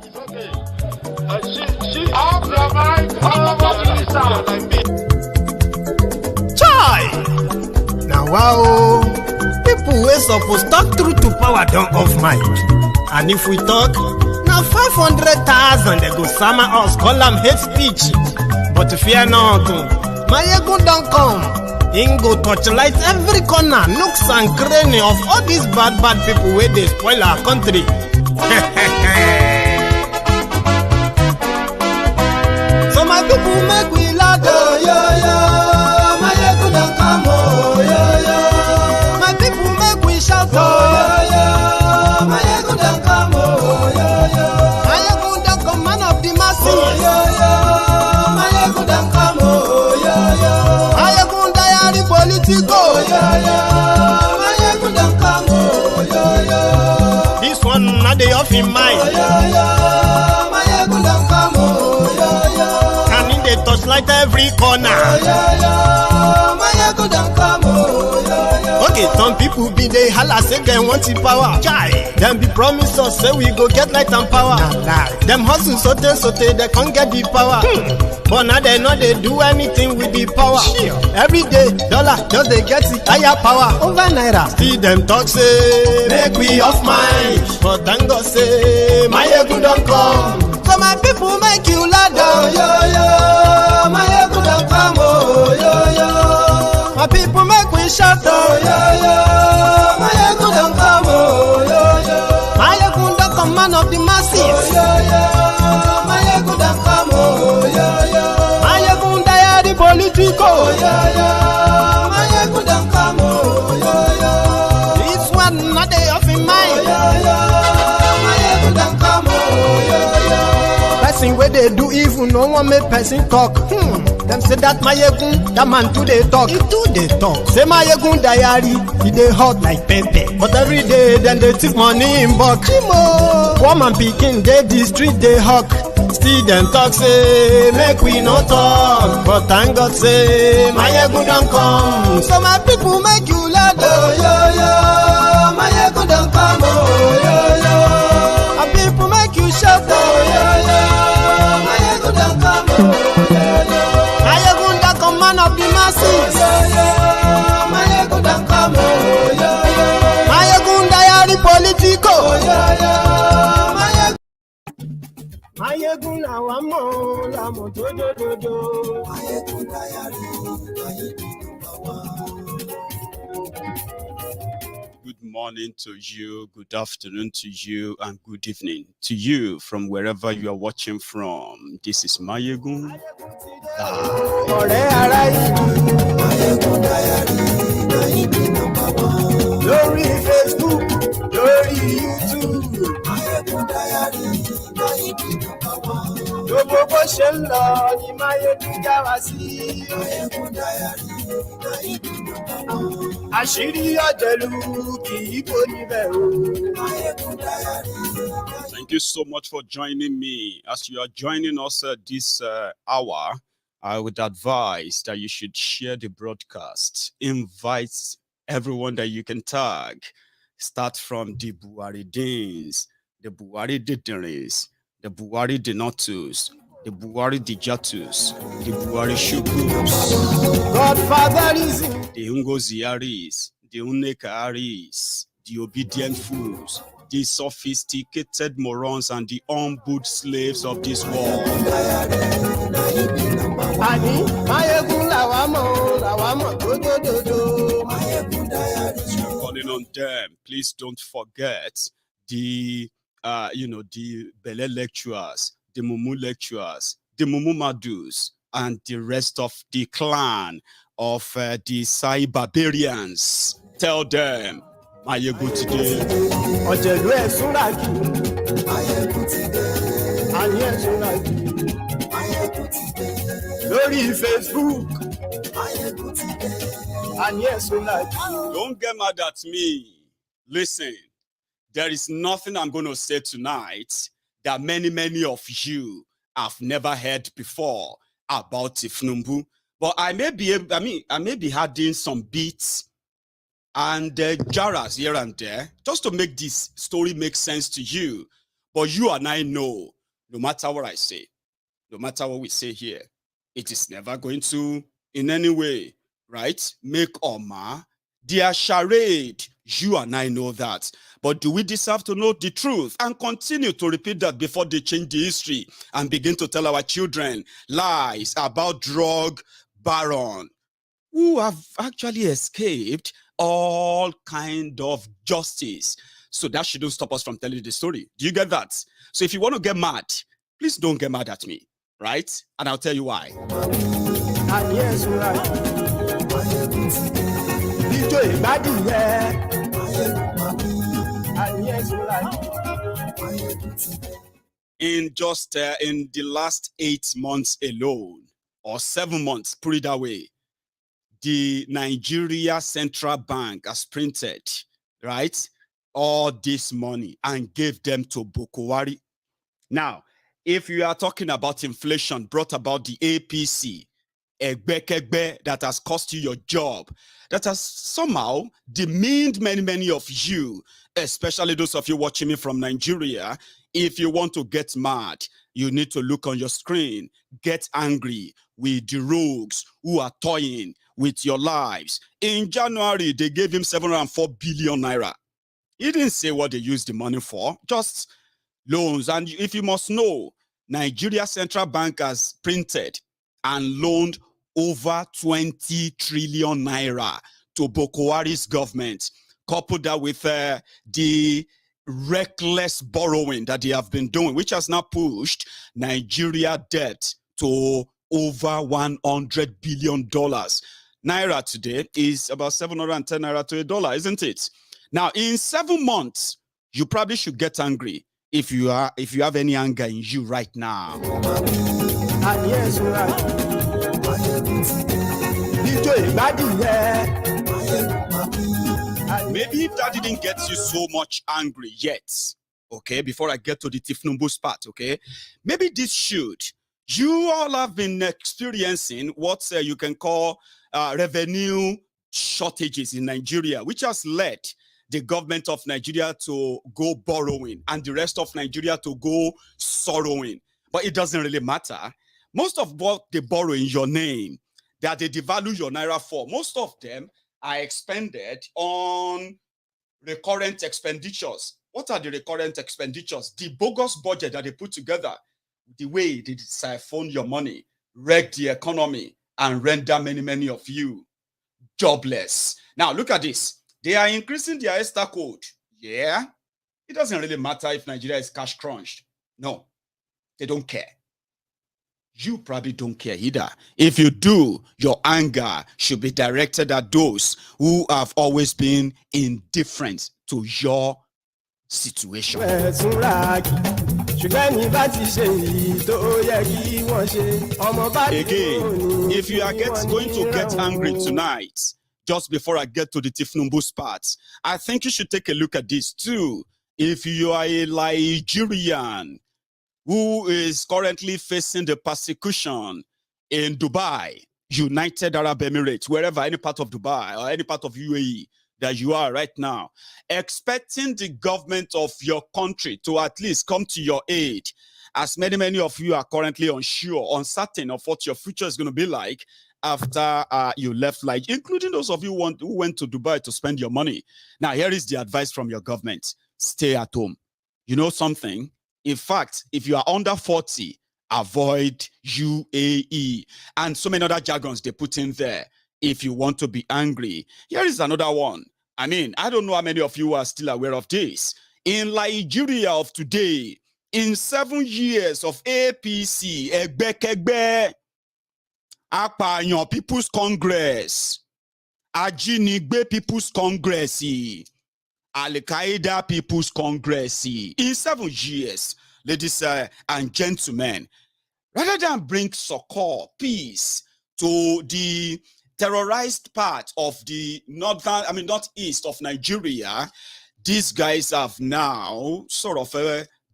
It's okay. She off your mind. Chai! Now wow, people wey suppose talk truth to power don't off mic. And if we talk, now 500,000 they go summer us, call them hate speech. But fear not, Maiyegun don't come. Him go torchlight every corner, nooks and cranny of all these bad people where they spoil our country. So my people make we loud, oh yo yo. Maiyegun don't come, oh yo yo. My people make we shout, oh yo yo. Maiyegun don't come, oh yo yo. Maiyegun don't come, man of the masses, oh yo yo. Maiyegun don't come, oh yo yo. Maiyegun diary Politico, oh yo yo. Maiyegun don't come, oh yo yo. This one not the off in mind, oh yo yo. Maiyegun don't come, oh yo yo. And in the touchlight every corner, oh yo yo. Maiyegun don't come, oh yo yo. Okay, some people be they holla say they want the power. Chai, them be promise us say we go get light and power. Nah. Them hustle sote they can't get the power. But now they know they do anything with the power. Sure. Every day, dollar just they get the higher power over naira. See them talk say make we off mind, but thank God say Maiyegun don't come. So my people make you loud, oh yo yo. Maiyegun don't come, oh yo yo. My people make we shout, oh yo yo. Maiyegun don't come, oh yo yo. Maiyegun don't come, man of the masses, oh yo yo. Maiyegun don't come, oh yo yo. Maiyegun diary Politico, oh yo yo. Maiyegun don't come, oh yo yo. This one not they off in mind, oh yo yo. Maiyegun don't come, oh yo yo. Person where they do evil, no one make person talk. Them say that Maiyegun, that man too they talk. He too they talk. Say Maiyegun diary, he they hot like pepper. But every day, then they take money in bulk. Woman picking, they the street they hawk. Still them talk say, make we no talk. But thank God say, Maiyegun don't come. So my people make you loud, oh yo yo. Maiyegun don't come, oh yo yo. My people make you shout, oh yo yo. Maiyegun don't come, oh yo yo. Maiyegun don't come, man of the masses, oh yo yo. Maiyegun don't come, oh yo yo. Maiyegun diary Politico, oh yo yo. Maiyegun awamo lamo do. Maiyegun diary, Maiyegun number 1. Good morning to you, good afternoon to you, and good evening to you from wherever you are watching from. This is Maiyegun. Maiyegun diary, Maiyegun number 1. Lórí Facebook, lórí YouTube. Maiyegun diary, Maiyegun number 1. Gbogbo bó ṣe ń lọ ni Maiyegun já wa sí. Maiyegun diary, Maiyegun number 1. Àṣírí ọ̀jẹ̀lú kì í kó níbẹ̀ o. Maiyegun diary. Thank you so much for joining me. As you are joining us this hour, I would advise that you should share the broadcast. Invite everyone that you can tag. Start from the Buhari Deans, the Buhari Didiris, the Buhari Denotus, the Buhari Dijatus, the Buhari Shukus, Godfatherism, the Ungoziaris, the Unekaris, the obedient fools, the sophisticated morons, and the humbled slaves of this world. Calling on them, please don't forget the the Bele lecturers, the Mumu lecturers, the Mumu Madus, and the rest of the clan of the Sai barbarians. Tell them, Maiyegun today. Ọ̀jẹ̀lú ẹ̀sùnràjì. Maiyegun today. Àní ẹ̀sùnràjì. Maiyegun today. Lórí Facebook. Maiyegun today. Àní ẹ̀sùnràjì. Don't get mad at me. Listen, there is nothing I'm going to say tonight that many of you have never heard before about Tinubu. But I may be adding some beats and jaras here and there just to make this story make sense to you. But you and I know, no matter what I say, no matter what we say here, it is never going to, in any way, right, make or mar their charade. You and I know that. But do we deserve to know the truth and continue to repeat that before they change the history and begin to tell our children lies about drug baron who have actually escaped all kind of justice? So that shouldn't stop us from telling the story. Do you get that? So if you want to get mad, please don't get mad at me, right? And I'll tell you why. In just in the last 8 months alone, or 7 months, put it that way, the Nigeria Central Bank has printed, right, all this money and gave them to Bukwari. Now, if you are talking about inflation brought about the APC, that has cost you your job, that has somehow demeaned many of you, especially those of you watching me from Nigeria. If you want to get mad, you need to look on your screen, get angry with the rogues who are toying with your lives. In January, they gave him 704 billion naira. He didn't say what they used the money for, just loans. And if you must know, Nigeria Central Bank has printed and loaned over 20 trillion naira to Bukwari's government, coupled that with the reckless borrowing that they have been doing, which has now pushed Nigeria debt to over $100 billion. Naira today is about 710 naira to $1, isn't it? Now, in 7 months, you probably should get angry if you have any anger in you right now. Maybe if that didn't get you so much angry yet, okay, before I get to the Tinubu's part, okay, maybe this should. You all have been experiencing what you can call revenue shortages in Nigeria, which has led the government of Nigeria to go borrowing and the rest of Nigeria to go sorrowing. But it doesn't really matter. Most of what they borrow in your name, that they devalue your naira for, most of them are expended on recurrent expenditures. What are the recurrent expenditures? The bogus budget that they put together, the way they siphon your money, wreck the economy, and render many of you jobless. Now, look at this. They are increasing their Esther code. Yeah. It doesn't really matter if Nigeria is cash crunched. No, they don't care. You probably don't care either. If you do, your anger should be directed at those who have always been indifferent to your situation. Again, if you are going to get angry tonight, just before I get to the Tinubu's part, I think you should take a look at this too. If you are a Nigerian who is currently facing the persecution in Dubai, United Arab Emirates, wherever, any part of Dubai or any part of UAE that you are right now, expecting the government of your country to at least come to your aid, as many of you are currently unsure, uncertain of what your future is going to be like after you left, like including those of you who went to Dubai to spend your money. Now, here is the advice from your government. Stay at home. You know something? In fact, if you are under 40, avoid UAE and so many other jargons they put in there if you want to be angry. Here is another one. I mean, I don't know how many of you are still aware of this. In Nigeria of today, in 7 years of APC, Apàyàn People's Congress, Ajínigbé People's Congress, Al-Qaeda People's Congress, in 7 years, ladies and gentlemen, rather than bring succor, peace to the terrorized part of the northeast of Nigeria, these guys have now sort of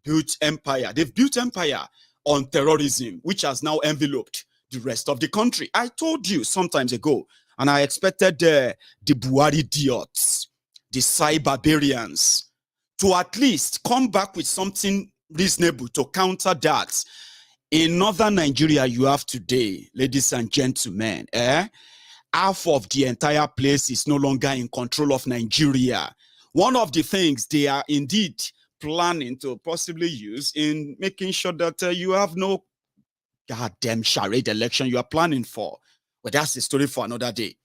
built empire. They've built empire on terrorism, which has now enveloped the rest of the country. I told you some times ago, and I expected the Buhari idiots, the cyberbarians, to at least come back with something reasonable to counter that. In northern Nigeria, you have today, ladies and gentlemen, half of the entire place is no longer in control of Nigeria. One of the things they are indeed planning to possibly use in making sure that you have no goddamn charade election you are planning for. But that's a story for another day.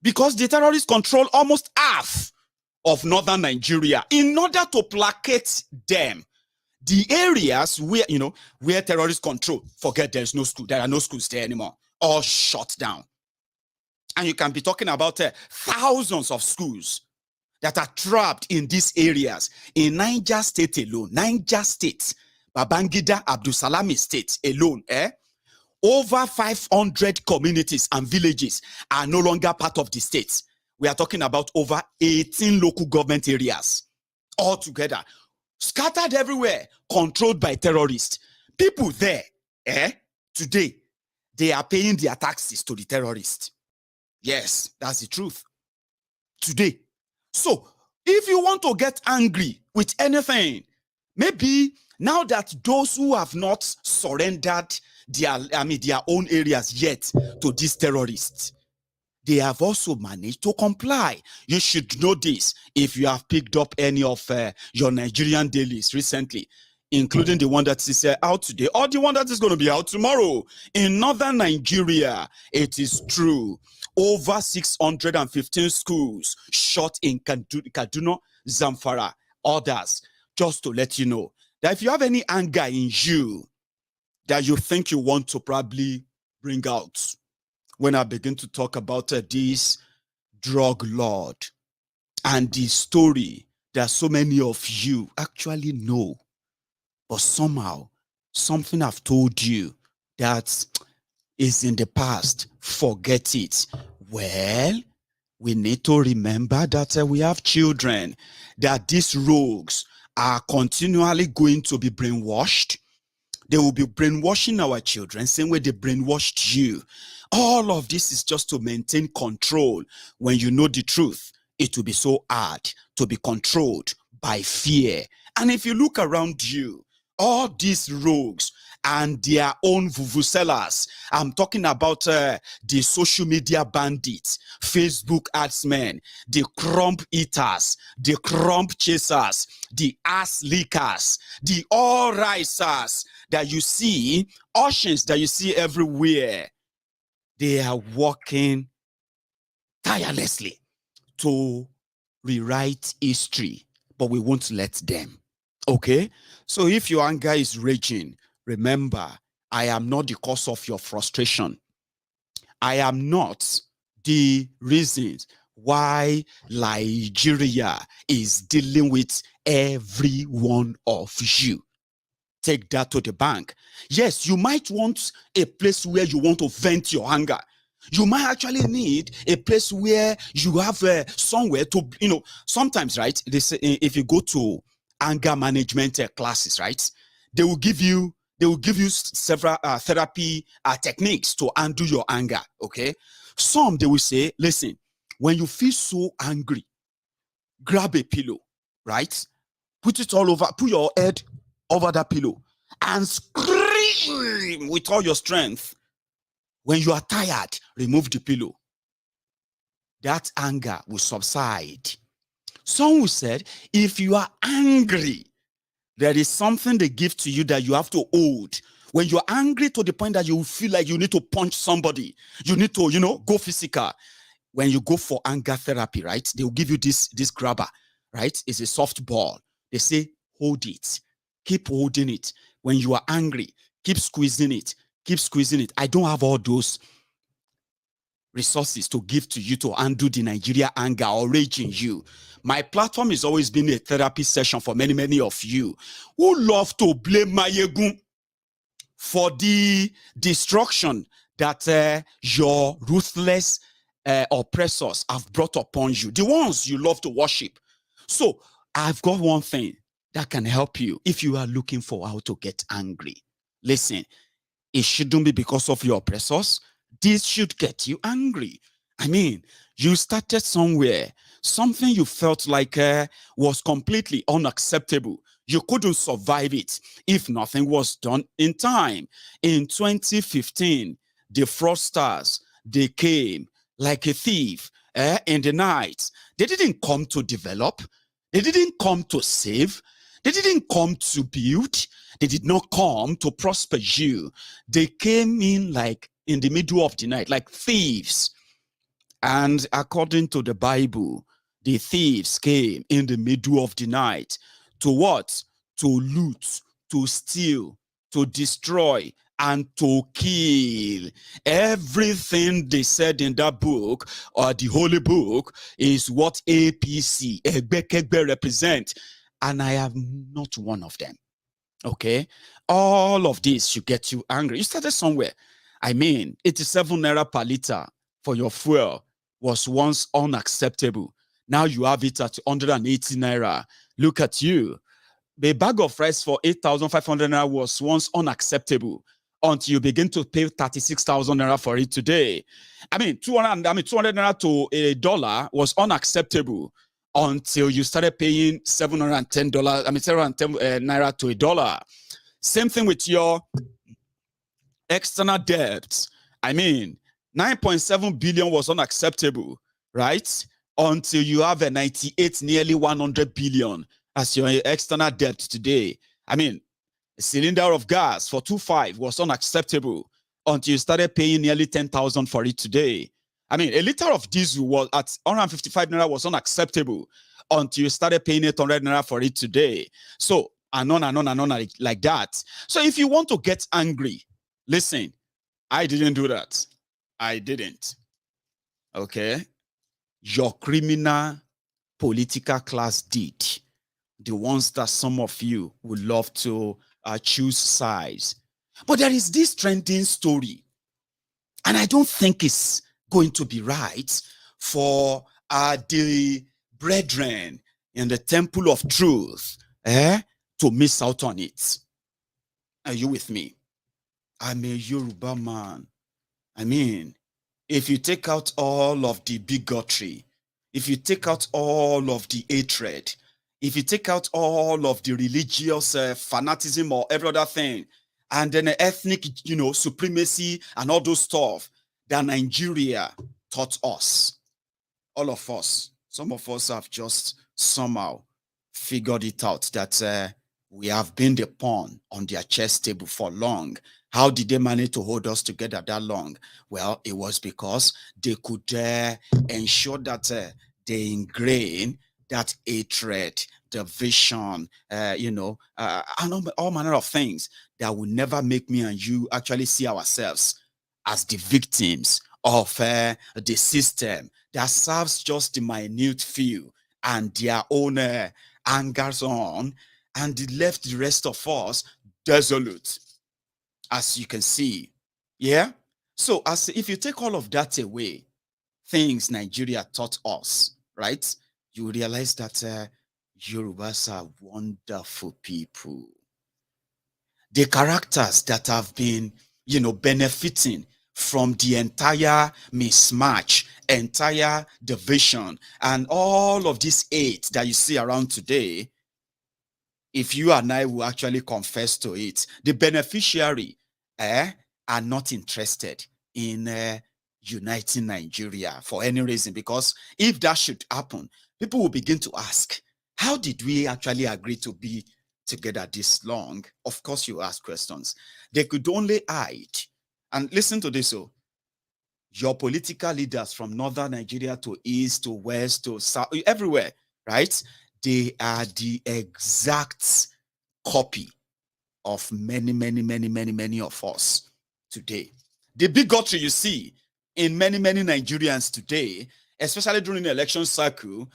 Because the terrorists control almost half of northern Nigeria. In order to placate them, the areas where, where terrorists control, forget there's no school, there are no schools there anymore, all shut down. And you can be talking about thousands of schools that are trapped in these areas. In Niger State alone, Niger State, Babangida Abdulsalami State alone, over 500 communities and villages are no longer part of the state. We are talking about over 18 local government areas altogether, scattered everywhere, controlled by terrorists. People there, today, they are paying their taxes to the terrorists. Yes, that's the truth. Today. So, if you want to get angry with anything, maybe now that those who have not surrendered their own areas yet to these terrorists, they have also managed to comply. You should know this if you have picked up any of your Nigerian dailies recently, including the one that is out today or the one that is going to be out tomorrow. In northern Nigeria, it is true. Over 615 schools shut in Kaduna, Zamfara, others. Just to let you know that if you have any anger in you that you think you want to probably bring out when I begin to talk about this drug lord and the story that so many of you actually know, but somehow something I've told you that is in the past, forget it. Well, we need to remember that we have children, that these rogues are continually going to be brainwashed. They will be brainwashing our children, same way they brainwashed you. All of this is just to maintain control. When you know the truth, it will be so hard to be controlled by fear. And if you look around you, all these rogues and their own vuvuzelas, I'm talking about the social media bandits, Facebook adsmen, the crump eaters, the crump chasers, the ass leakers, the all risers that you see, oceans that you see everywhere. They are working tirelessly to rewrite history, but we won't let them. Okay? So if your anger is raging, remember, I am not the cause of your frustration. I am not the reasons why Nigeria is dealing with every one of you. Take that to the bank. Yes, you might want a place where you want to vent your anger. You might actually need a place where you have somewhere to, sometimes, right? They say if you go to anger management classes, right? They will give you several therapy techniques to undo your anger. Okay, some they will say, listen, when you feel so angry, grab a pillow, right? Put it all over, put your head over that pillow and scream with all your strength. When you are tired, remove the pillow. That anger will subside. Some will say, if you are angry, there is something they give to you that you have to hold. When you're angry to the point that you feel like you need to punch somebody, you need to, go physical. When you go for anger therapy, right? They will give you this grabber, right? It's a soft ball. They say, hold it. Keep holding it. When you are angry, keep squeezing it. Keep squeezing it. I don't have all those resources to give to you to undo the Nigeria anger or rage in you. My platform has always been a therapy session for many, many of you who love to blame Maiyegun for the destruction that your ruthless oppressors have brought upon you, the ones you love to worship. So I've got one thing that can help you if you are looking for how to get angry. Listen, it shouldn't be because of your oppressors. This should get you angry. I mean, you started somewhere, something you felt like was completely unacceptable. You couldn't survive it if nothing was done in time. In 2015, the fraudsters, they came like a thief in the night. They didn't come to develop. They didn't come to save. They didn't come to build. They did not come to prosper you. They came in like in the middle of the night, like thieves. And according to the Bible, the thieves came in the middle of the night to what? To loot, to steal, to destroy, and to kill. Everything they said in that book, or the holy book, is what APC, Egbekegbe, represent. And I am not one of them. Okay? All of this should get you angry. You started somewhere. I mean, 87 naira per liter for your fuel was once unacceptable. Now you have it at 180 naira. Look at you. The bag of rice for 8,500 naira was once unacceptable until you begin to pay 36,000 naira for it today. 200 naira to a dollar was unacceptable until you started paying $710, $710 naira to a dollar. Same thing with your external debts. 9.7 billion was unacceptable, right? Until you have a 98, nearly 100 billion as your external debt today. A cylinder of gas for 2.5 was unacceptable until you started paying nearly 10,000 for it today. A liter of diesel was at 155 naira was unacceptable until you started paying 800 naira for it today. So, and on like that. So if you want to get angry, listen, I didn't do that. I didn't. Okay? Your criminal political class did. The ones that some of you would love to choose sides. But there is this trending story, and I don't think it's going to be right for the brethren in the temple of truth to miss out on it. Are you with me? I'm a Yoruba man. If you take out all of the bigotry, if you take out all of the hatred, if you take out all of the religious fanatism or every other thing, and then ethnic, supremacy and all those stuff that Nigeria taught us, all of us, some of us have just somehow figured it out that we have been the pawn on their chess table for long. How did they manage to hold us together that long? Well, it was because they could ensure that they ingrain that hatred, division, and all manner of things that will never make me and you actually see ourselves as the victims of the system that serves just the minute few and their own angers on, and left the rest of us desolate, as you can see. Yeah? So if you take all of that away, things Nigeria taught us, right? You realize that Yorubas are wonderful people. The characters that have been, benefiting from the entire mismatch, entire division, and all of this hate that you see around today, if you and I will actually confess to it, the beneficiary are not interested in uniting Nigeria for any reason, because if that should happen, people will begin to ask, how did we actually agree to be together this long? Of course, you ask questions. They could only hide. And listen to this, your political leaders from northern Nigeria to east to west to south, everywhere, right? They are the exact copy of many of us today. The bigotry you see in many Nigerians today, especially during the election cycle,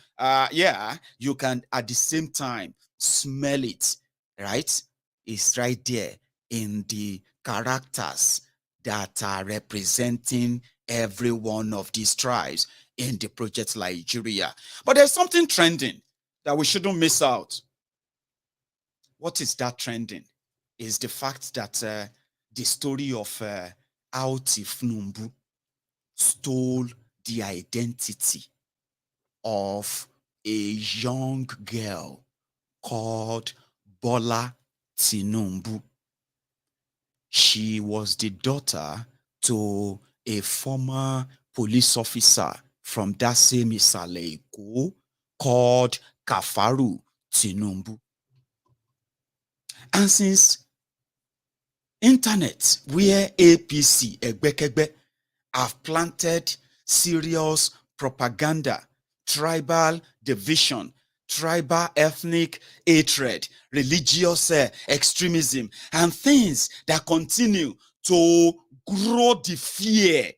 you can at the same time smell it, right? It's right there in the characters that are representing every one of these tribes in the project Nigeria. But there's something trending that we shouldn't miss out. What is that trending? Is the fact that the story of how Tinubu stole the identity of a young girl called Bola Tinubu. She was the daughter to a former police officer from that same Isale Eko called Kafaru Tinubu. And since internet, where APC, Egbekegbe, have planted serious propaganda, tribal division, tribal ethnic hatred, religious extremism, and things that continue to grow the fear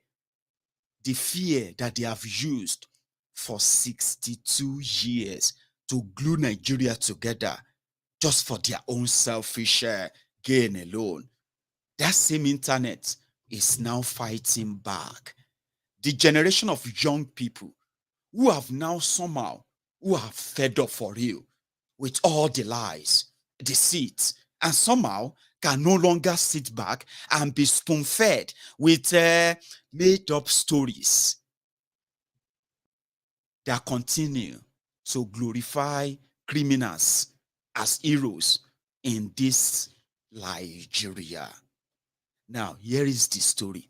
that they have used for 62 years to glue Nigeria together just for their own selfish gain alone. That same internet is now fighting back. The generation of young people who have now somehow, who are fed up for real with all the lies, deceit, and somehow can no longer sit back and be spoon-fed with made-up stories that continue to glorify criminals as heroes in this Nigeria. Now, here is the story.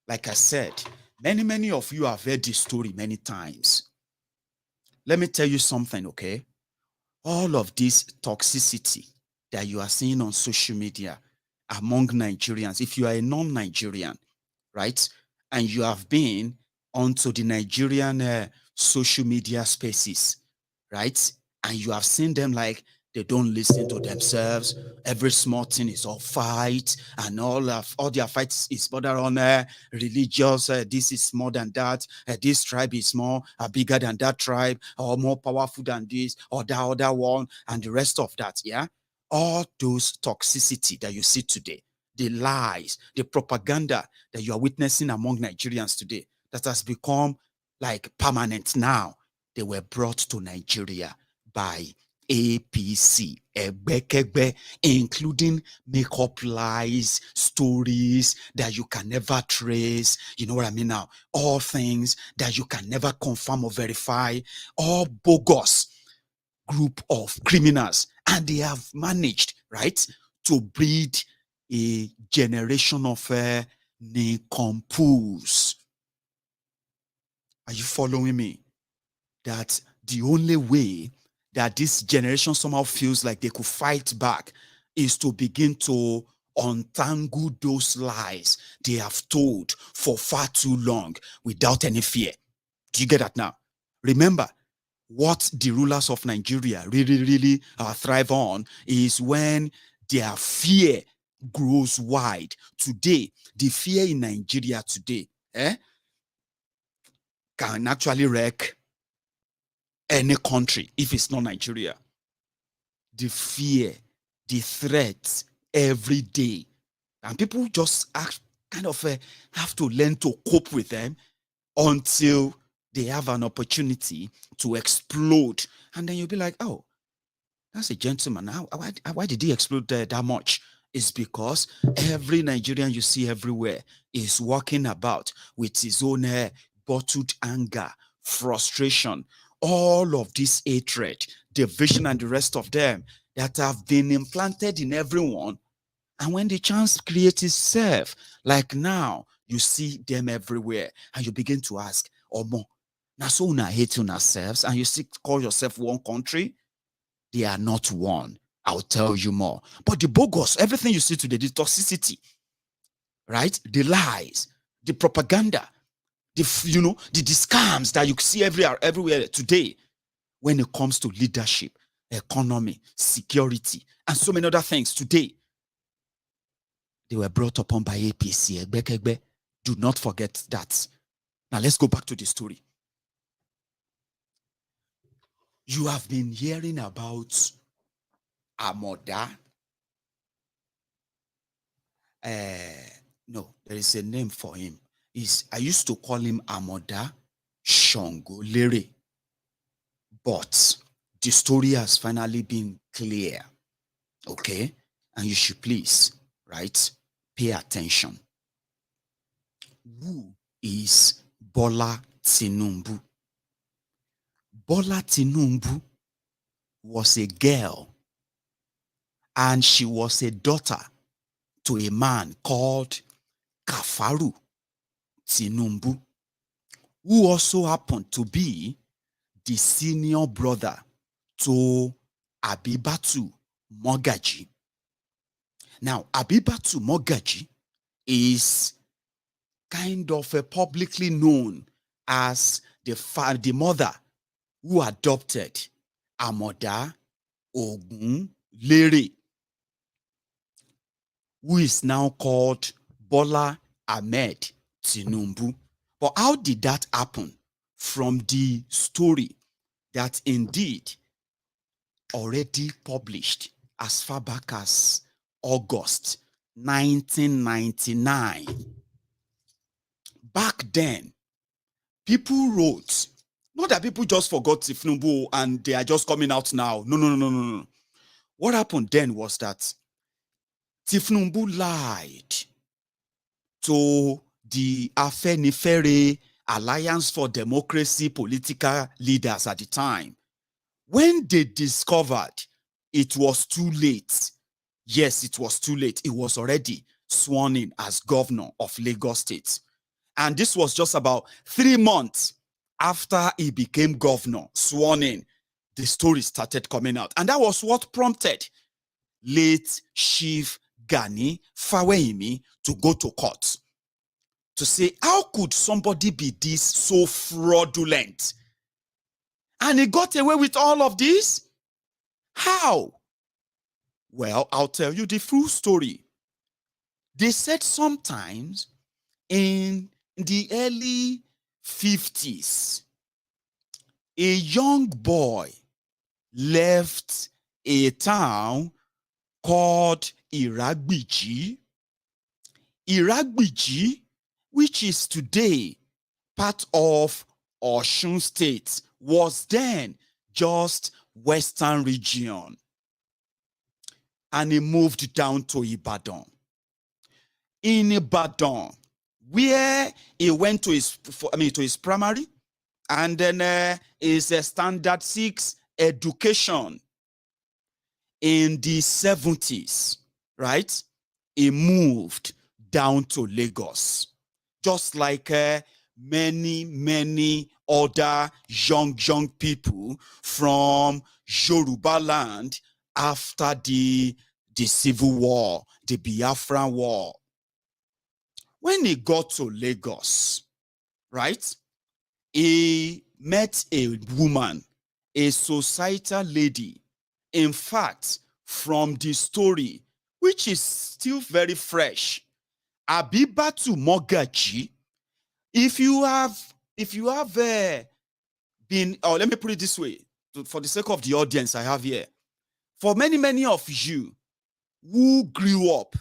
Like I said, many of you have heard this story many times. Let me tell you something, okay? All of this toxicity that you are seeing on social media among Nigerians, if you are a non-Nigerian, right, and you have been onto the Nigerian social media spaces, right, and you have seen them like they don't listen to themselves. Every small thing is all fight, and all their fights is border on religious. This is more than that. This tribe is more bigger than that tribe, or more powerful than this, or that other one, and the rest of that. Yeah, all those toxicity that you see today, the lies, the propaganda that you are witnessing among Nigerians today, that has become like permanent now. They were brought to Nigeria by APC, Egbekegbe, including make-up lies, stories that you can never trace. You know what I mean now? All things that you can never confirm or verify. All bogus group of criminals. And they have managed, right, to breed a generation of nincompoops. Are you following me? That the only way that this generation somehow feels like they could fight back is to begin to untangle those lies they have told for far too long without any fear. Do you get that now? Remember, what the rulers of Nigeria really thrive on is when their fear grows wide. Today, the fear in Nigeria today can actually wreck any country if it's not Nigeria. The fear, the threats every day, and people just have to learn to cope with them until they have an opportunity to explode. And then you'll be like, oh, that's a gentleman. Why did he explode that much? It's because every Nigerian you see everywhere is walking about with his own bottled anger, frustration, all of this hatred, division, and the rest of them that have been implanted in everyone. And when the chance creates itself, like now, you see them everywhere, and you begin to ask, Omo, now so una hate yourselves, and you still call yourself one country? They are not one. I'll tell you more. But the bogus, everything you see today, the toxicity, right? The lies, the propaganda, the scams that you see everywhere today when it comes to leadership, economy, security, and so many other things today. They were brought upon by APC. Egbekegbe. Do not forget that. Now let's go back to the story. You have been hearing about Amoda. No, there is a name for him. I used to call him Amoda Shongolere. But the story has finally been clear. Okay? And you should please, right, pay attention. Who is Bola Tinubu? Bola Tinubu was a girl and she was a daughter to a man called Kafaru Tinubu, who also happened to be the senior brother to Abibatu Mogaji. Now, Abibatu Mogaji is kind of publicly known as the mother who adopted Amoda Ogun Lere, who is now called Bola Ahmed Tinubu. But how did that happen? From the story that indeed already published as far back as August 1999. Back then, people wrote, not that people just forgot Tinubu and they are just coming out now. No. What happened then was that Tinubu lied to the Afenifere Alliance for Democracy political leaders at the time. When they discovered it was too late, yes, it was too late. It was already sworn in as governor of Lagos State. And this was just about 3 months after he became governor, sworn in, the story started coming out. And that was what prompted late Chief Gani Faweyimi to go to court to say, how could somebody be this so fraudulent? And he got away with all of this? How? Well, I'll tell you the full story. They said sometimes in the early 50s, a young boy left a town called Iragbiji, which is today part of Osun State, was then just Western region. And he moved down to Ibadan. In Ibadan, where he went to his primary and then his standard 6 education. In the 70s, right? He moved down to Lagos, just like many other young people from Yoruba land after the Civil War, the Biafran War. When he got to Lagos, right, he met a woman, a societal lady. In fact, from the story, which is still very fresh, Abibatu Mogaji, if you have been, or let me put it this way, for the sake of the audience I have here, for many of you who grew up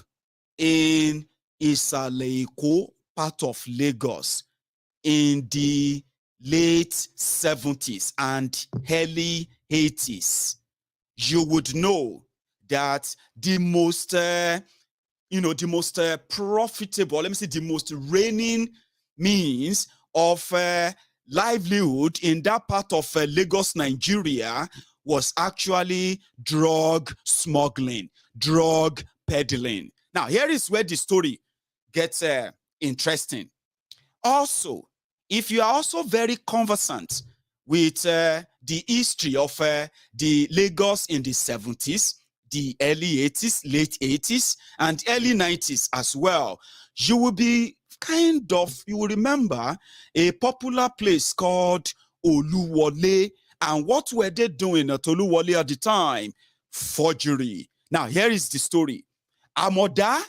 in Isaleiko, part of Lagos, in the late 70s and early 80s, you would know that the most, profitable, let me say the most reigning means of livelihood in that part of Lagos, Nigeria, was actually drug smuggling, drug peddling. Now, here is where the story gets interesting. Also, if you are also very conversant with the history of the Lagos in the 70s, the early 80s, late 80s, and early 90s as well, you will be you will remember a popular place called Oluwole. And what were they doing at Oluwole at the time? Forgery. Now, here is the story. Amoda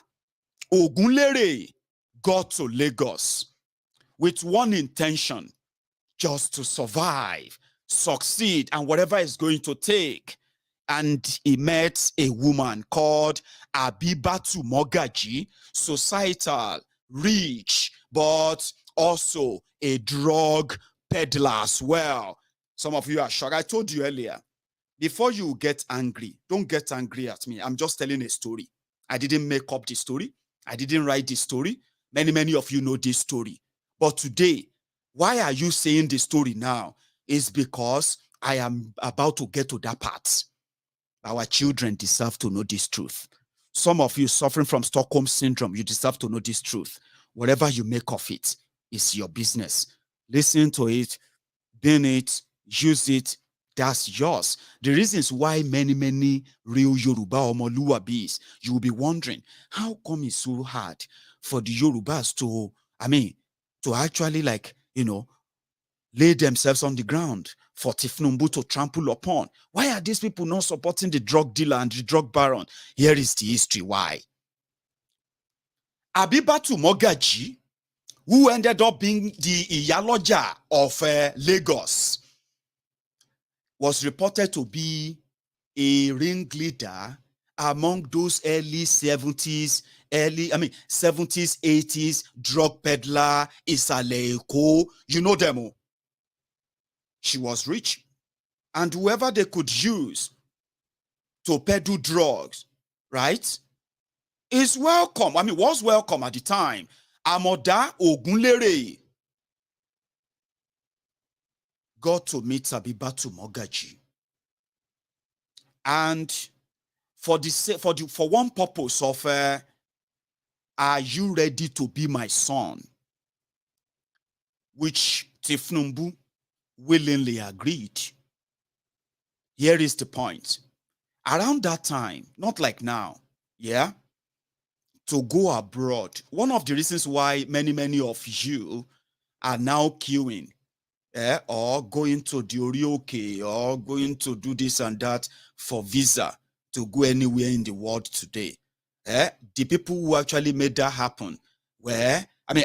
Ogunlere got to Lagos with one intention, just to survive, succeed, and whatever it's going to take. And he met a woman called Abibatu Mogaji, societal, rich, but also a drug peddler as well. Some of you are shocked. I told you earlier, before you get angry, don't get angry at me. I'm just telling a story. I didn't make up the story. I didn't write the story. Many of you know this story. But today, why are you saying the story now? Is because I am about to get to that part. Our children deserve to know this truth. Some of you suffering from Stockholm syndrome, you deserve to know this truth. Whatever you make of it is your business. Listen to it, bin it, use it. That's yours. The reasons why many real Yoruba Omoluwabis, you will be wondering, how come it's so hard for the Yorubas to actually lay themselves on the ground for Tinubu to trample upon? Why are these people not supporting the drug dealer and the drug baron? Here is the history why. Abibatu Mogaji, who ended up being the Iyaloja of Lagos, was reported to be a ringleader among those early 70s, 80s drug peddler, Isaleeko. You know them all. She was rich, and whoever they could use to peddle drugs, right, is welcome. Was welcome at the time. Amoda Ogunlere got to meet Abibatu Mogaji, and for one purpose of are you ready to be my son, which Tinubu willingly agreed. Here is the point. Around that time, not like now, to go abroad, one of the reasons why many of you are now queuing or going to the Orioke or going to do this and that for visa to go anywhere in the world today. The people who actually made that happen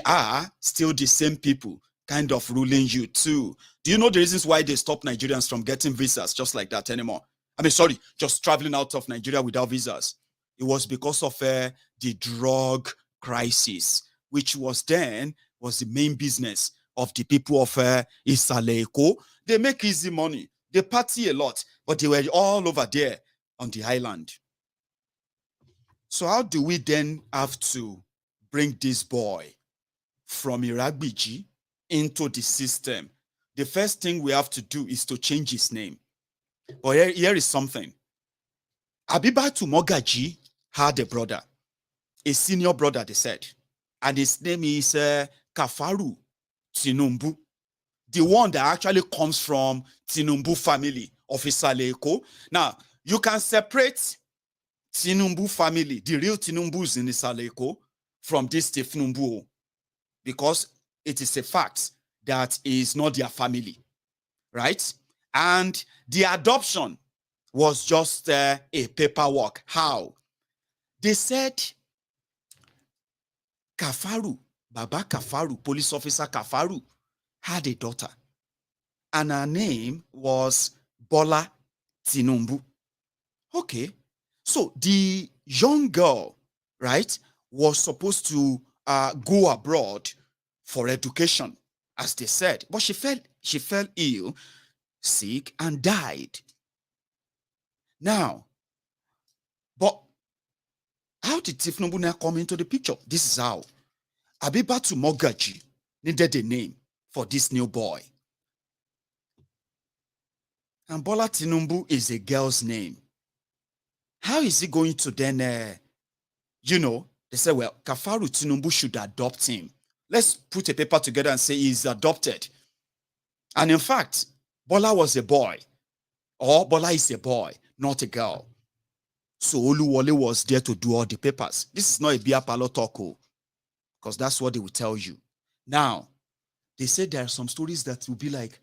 are still the same people kind of ruling you too. Do you know the reasons why they stop Nigerians from getting visas just like that anymore? Just traveling out of Nigeria without visas. It was because of the drug crisis, which was the main business of the people of Isaleeko. They make easy money. They party a lot, but they were all over there on the island. So how do we then have to bring this boy from Iragbiji into the system? The first thing we have to do is to change his name. But here is something. Abibatu Mogaji had a brother, a senior brother, they said, and his name is Kafaru Tinubu, the one that actually comes from Tinubu family of Isaleeko. Now, you can separate Tinubu family, the real Tinubus in Isaleeko, from this Tinubu, because it is a fact that is not their family, right? And the adoption was just a paperwork. How? They said Kafaru, Baba Kafaru, police officer Kafaru, had a daughter, and her name was Bola Tinubu. Okay, so the young girl, right, was supposed to go abroad for education, as they said, but she fell ill, sick, and died. Now, but how did Tinubu now come into the picture? This is how. Abibatu Mogaji needed a name for this new boy. And Bola Tinubu is a girl's name. How is he going to then, they say, well, Kafaru Tinubu should adopt him. Let's put a paper together and say he's adopted. And in fact, Bola was a boy, or Bola is a boy, not a girl. So Oluwole was there to do all the papers. This is not a beer parlor talk, because that's what they will tell you. Now, they said there are some stories that will be like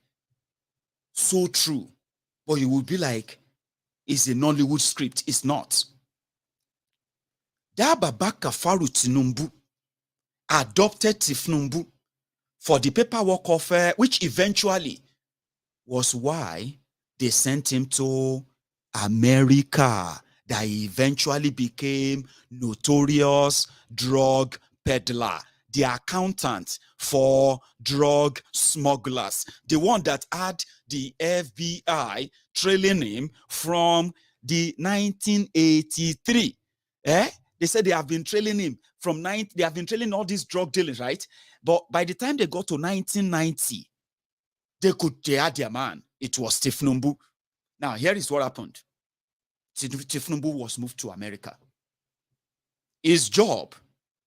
so true, but it will be like it's a Nollywood script. It's not. That Baba Kafaru Tinubu adopted Tinubu for the paperwork of which eventually was why they sent him to America, that he eventually became notorious drug peddler, the accountant for drug smugglers, the one that had the FBI trailing him from the 1983. They said they have been trailing him from they have been trailing all these drug dealers, right? But by the time they got to 1990, they had their man. It was Tinubu. Now, here is what happened. Tinubu was moved to America. His job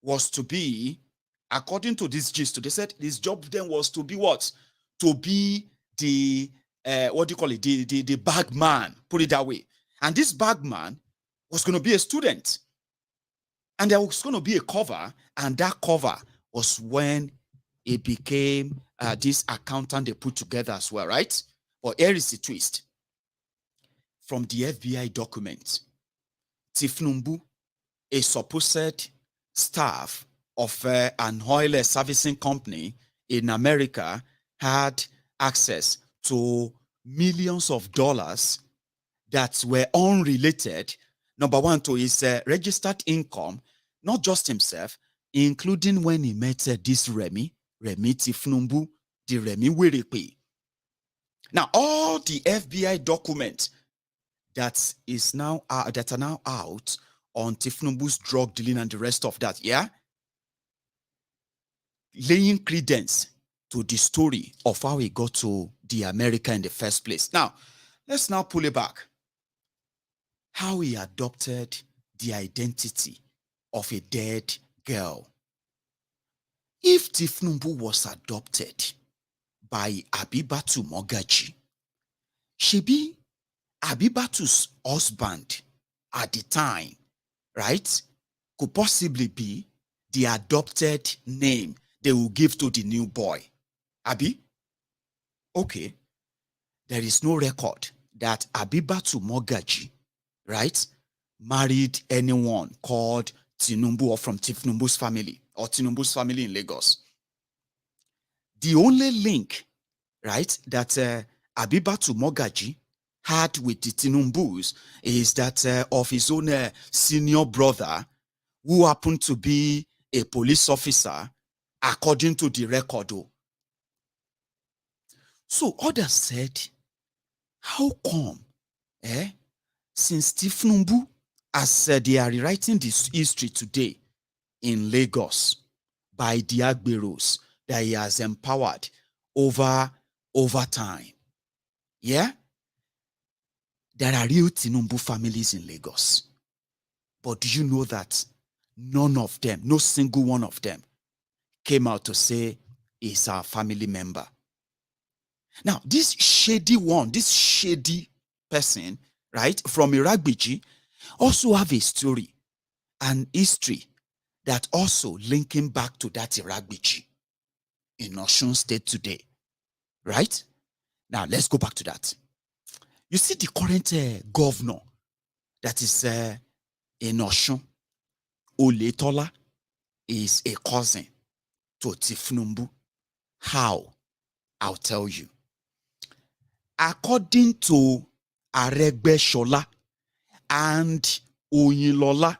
was to be, according to this gist, they said his job then was to be what? To be the, what do you call it? The bag man, put it that way. And this bag man was going to be a student. And there was going to be a cover, and that cover was when it became this accountant they put together as well, right? But here is the twist. From the FBI document, Tinubu, a supposed staff of an oil servicing company in America, had access to millions of dollars that were unrelated, number one, to his registered income, not just himself, including when he met this Remi Tinubu, the Remi Werepe. Now, all the FBI documents that are now out on Tinubu's drug dealing and the rest of that, yeah, laying credence to the story of how he got to the America in the first place. Now, let's now pull it back. How he adopted the identity of a dead girl. If Tinubu was adopted by Abibatu Mogaji, shebi Abibatu's husband at the time, right, could possibly be the adopted name they will give to the new boy. Abi? Okay. There is no record that Abibatu Mogaji, right, married anyone called Tinubu or from Tinubu's family or Tinubu's family in Lagos. The only link, right, that Abibatu Mogaji had with the Tinubus is that of his own senior brother, who happened to be a police officer, according to the record. So others said, how come, since Tinubu, as they are rewriting this history today in Lagos by the Agberos that he has empowered over time, yeah, there are real Tinubu families in Lagos. But do you know that none of them, no single one of them, came out to say is our family member? Now, this shady one, this shady person, right, from Iragbiji, also have a story and history that also linking back to that Iragbiji in Osun State today, right? Now, let's go back to that. You see the current governor that is in Osun, Oletola, is a cousin to Tinubu. How? I'll tell you. According to Aregbesola and Oyinlola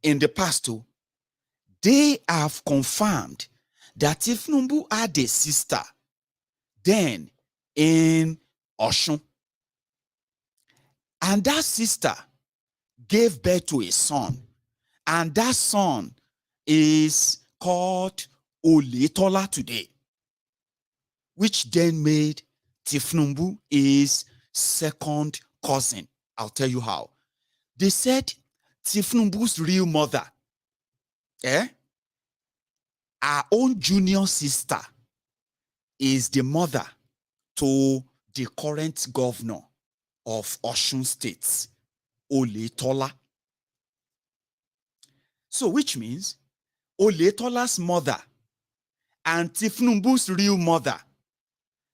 in the past, they have confirmed that Tinubu had a sister then in Osun. And that sister gave birth to a son. And that son is called Oletola today, which then made Tinubu his second cousin. I'll tell you how. They said Tinubu's real mother, our own junior sister, is the mother to the current governor of Osun State, Oletola. So, which means Oletola's mother and Tinubu's real mother,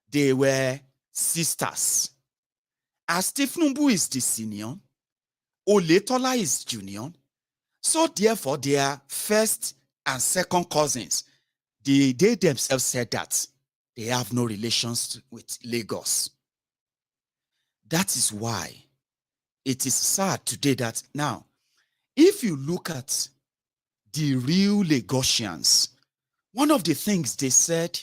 they were sisters. As Tinubu is the senior, Oletola is junior. So therefore, they are first and second cousins. They themselves said that they have no relations with Lagos. That is why it is sad today that now, if you look at the real Lagosians, one of the things they said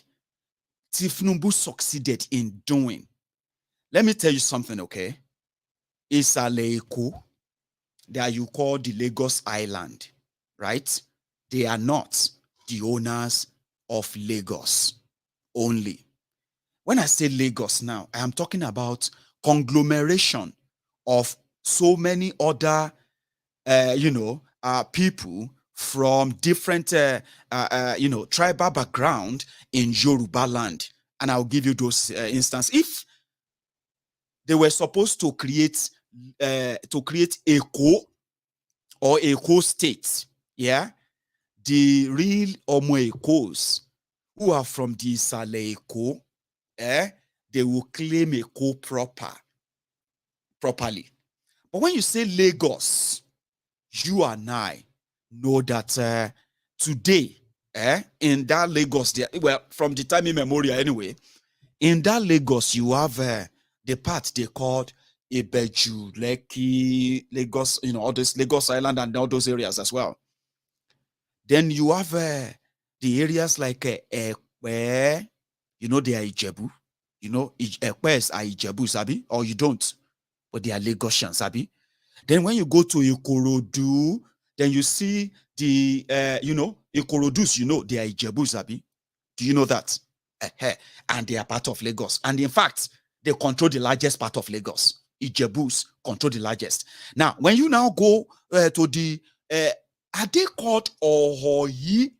Tinubu succeeded in doing, let me tell you something, okay? It's a Leiko that you call the Lagos Island, right? They are not the owners of Lagos only. When I say Lagos now, I am talking about conglomeration of so many other, people from different, tribal background in Yoruba land. And I'll give you those instances. If they were supposed to create Eko or Eko state, yeah, the real Omo Ekos who are from the Isale Eko, they will claim Eko properly. But when you say Lagos, you and I know that today, in that Lagos, well, from the time immemorial anyway, in that Lagos, you have the part they called Ibeju, Lekki, Lagos, all this Lagos Island and all those areas as well. Then you have the areas like Ekpe, they are Ijebu. Ekpes are Ijebu, Sabi, or you don't, but they are Lagosians, Sabi. Then when you go to Ikorodu, then you see the, Ikorodus, they are Ijebu, Sabi. Do you know that? And they are part of Lagos. And in fact, they control the largest part of Lagos. Ijebus control the largest. Now, when you now go to the, are they called Ohoyi?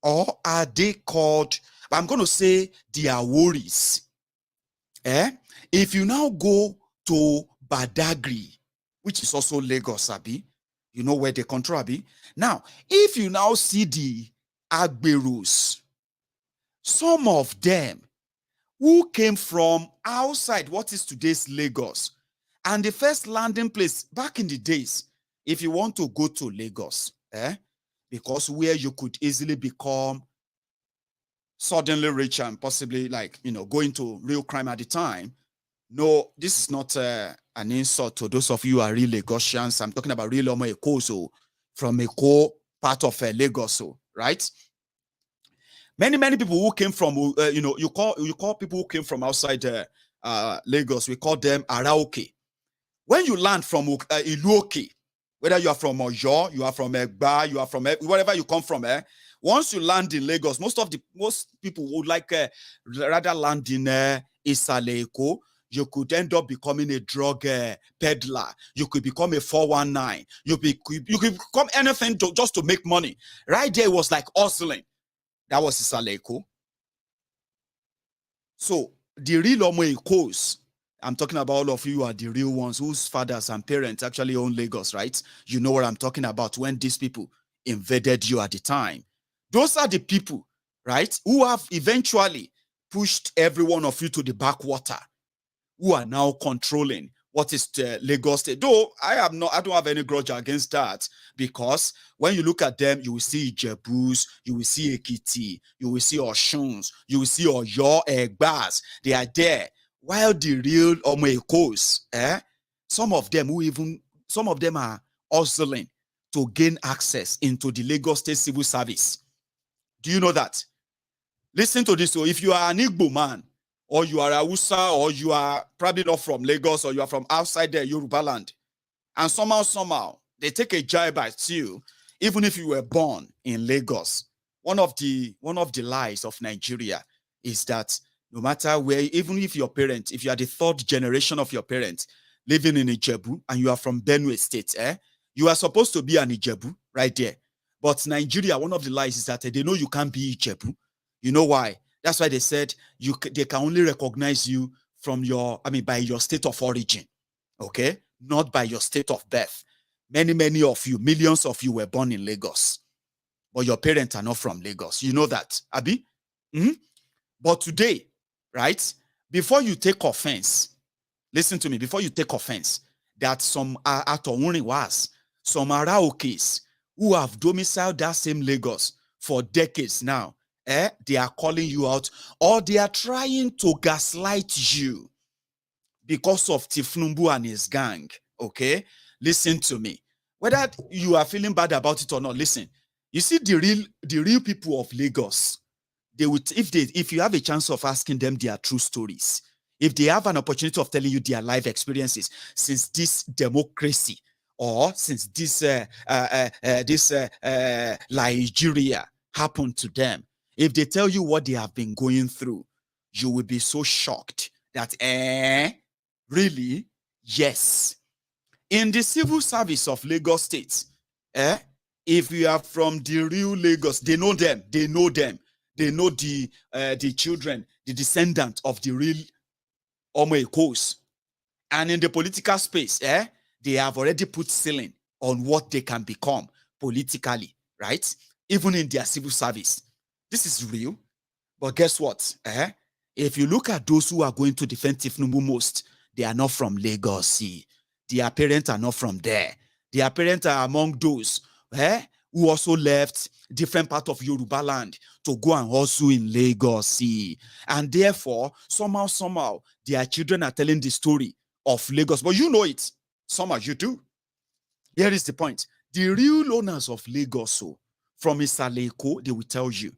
Or are they called, I'm going to say the Aworis? If you now go to Badagry, which is also Lagos, Abi, you know where they control, Abi. Now, if you now see the Agberus, some of them who came from outside what is today's Lagos, and the first landing place back in the days, if you want to go to Lagos, because where you could easily become suddenly rich and possibly go into real crime at the time. No, this is not an insult to those of you who are real Lagosians. I'm talking about real Omo Eko, from Eko, part of Lagos, right? Many people who came from, you call people who came from outside Lagos, we call them Araoke. When you land from Iluoke, whether you are from Oyo, you are from Egba, you are from wherever you come from, once you land in Lagos, most people would rather land in Isale Eko. You could end up becoming a drug peddler. You could become a 419. You could become anything just to make money. Right there was like hustling. That was Isale Eko. So the real Omo Ekos, I'm talking about all of you are the real ones whose fathers and parents actually own Lagos, right? You know what I'm talking about when these people invaded you at the time. Those are the people, right, who have eventually pushed every one of you to the backwater, who are now controlling what is the Lagos State. Though I don't have any grudge against that, because when you look at them, you will see Ijebus, you will see Ekiti, you will see Oshuns, you will see Oyo, Egbas. They are there. While the real Omo Ekos, some of them are hustling to gain access into the Lagos State Civil Service. Do you know that? Listen to this. So if you are an Igbo man, or you are a Hausa, or you are probably not from Lagos, or you are from outside the Yoruba land, and somehow they take a jibe at you, even if you were born in Lagos. One of the lies of Nigeria is that no matter where, even if your parents, if you are the third generation of your parents living in Ijebu and you are from Benue State, you are supposed to be an Ijebu right there. But Nigeria, one of the lies is that they know you can't be Ijebu. You know why? That's why they said they can only recognize you from by your state of origin, okay? Not by your state of birth. Many of you, millions of you were born in Lagos, but your parents are not from Lagos. You know that, Abi? But today, right, before you take offense, listen to me, before you take offense, that some Araokes who have domiciled that same Lagos for decades now, they are calling you out, or they are trying to gaslight you because of Tinubu and his gang, okay? Listen to me. Whether you are feeling bad about it or not, listen. You see, the real people of Lagos, they would, if you have a chance of asking them their true stories, if they have an opportunity of telling you their life experiences since this democracy or since this Nigeria happened to them, if they tell you what they have been going through, you will be so shocked that, really? Yes. In the civil service of Lagos State, if you are from the real Lagos, they know them. They know them. They know the children, the descendants of the real Omoekos. And in the political space, they have already put ceiling on what they can become politically, right? Even in their civil service. This is real. But guess what? If you look at those who are going to defend Tinubu most, they are not from Lagos. See, their parents are not from there. Their parents are among those who also left different part of Yoruba land to go and hustle in Lagos. See, and therefore, somehow, their children are telling the story of Lagos. But you know it. Somehow you do. Here is the point. The real owners of Lagos, so from Isaleko, they will tell you.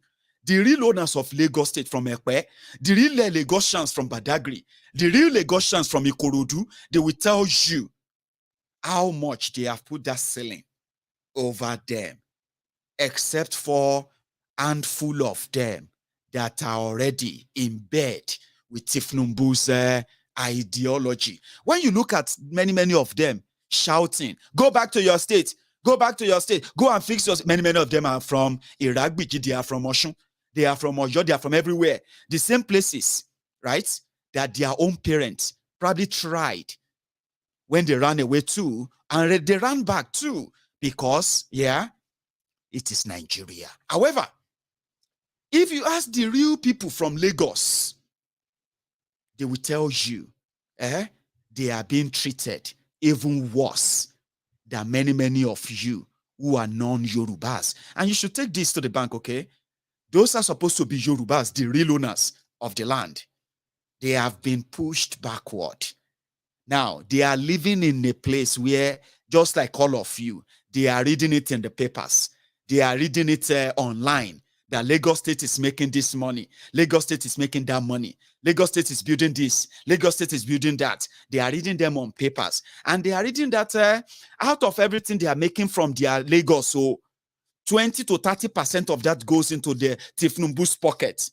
The real owners of Lagos State from Ekpe, the real Lagosians from Badagry, the real Lagosians from Ikorodu, they will tell you how much they have put that ceiling over them, except for a handful of them that are already in bed with Tinubu's ideology. When you look at many of them shouting, go back to your state, go back to your state, go and fix your state. Many of them are from Iragbiji, they are from Oshun, they are from Oyo, they are from everywhere. The same places, right, that their own parents probably tried when they ran away too, and they ran back too, because, it is Nigeria. However, if you ask the real people from Lagos, they will tell you, they are being treated even worse than many of you who are non-Yorubas. And you should take this to the bank, okay? Those are supposed to be Yorubas, the real owners of the land. They have been pushed backward. Now, they are living in a place where, just like all of you, they are reading it in the papers. They are reading it online, that Lagos State is making this money. Lagos State is making that money. Lagos State is building this. Lagos State is building that. They are reading them on papers. And they are reading that out of everything they are making from their Lagos, so 20 to 30% of that goes into the Tinubu's pocket.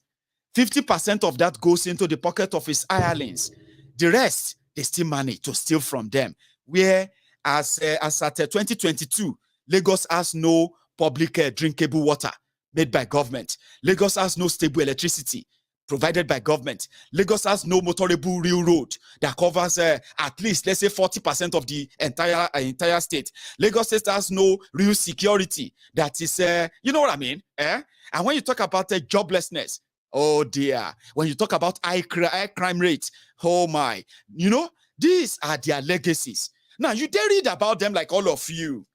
50% of that goes into the pocket of his hirelings. The rest, they still manage to steal from them. Where, as at 2022, Lagos has no public drinkable water made by government. Lagos has no stable electricity provided by government. Lagos has no motorable railroad that covers at least, let's say, 40% of the entire state. Lagos State has no real security that is, you know what I mean? And when you talk about joblessness, oh dear. When you talk about high crime rates, oh my. You know, these are their legacies. Now, you dare read about them like all of you.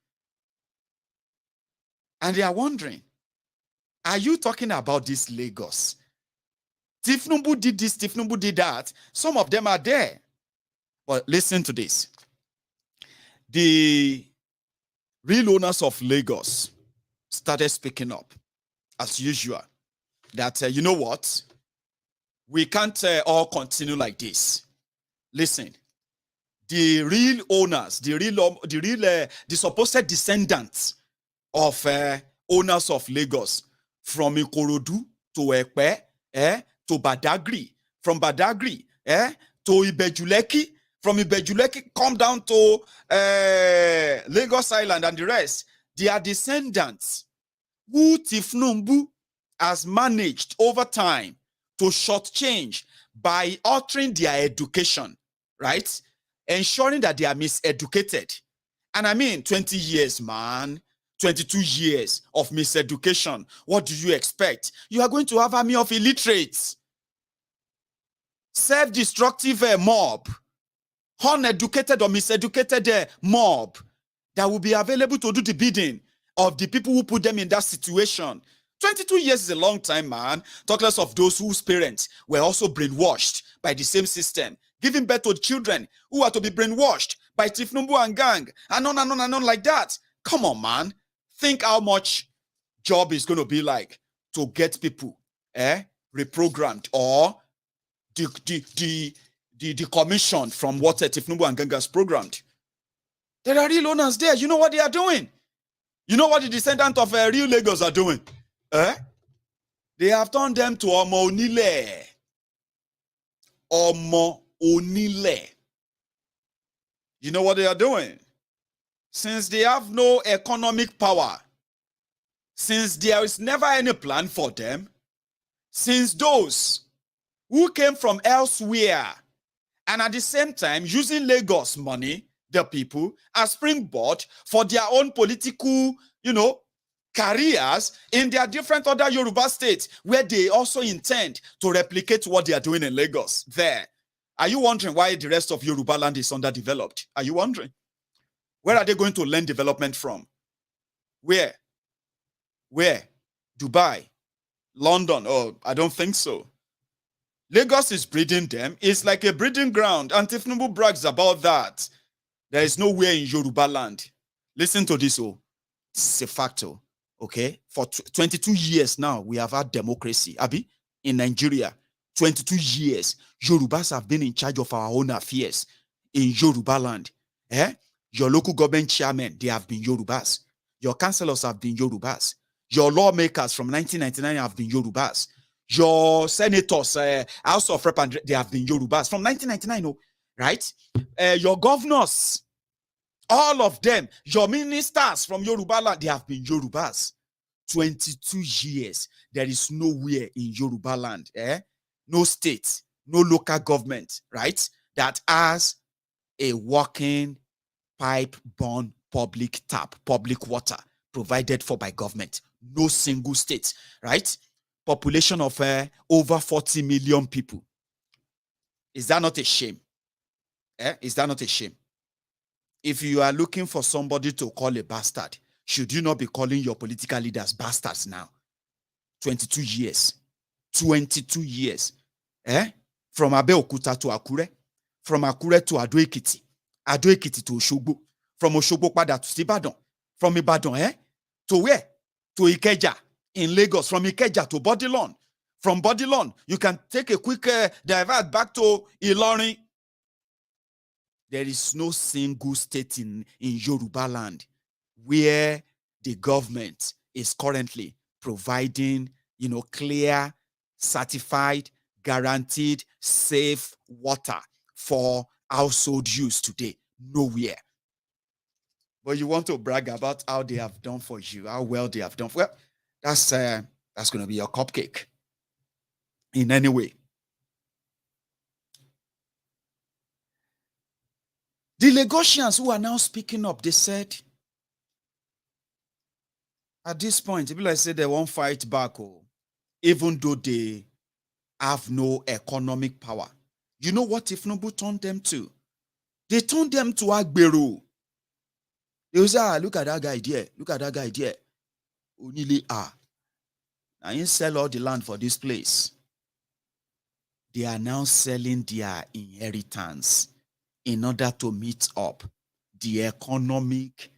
And they are wondering, are you talking about this Lagos? Tinubu did this, Tinubu did that. Some of them are there. But listen to this. The real owners of Lagos started speaking up, as usual, that, you know what? We can't all continue like this. Listen, the real owners, the supposed descendants of owners of Lagos, from Ikorodu to Ekpe, to Badagry, from Badagri, to Ibejuleki, from Ibejuleki, come down to Lagos Island and the rest. They are descendants who Tinubu has managed over time to shortchange by altering their education, right? Ensuring that they are miseducated. And I mean, 20 years, man. 22 years of miseducation. What do you expect? You are going to have an army of illiterates. Self-destructive mob. Uneducated or miseducated mob that will be available to do the bidding of the people who put them in that situation. 22 years is a long time, man. Talk less of those whose parents were also brainwashed by the same system, giving birth to children who are to be brainwashed by Tinubu and gang, and on like that. Come on, man. Think how much job is going to be like to get people reprogrammed or decommissioned from what Tinubu and gang has programmed. There are real owners there. You know what they are doing? You know what the descendants of real Lagos are doing? They have turned them to Omo Onile. Omo Onile. You know what they are doing? since they have no economic power, since there is never any plan for them, since those who came from elsewhere and at the same time using Lagos money, the people, as springboard for their own political, careers in their different other Yoruba states where they also intend to replicate what they are doing in Lagos there. Are you wondering why the rest of Yoruba land is underdeveloped? Are you wondering? Where are they going to learn development from? Where? Dubai? London? Oh, I don't think so. Lagos is breeding them. It's like a breeding ground. And Tinubu brags about that. There is nowhere in Yoruba land. Listen to this, it's a factor, okay? For 22 years now, we have had democracy, Abi, in Nigeria. 22 years, Yorubas have been in charge of our own affairs in Yoruba land. Your local government chairmen, they have been Yorubas. Your councillors have been Yorubas. Your lawmakers from 1999 have been Yorubas. Your senators, House of Representatives, they have been Yorubas from 1999, right? Your governors, all of them, your ministers from Yoruba land, they have been Yorubas. 22 years, there is nowhere in Yoruba land, no state, no local government, right, that has a working pipe-borne public tap, public water provided for by government. No single state, right? Population of over 40 million people. Is that not a shame? Is that not a shame? If you are looking for somebody to call a bastard, should you not be calling your political leaders bastards now? 22 years. 22 years. From Abeokuta to Akure. From Akure to Ado-Ekiti. Ado-Ekiti to Osogbo. From Osogbo pada to Ibadan. From Ibadan, to where? To Ikeja in Lagos. From Ikeja to Bodilon. From Bodilon, you can take a quick divert back to Ilorin. There is no single state in Yoruba land where the government is currently providing, clear, certified, guaranteed, safe water for household use today. Nowhere. But you want to brag about how they have done for you, how well they have done. Well, that's going to be your cupcake. In any way. The Lagosians who are now speaking up, they said, at this point, people like say they won't fight back, even though they have no economic power. You know what Tinubu turned them to? They turned them to Agbero. They will say, look at that guy there. Look at that guy there. Only now you sell all the land for this place. They are now selling their inheritance in order to meet up the economic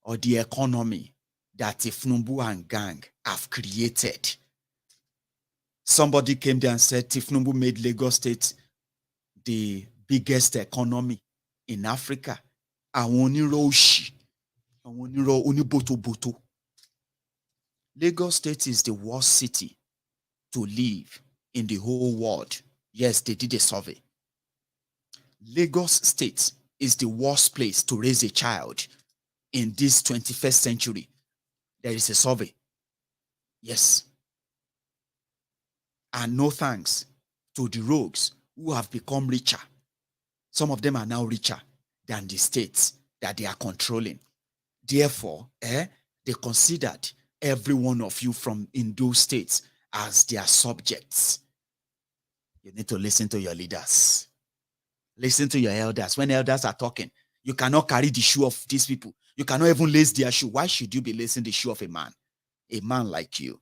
or the economy that Tinubu and gang have created. Somebody came there and said Tinubu made Lagos State the biggest economy in Africa. Lagos State is the worst city to live in the whole world. Yes, they did a survey. Lagos State is the worst place to raise a child in this 21st century. There is a survey. Yes. And no thanks to the rogues who have become richer. Some of them are now richer than the states that they are controlling. Therefore, they considered every one of you from in those states as their subjects. You need to listen to your leaders. Listen to your elders. When elders are talking, you cannot carry the shoe of these people. You cannot even lace their shoe. Why should you be lacing the shoe of a man like you?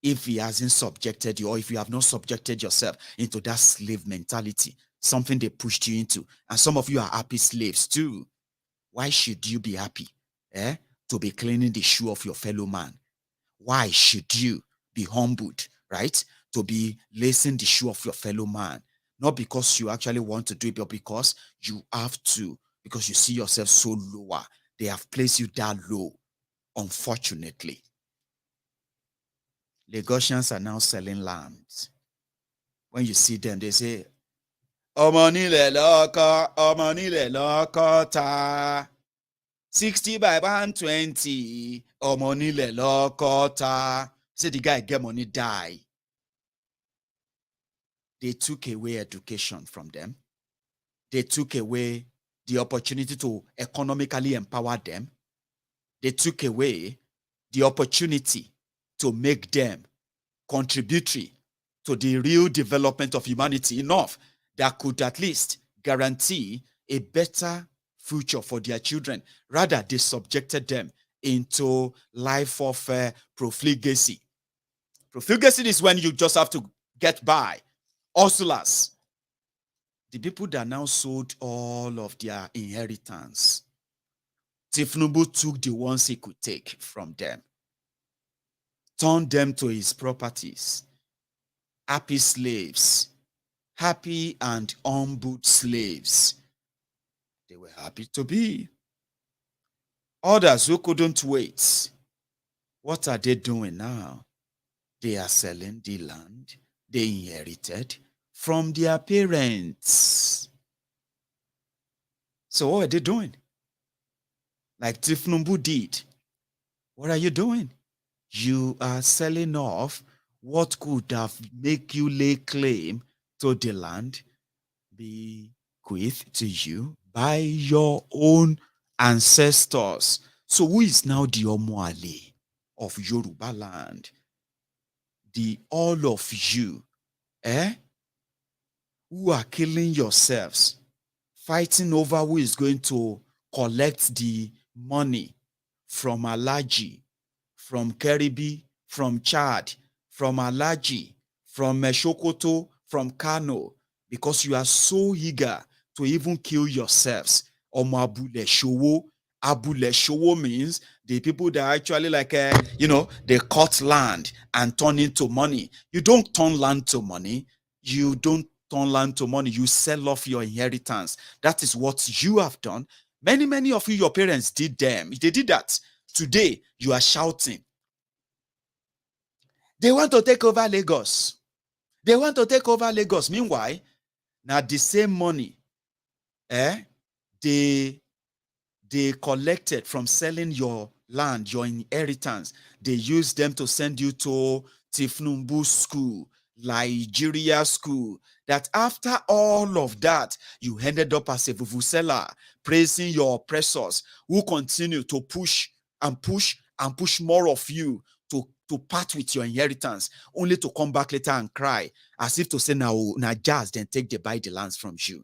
If he hasn't subjected you, or if you have not subjected yourself into that slave mentality, something they pushed you into, and some of you are happy slaves too. Why should you be happy to be cleaning the shoe of your fellow man? Why should you be humbled, right, to be lacing the shoe of your fellow man? Not because you actually want to do it, but because you have to, because you see yourself so lower. They have placed you that low, unfortunately. Lagosians are now selling lands. When you see them, they say, Omonile loko ta. 60 by 120, or money le lokota. Say the guy get money, die. They took away education from them. They took away the opportunity to economically empower them. They took away the opportunity to make them contributory to the real development of humanity enough that could at least guarantee a better future for their children. Rather, they subjected them into life of profligacy. Profligacy is when you just have to get by. Hustlers. The people that now sold all of their inheritance, Tinubu took the ones he could take from them, turned them to his properties. Happy slaves, happy and humble slaves. They were happy to be. Others who couldn't wait, what are they doing now? They are selling the land they inherited from their parents. So what are they doing? Like Tinubu did. What are you doing? You are selling off what could have make you lay claim to the land bequeathed to you by your own ancestors. So who is now the Omoale of Yoruba land? The all of you, who are killing yourselves, fighting over who is going to collect the money from Alaji, from Keribi, from Chad, from Alaji, from Meshokoto, from Kano, because you are so eager to even kill yourselves. Omo Abule Showo. Abule Showo means the people that actually they cut land and turn into money. You don't turn land to money. You don't turn land to money. You sell off your inheritance. That is what you have done. Many of you, your parents did them. They did that. Today, you are shouting. They want to take over Lagos. They want to take over Lagos. Meanwhile, now the same money they collected from selling your land, your inheritance, they used them to send you to Tinubu school, Nigeria school, that after all of that, you ended up as a vuvuzela, praising your oppressors who continue to push and push and push more of you to part with your inheritance, only to come back later and cry, as if to say, now just then take the buy the lands from you.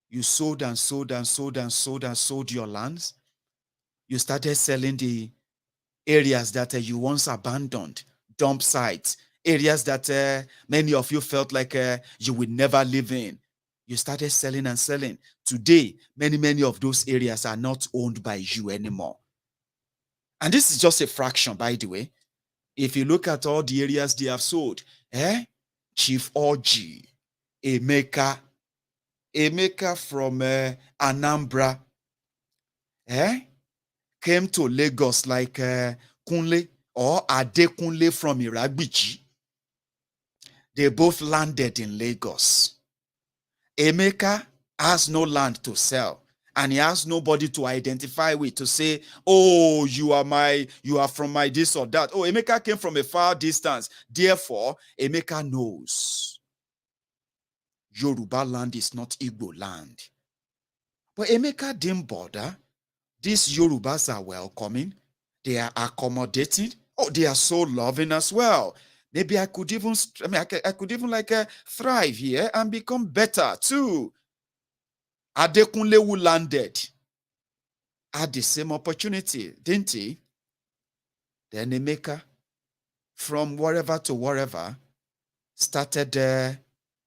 You sold and sold and sold and sold and sold your lands. You started selling the areas that you once abandoned, dump sites, areas that many of you felt like you would never live in. You started selling and selling. Today, many of those areas are not owned by you anymore. And this is just a fraction, by the way. If you look at all the areas they have sold, Chief Orji, Emeka from Anambra, came to Lagos like Kunle or Adekunle from Iragbiji. They both landed in Lagos. Emeka has no land to sell, and he has nobody to identify with to say, oh, you are from my this or that. Oh, Emeka came from a far distance. Therefore, Emeka knows Yoruba land is not Igbo land. But Emeka didn't bother. These Yorubas are welcoming. They are accommodating. Oh, they are so loving as well. Maybe I could even thrive here and become better too. Adekunle, who landed, had the same opportunity, didn't he? Then Emeka, from wherever to wherever, started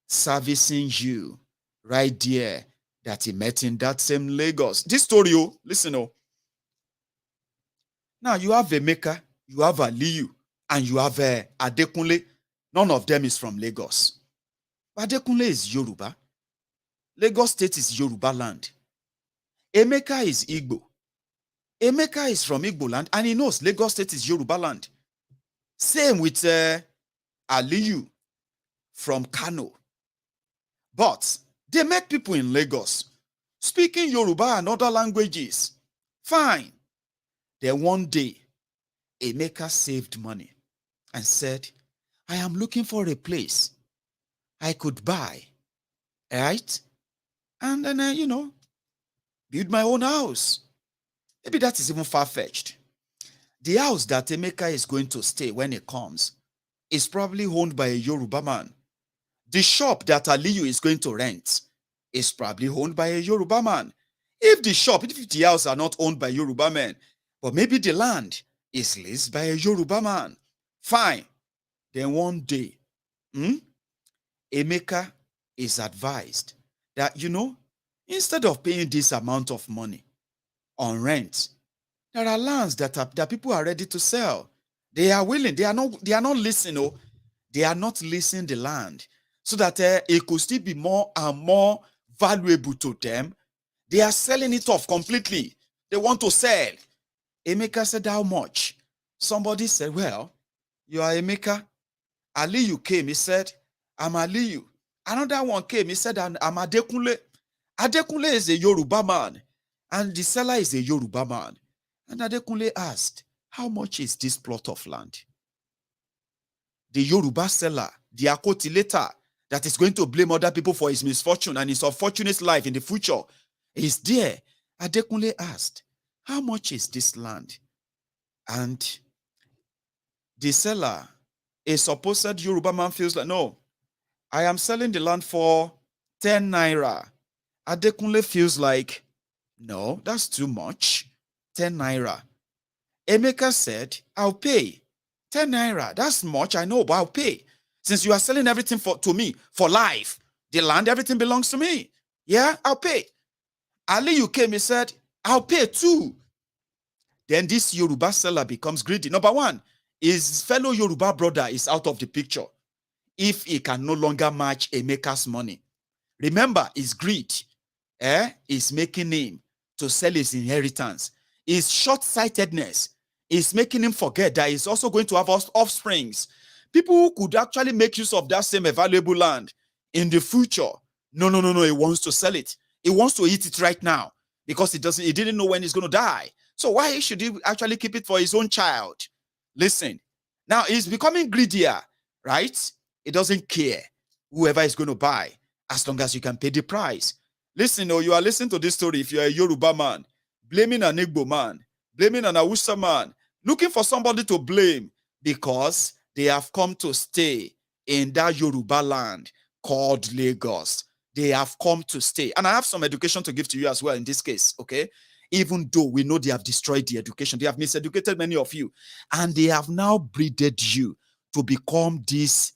servicing you right there that he met in that same Lagos. This story, listen. Now you have Emeka, you have Aliyu, and you have Adekunle. None of them is from Lagos. But Adekunle is Yoruba. Lagos State is Yoruba land. Emeka is Igbo. Emeka is from Igbo land, and he knows Lagos State is Yoruba land. Same with Aliyu from Kano. But they met people in Lagos. speaking Yoruba and other languages. Fine. Then one day, Emeka saved money and said, I am looking for a place I could buy, right? And then, build my own house. Maybe that is even far-fetched. The house that Emeka is going to stay when he comes is probably owned by a Yoruba man. The shop that Aliyu is going to rent is probably owned by a Yoruba man. If the house are not owned by Yoruba men, but maybe the land is leased by a Yoruba man, fine. Then one day, Emeka is advised that, instead of paying this amount of money on rent, there are lands that people are ready to sell. They are willing. They are not leasing. They are not leasing the land so that it could still be more and more valuable to them. They are selling it off completely. They want to sell. Emeka said, how much? Somebody said, well, you are Emeka. Aliyu came. He said, I'm Aliyu. Another one came. He said, I'm Adekunle. Adekunle is a Yoruba man. And the seller is a Yoruba man. And Adekunle asked, how much is this plot of land? The Yoruba seller, the Akotilator, that is going to blame other people for his misfortune and his unfortunate life in the future, is there. Adekunle asked, how much is this land? And the seller, a supposed Yoruba man, feels like, no, I am selling the land for 10 naira. Adekunle feels like, no, that's too much. 10 naira. Emeka said, I'll pay. 10 naira, that's much, I know, but I'll pay. Since you are selling everything to me for life, the land, everything belongs to me. Yeah, I'll pay. Aliyu came, he said, I'll pay too. Then this Yoruba seller becomes greedy. Number one, his fellow Yoruba brother is out of the picture if he can no longer match Emeka's money. Remember, his greed is making him to sell his inheritance. His short-sightedness is making him forget that he's also going to have offsprings. People who could actually make use of that same valuable land in the future. No, he wants to sell it. He wants to eat it right now because he didn't know when he's going to die. So why should he actually keep it for his own child? Listen, now he's becoming greedier, right? He doesn't care whoever is going to buy as long as you can pay the price. Listen, you are listening to this story if you're a Yoruba man, blaming an Igbo man, blaming an Hausa man, looking for somebody to blame because they have come to stay in that Yoruba land called Lagos. They have come to stay. And I have some education to give to you as well in this case, okay? Even though we know they have destroyed the education, they have miseducated many of you, and they have now breeded you to become this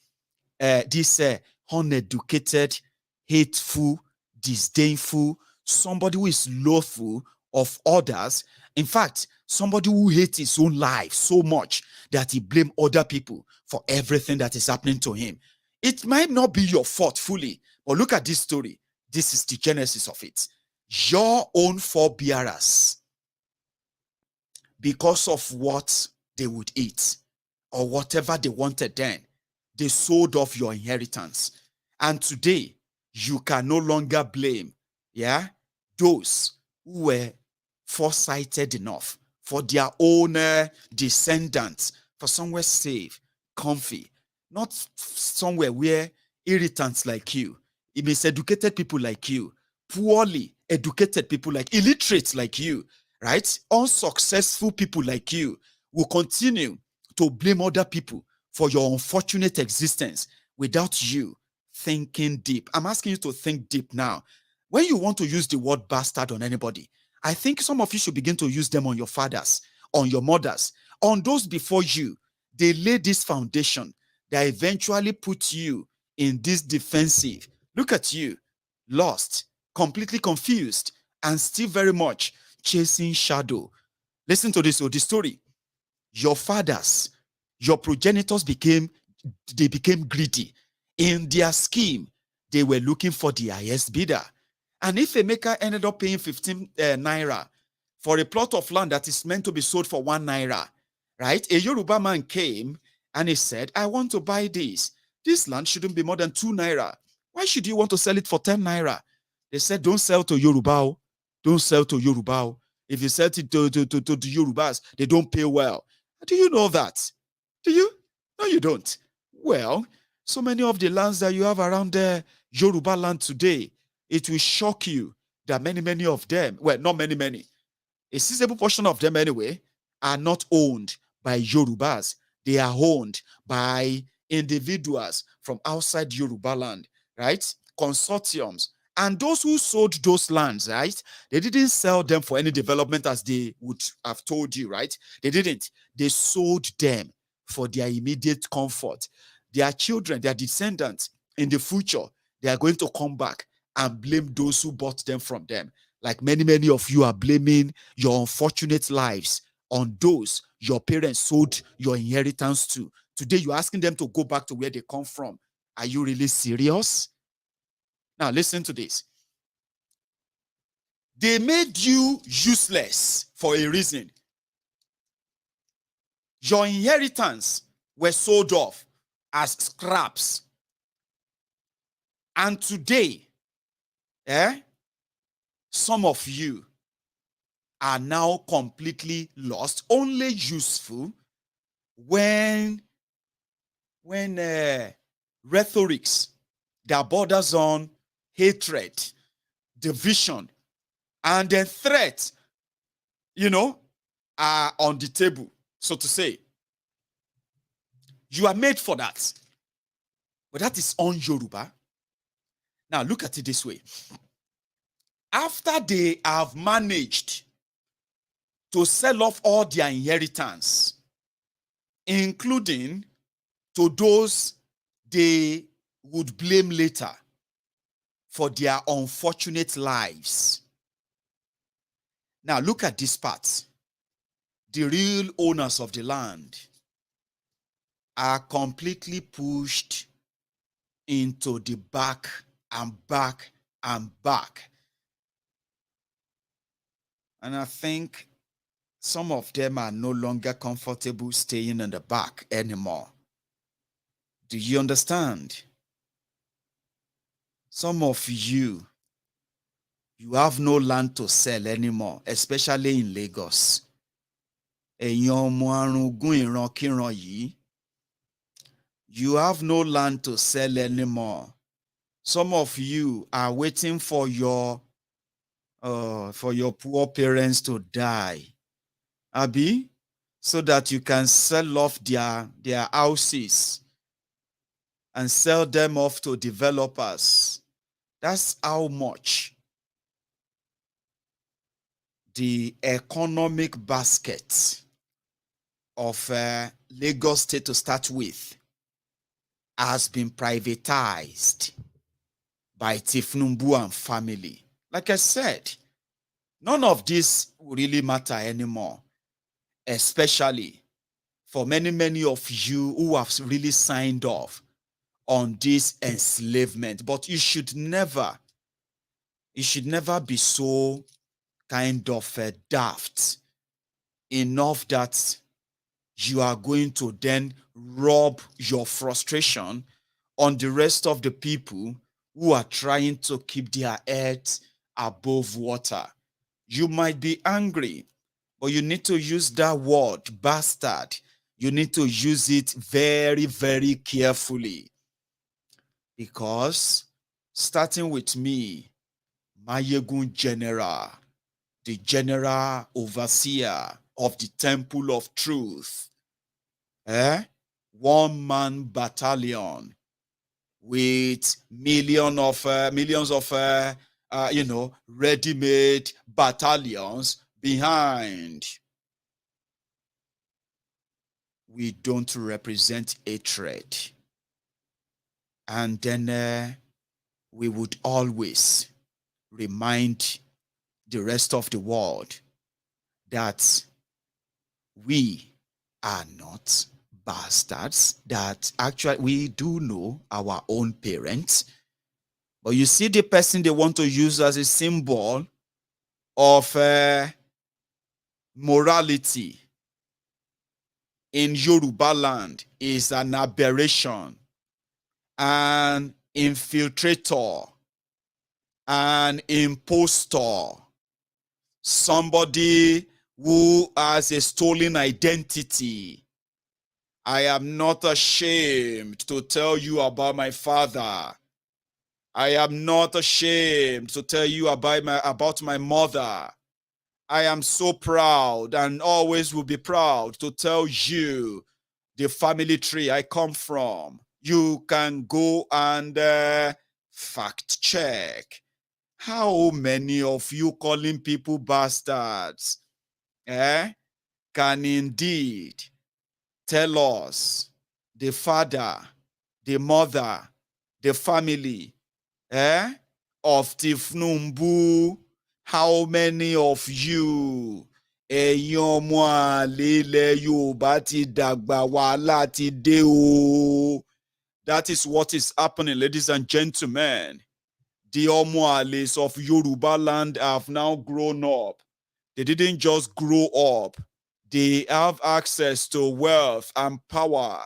uneducated, hateful, disdainful, somebody who is loathful of others. In fact, somebody who hates his own life so much that he blames other people for everything that is happening to him. It might not be your fault fully, but look at this story. This is the genesis of it. Your own forebearers, because of what they would eat or whatever they wanted then, they sold off your inheritance. And today, you can no longer blame, those who were foresighted enough for their own descendants, for somewhere safe, comfy, not somewhere where irritants like you, miseducated people like you, poorly educated people like illiterates like you, right? Unsuccessful people like you will continue to blame other people for your unfortunate existence without you thinking deep. I'm asking you to think deep now. When you want to use the word bastard on anybody, I think some of you should begin to use them on your fathers, on your mothers, on those before you. They lay this foundation that eventually put you in this defensive. Look at you, lost, completely confused, and still very much chasing shadow. Listen to this story. Your fathers, your progenitors became greedy. In their scheme, they were looking for the highest bidder. And if Emeka ended up paying 15 naira for a plot of land that is meant to be sold for 1 naira, right? A Yoruba man came and he said, I want to buy this. This land shouldn't be more than 2 naira. Why should you want to sell it for 10 naira? They said, don't sell to Yoruba. Don't sell to Yoruba. If you sell it to Yorubas, they don't pay well. Do you know that? Do you? No, you don't. Well, so many of the lands that you have around there, Yoruba land today, it will shock you that many of them, well, not many, a sizable portion of them anyway, are not owned by Yorubas. They are owned by individuals from outside Yoruba land, right? Consortiums. And those who sold those lands, right? They didn't sell them for any development as they would have told you, right? They didn't. They sold them for their immediate comfort. Their children, their descendants in the future, they are going to come back and blame those who bought them from them. Like many of you are blaming your unfortunate lives on those your parents sold your inheritance to. Today, you're asking them to go back to where they come from. Are you really serious? Now, listen to this. They made you useless for a reason. Your inheritance were sold off as scraps. And today, some of you are now completely lost, only useful when rhetorics that borders on hatred, division, and then threat, are on the table, so to say. You are made for that. But that is un-Yoruba. Now, look at it this way. After they have managed to sell off all their inheritance, including to those they would blame later for their unfortunate lives. Now, look at this part. The real owners of the land are completely pushed into the back and back and back. And I think some of them are no longer comfortable staying in the back anymore. Do you understand? Some of you have no land to sell anymore, especially in Lagos. You have no land to sell anymore. Some of you are waiting for your poor parents to die, Abi, so that you can sell off their houses and sell them off to developers. That's how much the economic basket of Lagos State to start with has been privatized by Tinubu and family. Like I said, none of this will really matter anymore, especially for many of you who have really signed off on this enslavement. But you should never be so kind of daft enough that you are going to then rub your frustration on the rest of the people who are trying to keep their heads above water. You might be angry, but you need to use that word, bastard. You need to use it very, very carefully. Because starting with me, Maiyegun General, the general overseer of the Temple of Truth, one-man battalion with millions of ready-made battalions behind. We don't represent hatred. And then we would always remind the rest of the world that we are not bastards, that actually we do know our own parents. But you see, the person they want to use as a symbol of morality in Yoruba land is an aberration, an infiltrator, an impostor, somebody who has a stolen identity. I am not ashamed to tell you about my father. I am not ashamed to tell you about my mother. I am so proud and always will be proud to tell you the family tree I come from. You can go and fact check. How many of you calling people bastards can indeed tell us the father, the mother, the family of Tinubu? How many of you ẹ̀yin ọmọ àlè ilẹ̀ Yorùbá ti dàgbà wàhálà ti dé o? That is what is happening, ladies and gentlemen. The ọmọ àlès of Yoruba land have now grown up. They didn't just grow up. They have access to wealth and power.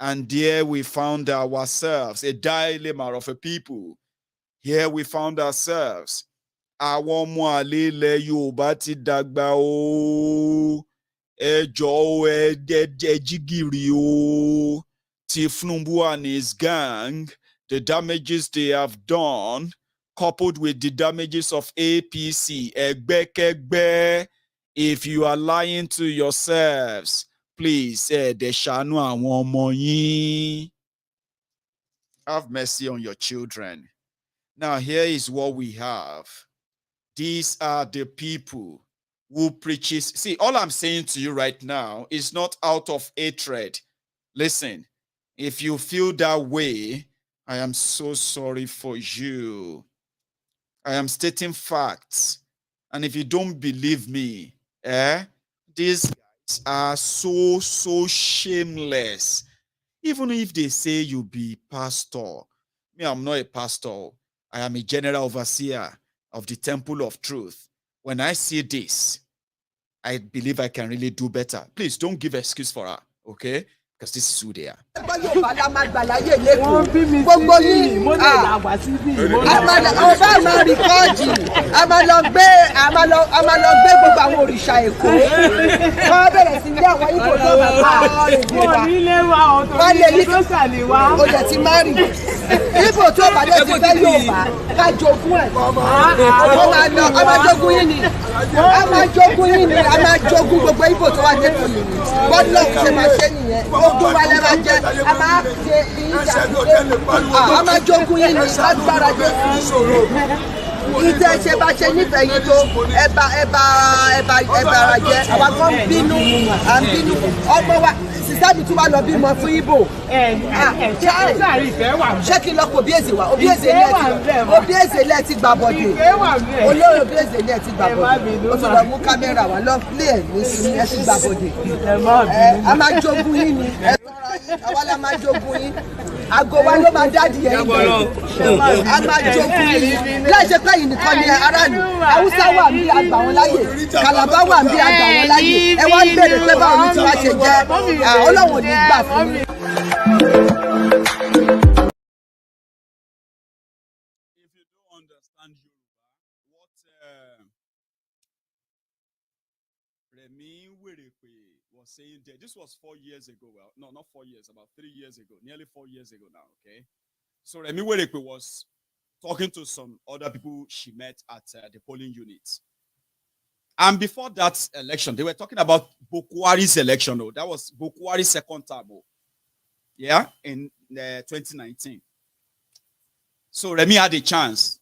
And there we found ourselves, a dilemma of a people. Here we found ourselves. Àwọn ọmọ àlè ilẹ̀ Yorùbá ti dàgbà o. Ẹ jọ̀ọ́ ẹ jígìrì o. Tinubu and his gang, the damages they have done, coupled with the damages of APC, ẹgbẹ́kẹ́gbẹ́. If you are lying to yourselves, please, dẹ̀ ṣàánú àwọn ọmọ yín. Have mercy on your children. Now, here is what we have. These are the people who preaches. See, all I'm saying to you right now is not out of hatred. Listen, if you feel that way, I am so sorry for you. I am stating facts. And if you don't believe me, these guys are so shameless. Even if they say you be pastor. Me, I'm not a pastor. I am a general overseer of the temple of truth. When I see this, I believe I can really do better. Please don't give excuse for her, okay? Because this is who they are. ìtẹ̀ ṣe bá ṣe nífẹ̀ẹ́ yìí tó ẹ̀bà jẹ́ àwọn kan bínú ọmọ wa sísá mi tún wá lọ bímọ fún Ìgbò. ṣé kí n lọ kó Obieze wá Obieze lẹ́ẹ̀ ti gbà bọ̀dé olórí Obieze lẹ́ẹ̀ ti gbà bọ̀dé ó tún lọ mú kámẹ́rà wá lọ plé ẹ̀ ní sí ẹ̀ ti gbà bọ̀dé. a máa jogún yín ni àwa la máa jogún yín àgọ́ wa ló máa dáàdì yẹn ibẹ̀ a máa jogún yín láì ṣe pé yìí nìkan ni aráàlú Haúsá wà ń bí àgbà wọn láyè Kàlàbá wà ń bí àgbà wọn láyè ẹ wá ń bèrè pé báwo ni tí wàá ṣe jẹ Ọlọ́run ò ní gbà fún mi. If you don't understand Yoruba, what Remi Werepe was saying there, this was 4 years ago. Well, no, not 4 years, about 3 years ago, nearly 4 years ago now, okay? So Remi Werepe was talking to some other people she met at the polling units. And before that election, they were talking about Bokwari's election. Oh, that was Bokwari's second term. Oh, yeah, in 2019. So Remi had a chance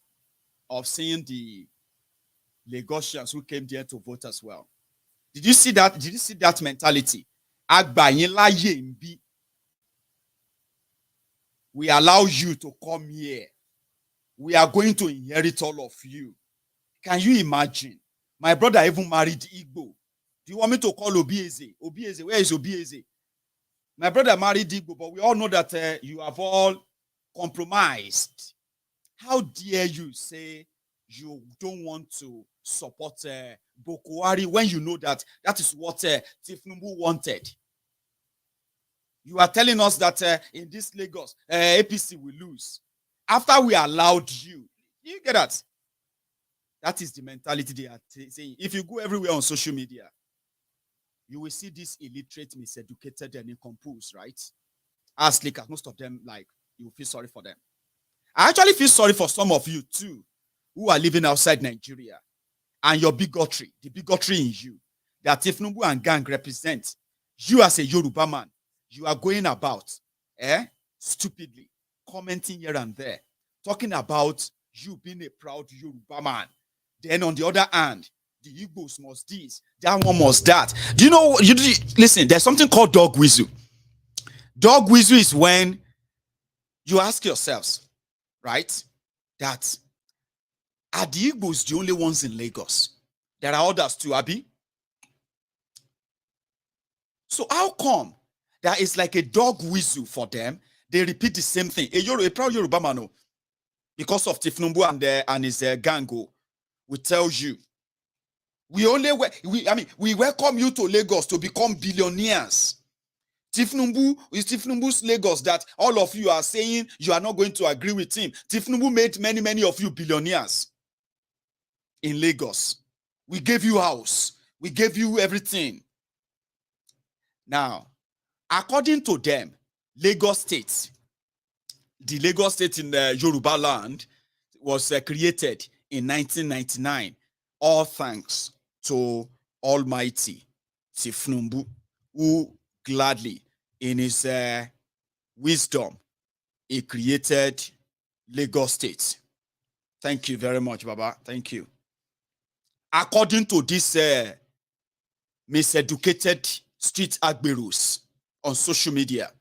of seeing the Lagosians who came there to vote as well. Did you see that? Did you see that mentality? We allow you to come here. We are going to inherit all of you. Can you imagine? My brother even married Igbo. Do you want me to call Obieze? Obieze, where is Obieze? My brother married Igbo, but we all know that you have all compromised. How dare you say you don't want to support Bokwari when you know that that is what Tinubu wanted? You are telling us that in this Lagos, APC will lose. After we allowed you. You get that? That is the mentality they are saying. If you go everywhere on social media, you will see this illiterate, miseducated, and incomposed, right? As slickers, most of them, like, you feel sorry for them. I actually feel sorry for some of you too, who are living outside Nigeria, and your bigotry, the bigotry in you, that Tinubu and gang represent. You as a Yoruba man, you are going about, stupidly, commenting here and there, talking about you being a proud Yoruba man. Then on the other hand, the Igbos must this, that one must that. Do you know? Listen, there's something called dog whistle. Dog whistle is when you ask yourselves, right, that are the Igbos the only ones in Lagos? There are others too, Abi. So how come that is like a dog whistle for them? They repeat the same thing. A proud Yoruba man, because of Tinubu and his gang, will tell you, we welcome you to Lagos to become billionaires. Tinubu's Lagos that all of you are saying you are not going to agree with him. Tinubu made many of you billionaires in Lagos. We gave you house. We gave you everything. Now, according to them, Lagos State, the Lagos State in the Yoruba land was created in 1999. All thanks to Almighty Tinubu, who gladly, in his wisdom, he created Lagos State. Thank you very much, Baba. Thank you. According to this miseducated street agberos on social media.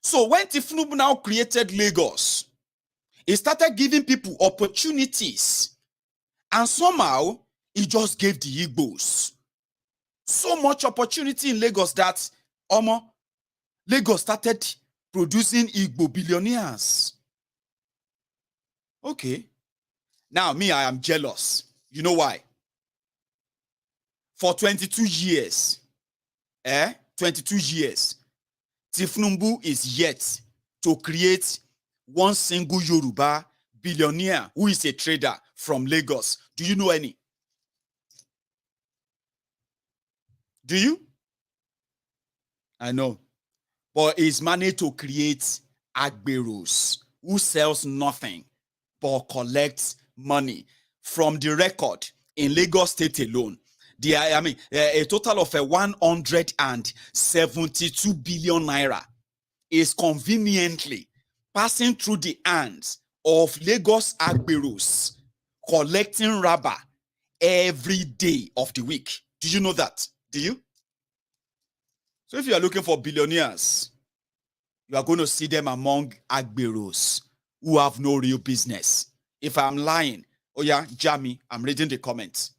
So when Tinubu now created Lagos, he started giving people opportunities. And somehow, he just gave the Igbos so much opportunity in Lagos that Lagos started producing Igbo billionaires. Okay. Now, me, I am jealous. You know why? For 22 years, 22 years, Tinubu is yet to create one single Yoruba billionaire who is a trader from Lagos. Do you know any? Do you? I know. But he's managed to create agberos who sells nothing but collects money. From the record in Lagos State alone, a total of 172 billion naira is conveniently passing through the hands of Lagos agberos collecting rubber every day of the week. Did you know that? Do you? So if you are looking for billionaires, you are going to see them among agberos who have no real business. If I'm lying, oh yeah, Jamie, I'm reading the comments.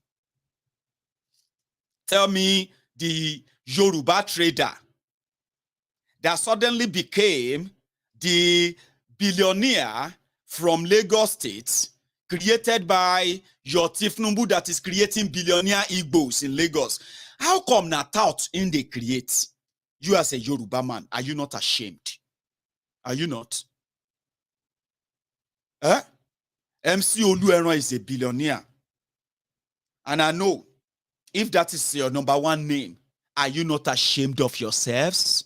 Tell me the Yoruba trader that suddenly became the billionaire from Lagos State, created by your Tinubu that is creating billionaire Igbos in Lagos. How come not out in they create? You as a Yoruba man, are you not ashamed? Are you not? MC Olueron is a billionaire. And I know, if that is your number one name, are you not ashamed of yourselves?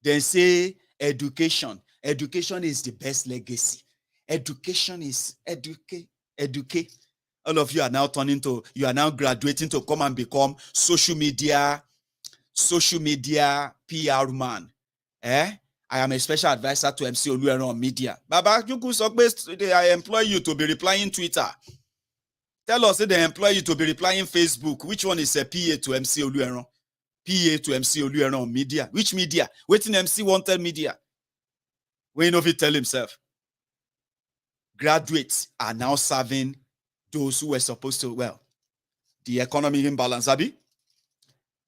Then say education. Education is the best legacy. Education is educate. All of you are now graduating to come and become social media PR man. I am a special advisor to MC Olueron on media. Baba, I employ you to be replying Twitter. Tell us that they employ you to be replying Facebook. Which one is a PA to MC Olueron? PA to MC Olueron on media. Which media? Waiting MC wanted media. When you know he tell himself. Graduates are now serving those who were supposed to, the economy imbalance, Abi.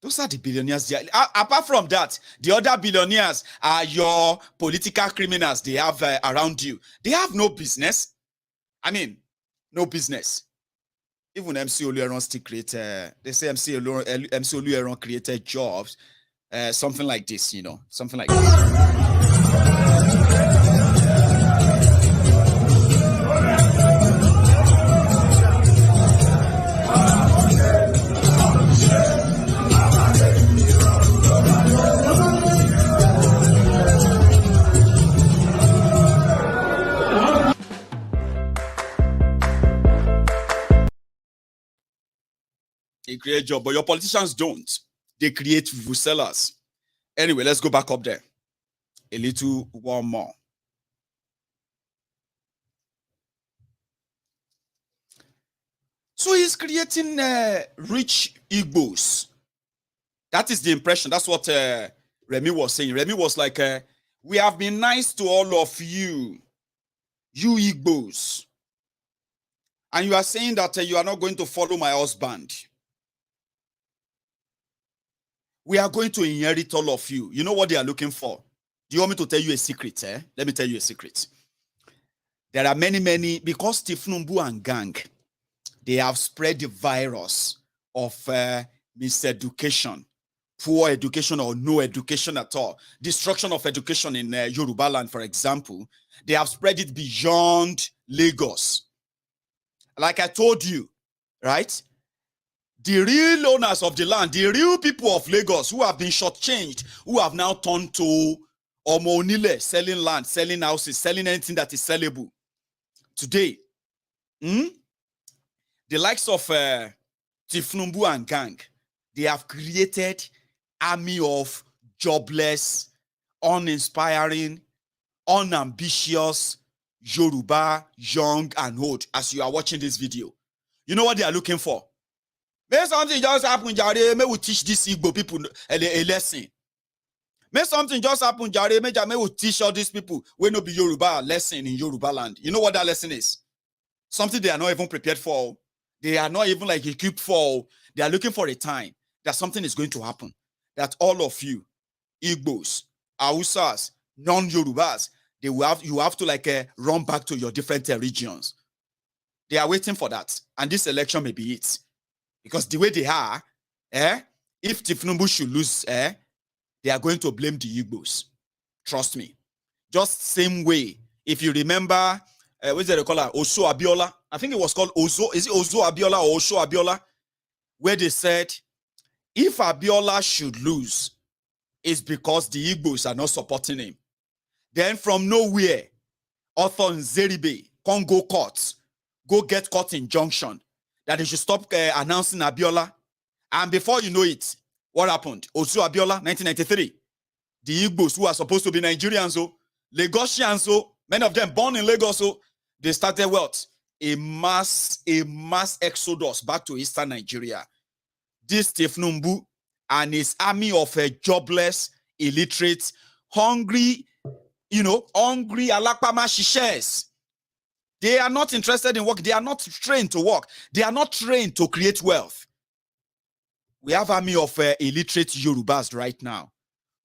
Those are the billionaires. Apart from that, the other billionaires are your political criminals they have around you. They have no business. I mean, no business. Even MC Olueron still create, they say MC Olueron created jobs, something like this, something like this. create job, but your politicians don't. They create sellers. Anyway, let's go back up there. A little one more. So he's creating rich Igbos. That is the impression. That's what Remy was saying. Remy was like, we have been nice to all of you, you Igbos. And you are saying that you are not going to follow my husband. We are going to inherit all of you. You know what they are looking for? Do you want me to tell you a secret? Let me tell you a secret. There are many, because Tinubu and gang, they have spread the virus of miseducation, poor education or no education at all, destruction of education in Yoruba land, for example. They have spread it beyond Lagos. Like I told you, right? The real owners of the land, the real people of Lagos who have been shortchanged, who have now turned to Omonile, selling land, selling houses, selling anything that is sellable. Today, the likes of Tinubu and gang, they have created army of jobless, uninspiring, unambitious Yoruba, young and old, as you are watching this video. You know what they are looking for? May something just happen, Jare. May we teach these Igbo people a lesson. May something just happen, Jare. May we teach all these people when no be Yoruba a lesson in Yoruba land. You know what that lesson is? Something they are not even prepared for. They are not even like equipped for. They are looking for a time that something is going to happen. That all of you, Igbos, Hausas, non-Yorubas, you have to like run back to your different regions. They are waiting for that. And this election may be it. Because the way they are, if Tinubu should lose, they are going to blame the Igbos. Trust me. Just same way. If you remember, what's it called? Oso Abiola. I think it was called Ozo. Is it Ozo Abiola or Osho Abiola? Where they said, if Abiola should lose, it's because the Igbos are not supporting him. Then from nowhere, author Nzeribe can't go court, go get court injunction that they should stop announcing Abiola. And before you know it, what happened? Osu Abiola, 1993. The Igbos who are supposed to be Nigerians, Lagosians, many of them born in Lagos, they started what? A mass exodus back to Eastern Nigeria. This Tinubu and his army of jobless, illiterate, hungry alakpama shishes. They are not interested in work. They are not trained to work. They are not trained to create wealth. We have army of illiterate Yorubas right now.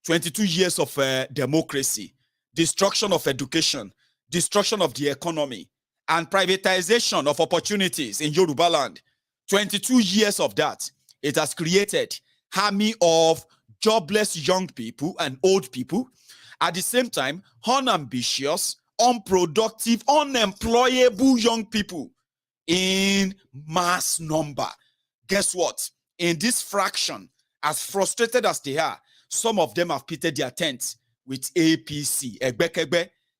22 years of democracy, destruction of education, destruction of the economy, and privatization of opportunities in Yoruba land. 22 years of that. It has created army of jobless young people and old people. At the same time, unambitious, unproductive, unemployable young people in mass number. Guess what? In this fraction, as frustrated as they are, some of them have pitted their tents with APC.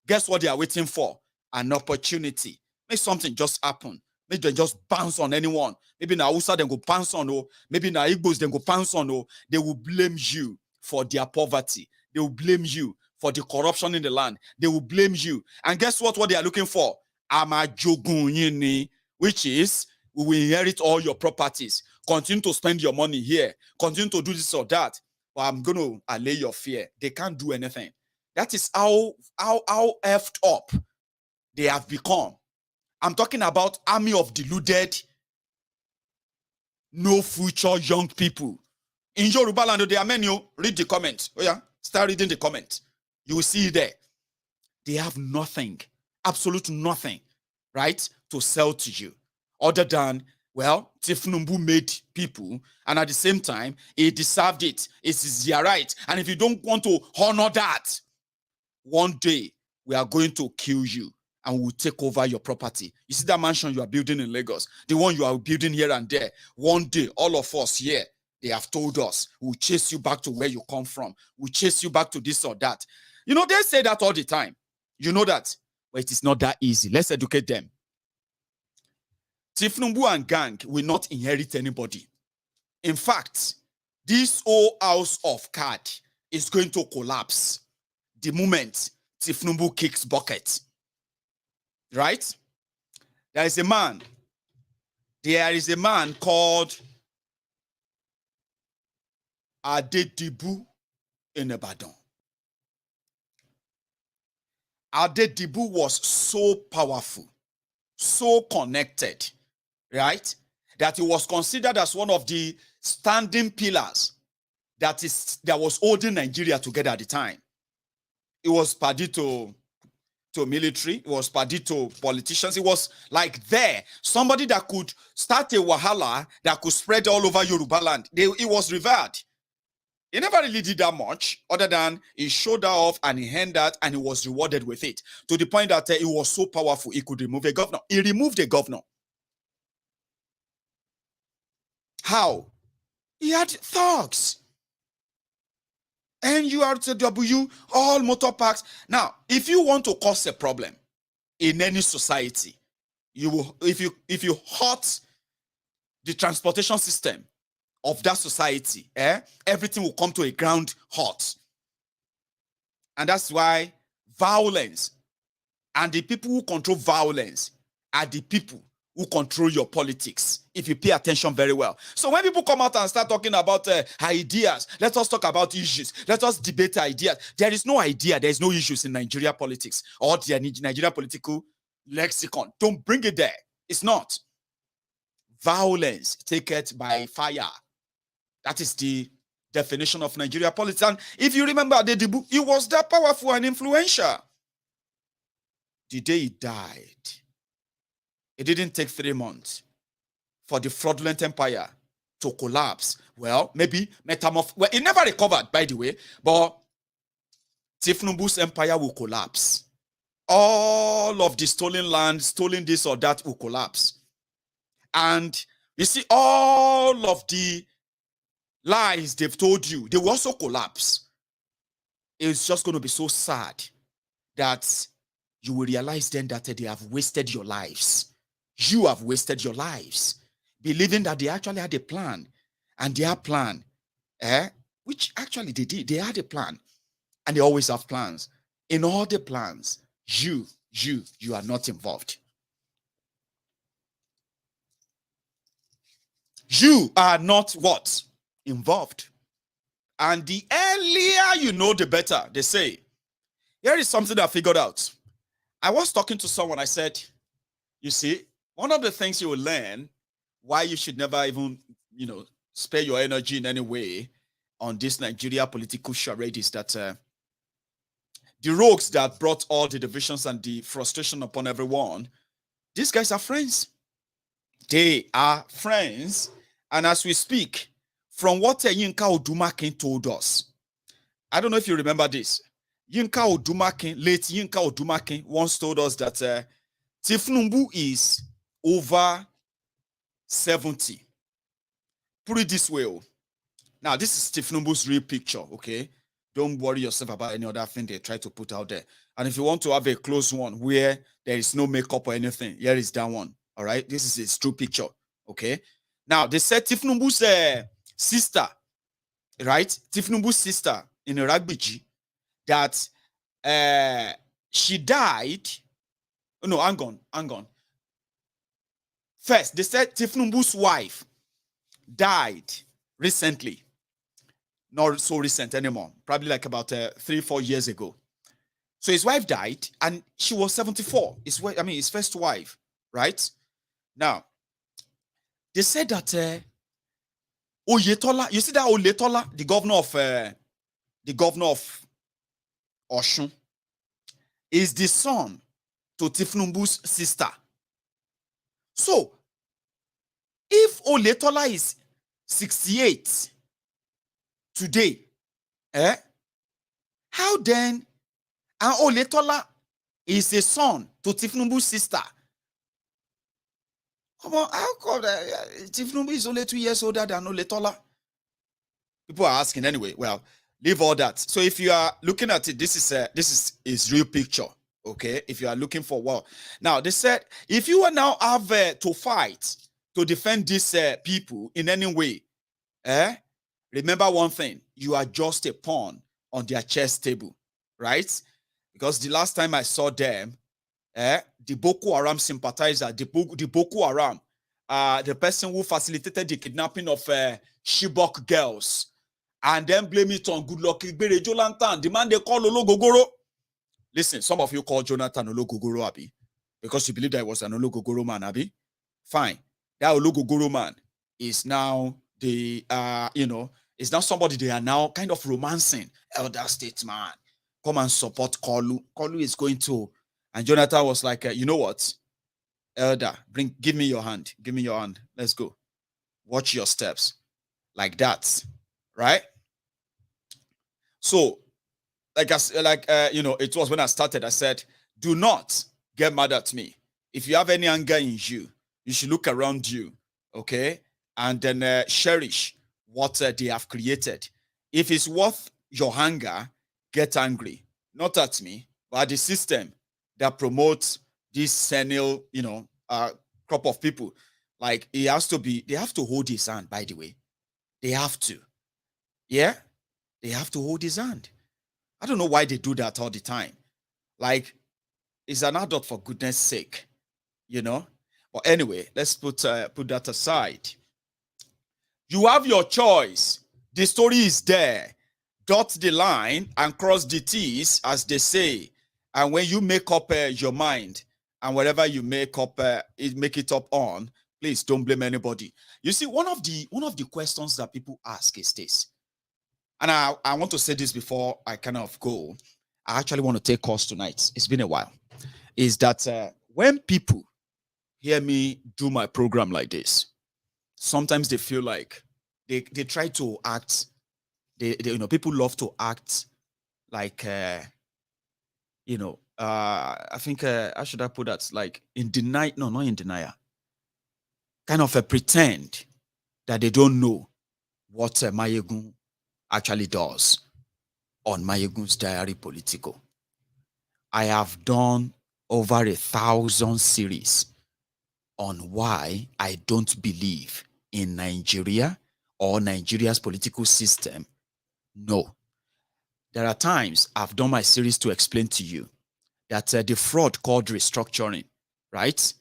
Guess what they are waiting for? An opportunity. Make something just happen. Maybe they just bounce on anyone. Maybe na Hausa then go bounce on, maybe na Igbos then go bounce on. They will blame you for their poverty. They will blame you for the corruption in the land. They will blame you. And guess what they are looking for? Amajogun, which is, we will inherit all your properties. Continue to spend your money here. Continue to do this or that. But I'm going to allay your fear. They can't do anything. That is how effed up they have become. I'm talking about army of deluded, no future young people. In Yoruba land, there are many. Read the comment. Oh yeah, start reading the comment. You will see there. They have nothing, absolute nothing, right, to sell to you. Other than, well, Tinubu made people, and at the same time, he deserved it. It's their right. And if you don't want to honor that, one day we are going to kill you and we'll take over your property. You see that mansion you are building in Lagos, the one you are building here and there. One day, all of us here, they have told us, we'll chase you back to where you come from. We'll chase you back to this or that. You know, they say that all the time. You know that. But it is not that easy. Let's educate them. Tinubu and gang will not inherit anybody. In fact, this whole house of cards is going to collapse the moment Tinubu kicks bucket. Right? There is a man called Adedibu in Ibadan. Adedibu was so powerful, so connected, right? That he was considered as one of the standing pillars that was holding Nigeria together at the time. It was party to military, it was party to politicians. It was like somebody that could start a wahala that could spread all over Yoruba land. It was revered. He never really did that much, other than he showed that off and he handed that and he was rewarded with it. To the point that he was so powerful, he could remove a governor. He removed a governor. How? He had thugs. NURTW, all motor parks. Now, if you want to cause a problem in any society, you will, if you hurt the transportation system of that society, everything will come to a ground halt. And that's why violence and the people who control violence are the people who control your politics, if you pay attention very well. So when people come out and start talking about ideas, let us talk about issues, let us debate ideas. There is no idea, there is no issues in Nigeria politics or the Nigeria political lexicon. Don't bring it there. It's not. Violence, take it by fire. That is the definition of Nigeria politics. And if you remember Adedibu, he was that powerful and influential. The day he died, it didn't take 3 months for the fraudulent empire to collapse. Well, maybe well, it never recovered, by the way, but Tinubu's empire will collapse. All of the stolen land, stolen this or that will collapse. And you see, all of the lies they've told you, they will also collapse. It's just going to be so sad that you will realize then that they have wasted your lives. You have wasted your lives believing that they actually had a plan, and their plan, which actually they did, they had a plan, and they always have plans. In all the plans, you are not involved. You are not what? Involved. And the earlier you know, the better, they say. Here is something I figured out. I was talking to someone, I said, you see, one of the things you will learn why you should never even, spare your energy in any way on this Nigeria political charade is that the rogues that brought all the divisions and the frustration upon everyone, these guys are friends. They are friends. And as we speak, from what Yinka Odumakin told us, I don't know if you remember this. Yinka Odumakin, late Yinka Odumakin, once told us that Tinubu is over 70. Put it this way. Now, this is Tinubu's real picture, okay? Don't worry yourself about any other thing they try to put out there. And if you want to have a close one where there is no makeup or anything, here is that one, all right? This is his true picture, okay? Now, they said Tinubu's sister, right? Tinubu's sister in Iragbiji, that she died. Oh, no, hang on. First, they said Tinubu's wife died recently. Not so recent anymore. Probably like about 3-4 years ago. So his wife died and she was 74. His first wife, right? Now, they said that Oyetola, you see that Oyetola, the governor of Osun, is the son to Tinubu's sister. So, if Oyetola is 68 today, how then, and Oyetola is a son to Tinubu's sister? Come on, how come Tinubu is only 2 years older than Oyetola? People are asking anyway. Well, leave all that. So if you are looking at it, this is his real picture. Okay, if you are looking for what now, they said if you are now have to fight to defend these people in any way, remember one thing, you are just a pawn on their chess table, right? Because the last time I saw them, the Boko Haram sympathizer, the Boko Haram, the person who facilitated the kidnapping of Chibok girls, and then blame it on Good Luck Igbere Jolantan, the man they call Ologogoro. Listen, some of you call Jonathan Ologogoro, Abi, because you believe that he was an Ologogoro man, Abi. Fine. That Ologogoro man is now the, is now somebody they are now kind of romancing. Elder statesman, come and support Kolu. Kolu is going to, and Jonathan was like, you know what? Elder, give me your hand. Give me your hand. Let's go. Watch your steps. Like that. Right? So, it was when I started, I said, do not get mad at me. If you have any anger in you, you should look around you, okay? And then cherish what they have created. If it's worth your anger, get angry. Not at me, but at the system that promotes this senile, crop of people. Like, they have to hold his hand, by the way. They have to. Yeah? They have to hold his hand. I don't know why they do that all the time. Like, he's an adult, for goodness sake, But anyway, let's put that aside. You have your choice. The story is there. Dot the line and cross the T's, as they say. And when you make up your mind, and whatever you make it up on, please don't blame anybody. You see, one of the questions that people ask is this. And I want to say this before I kind of go. I actually want to take calls tonight. It's been a while. Is that when people hear me do my program like this, sometimes they feel like they try to act. People love to act like I think how should I put that? Like in denial? No, not in denial. Kind of a pretend that they don't know what Maiyegun actually does on MaiyegunsDiary Politico. I have done over 1,000 series on why I don't believe in Nigeria or Nigeria's political system. No. There are times I've done my series to explain to you that the fraud called restructuring, right,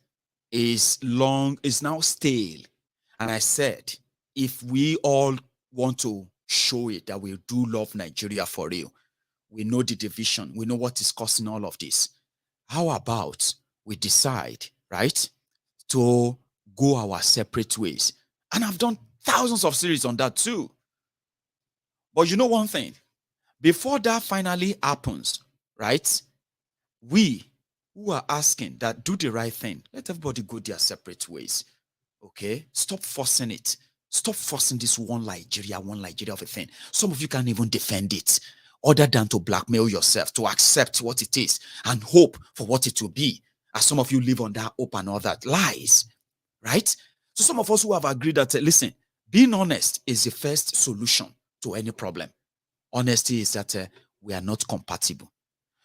is now stale. And I said, if we all want to show it that we do love Nigeria for real, we know the division, we know what is causing all of this. How about we decide, right, to go our separate ways? And I've done thousands of series on that too. But you know one thing, before that finally happens, right, we who are asking that do the right thing, let everybody go their separate ways. Okay? Stop forcing it. Stop forcing this one Nigeria of a thing. Some of you can't even defend it, other than to blackmail yourself, to accept what it is and hope for what it will be. As some of you live on that hope and all that. Lies. Right? So some of us who have agreed that, listen, being honest is the first solution to any problem. Honesty is that we are not compatible.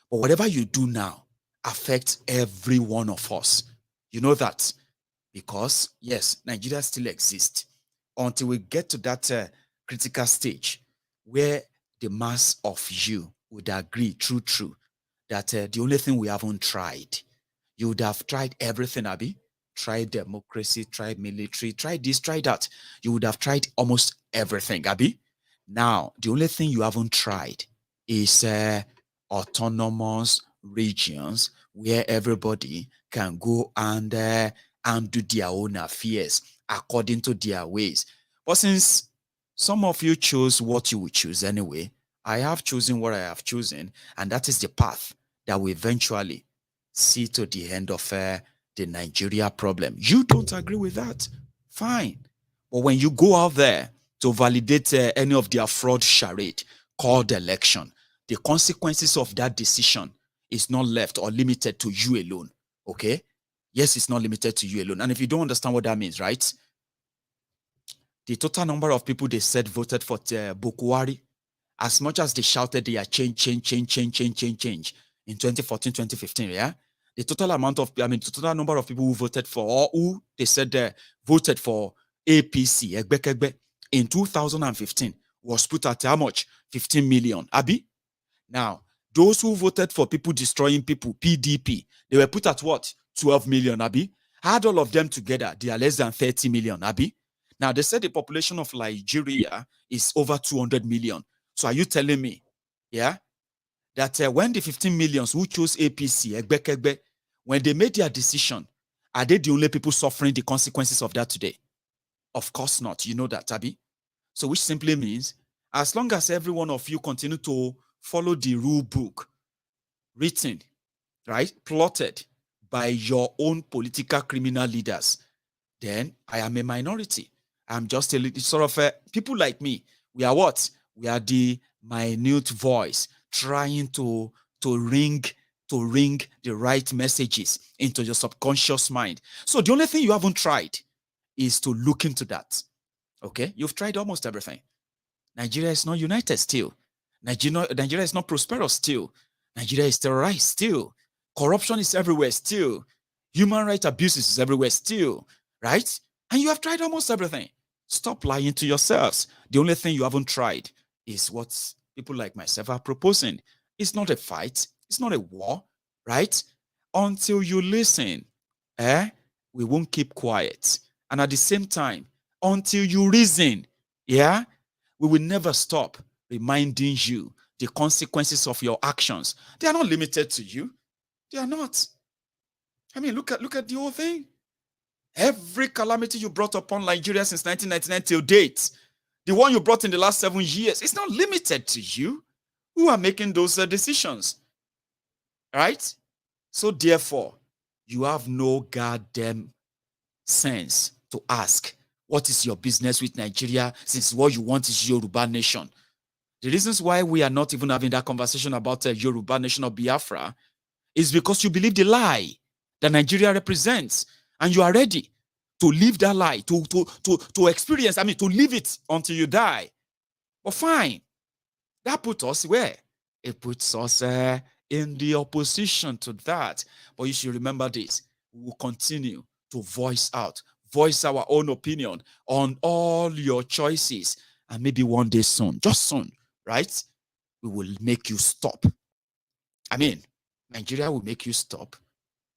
But whatever you do now affects every one of us. You know that? Because, yes, Nigeria still exists until we get to that critical stage where the mass of you would agree, true, that the only thing we haven't tried, you would have tried everything, Abi. Tried democracy, tried military, tried this, tried that. You would have tried almost everything, Abi. Now, the only thing you haven't tried is autonomous regions where everybody can go and do their own affairs according to their ways. But since some of you chose what you would choose anyway, I have chosen what I have chosen, and that is the path that will eventually see to the end of the Nigeria problem. You don't agree with that? Fine. But when you go out there to validate any of their fraud charade called election, the consequences of that decision is not left or limited to you alone. Okay? Yes, it's not limited to you alone. And if you don't understand what that means, right? The total number of people they said voted for Bokwari, as much as they shouted they are change in 2014, 2015, yeah? The total total number of people who voted for, or who they said voted for APC, in 2015 was put at how much? 15 million. Abi? Now, those who voted for people destroying people, PDP, they were put at what? 12 million, Abi? Add all of them together, they are less than 30 million, Abi? Now, they said the population of Nigeria is over 200 million. So are you telling me, yeah, that when the 15 millions who chose APC, Egbekegbe, when they made their decision, are they the only people suffering the consequences of that today? Of course not. You know that, Abi? So which simply means, as long as every one of you continue to follow the rule book written, right, plotted by your own political criminal leaders, then I am a minority. I'm just a little sort of people like me. We are what? We are the minute voice trying to ring the right messages into your subconscious mind. So the only thing you haven't tried is to look into that. Okay, you've tried almost everything. Nigeria is not united still. Nigeria is not prosperous still. Nigeria is terrorized still. Corruption is everywhere still. Human rights abuses is everywhere still, right? And you have tried almost everything. Stop lying to yourselves. The only thing you haven't tried is what people like myself are proposing. It's not a fight. It's not a war, right? Until you listen, we won't keep quiet. And at the same time, until you reason, yeah, we will never stop reminding you the consequences of your actions. They are not limited to you. They are not. I mean, look at the whole thing. Every calamity you brought upon Nigeria since 1999 till date, the one you brought in the last 7 years, it's not limited to you. Who are making those decisions? Right? So therefore, you have no goddamn sense to ask, what is your business with Nigeria, since what you want is Yoruba nation? The reasons why we are not even having that conversation about a Yoruba nation of Biafra is because you believe the lie that Nigeria represents, and you are ready to live that lie, to experience, to live it until you die. But fine, that puts us where? It puts us in the opposition to that. But you should remember this. We will continue to voice our own opinion on all your choices. And maybe one day soon, just soon, right? We will make you stop. Nigeria will make you stop.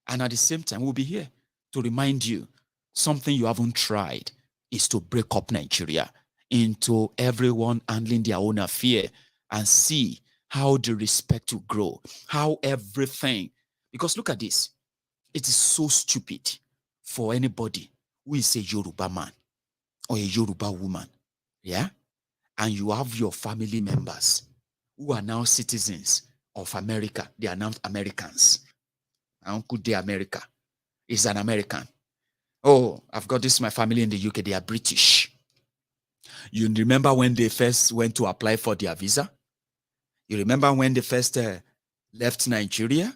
And at the same time, we'll be here to remind you something you haven't tried is to break up Nigeria into everyone handling their own affair and see how the respect will grow, how everything. Because look at this. It is so stupid for anybody who is a Yoruba man or a Yoruba woman, yeah? And you have your family members who are now citizens of America. They are now Americans. Uncle De America is an American. Oh, I've got this, my family in the UK, they are British. You remember when they first went to apply for their visa? You remember when they first left Nigeria?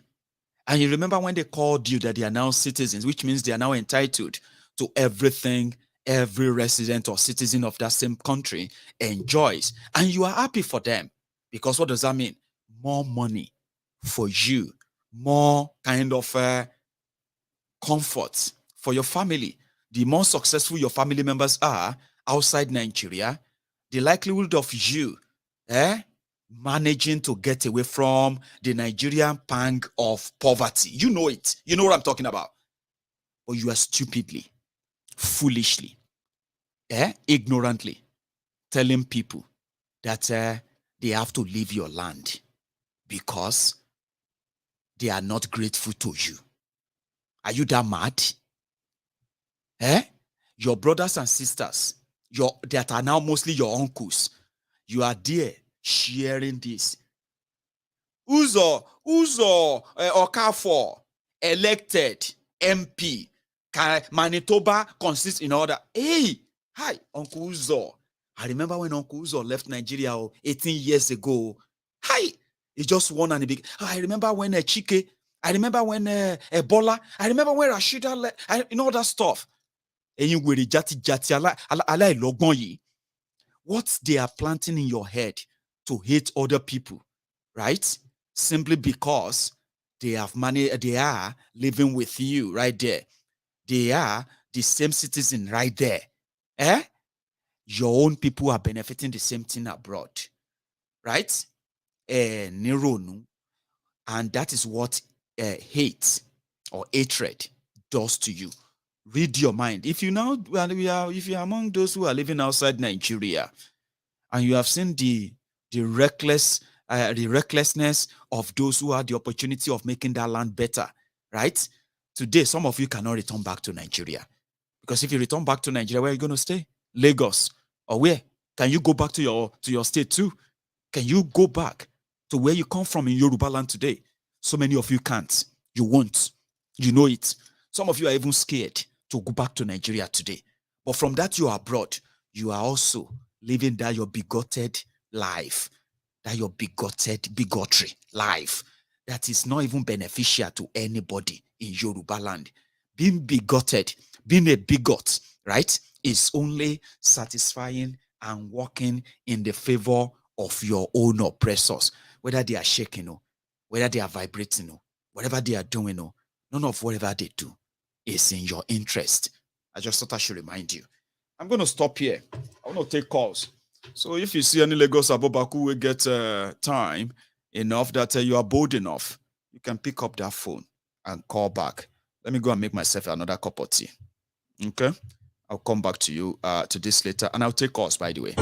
And you remember when they called you that they are now citizens, which means they are now entitled to everything every resident or citizen of that same country enjoys. And you are happy for them. Because what does that mean? More money for you. More kind of comfort for your family. The more successful your family members are outside Nigeria, the likelihood of you managing to get away from the Nigerian pang of poverty. You know it. You know what I'm talking about. But you are stupidly, foolishly, ignorantly telling people that they have to leave your land because they are not grateful to you. Are you that mad? Your brothers and sisters, that are now mostly your uncles, you are there sharing this. Uzo Okafor elected MP. Manitoba consists in order. Hey, hi, Uncle Uzo. I remember when Uncle Uzo left Nigeria 18 years ago. Hi, he just won and he big. I remember when Chike. I remember when Bola. I remember when Rashida left. All that stuff. What they are planting in your head to hate other people, right? Simply because they have money, they are living with you right there. They are the same citizen right there. your own people are benefiting the same thing abroad, right? And that is what hate or hatred does to you. Read your mind. If you're among those who are living outside Nigeria, and you have seen the recklessness of those who had the opportunity of making that land better, right? Today, some of you cannot return back to Nigeria, because if you return back to Nigeria, where are you going to stay? Lagos or where? Can you go back to your state too? Can you go back to where you come from in Yoruba land today? So many of you can't. You won't. You know it. Some of you are even scared to go back to Nigeria today. But from that you are abroad, you are also living that your bigoted life, that your bigotry life, that is not even beneficial to anybody in Yoruba land. Being bigoted, being a bigot, right, is only satisfying and working in the favor of your own oppressors, whether they are shaking, whether they are vibrating, whatever they are doing, none of whatever they do is in your interest. I just thought I should remind you. I'm going to stop here. I want to take calls. So if you see any Lagos Abobaku will get time enough that you are bold enough, you can pick up that phone and call back. Let me go and make myself another cup of tea. Okay? I'll come back to you to this later, and I'll take calls, by the way.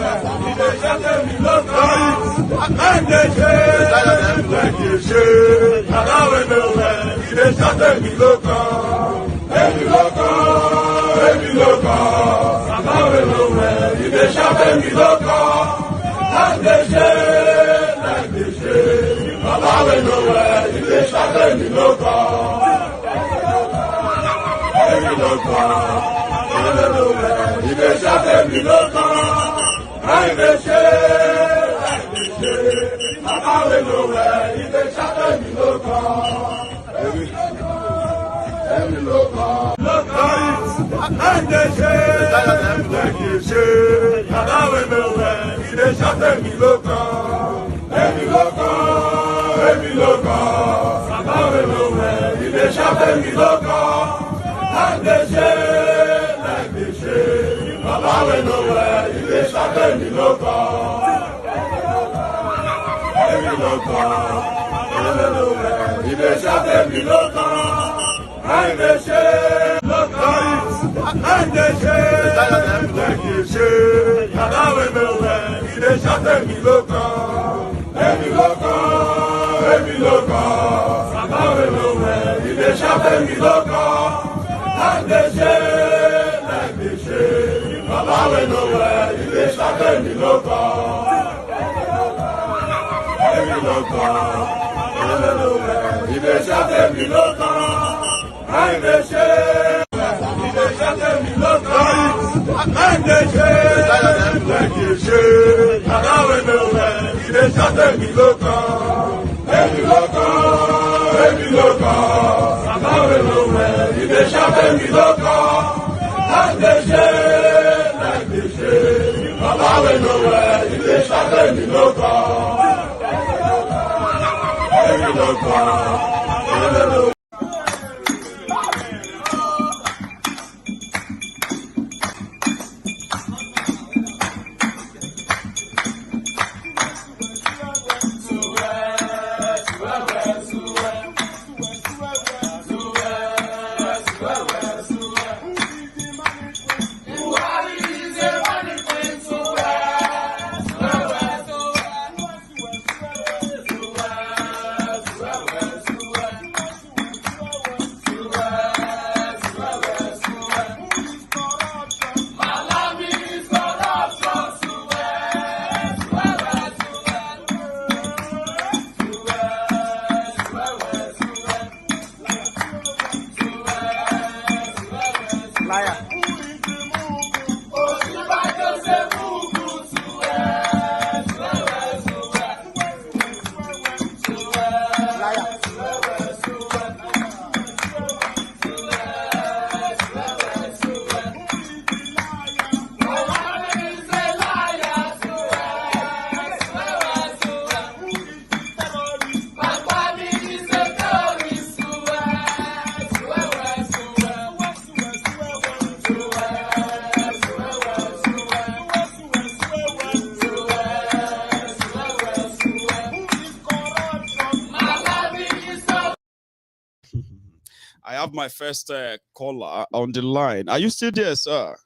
I have my first caller on the line. Are you still there, sir?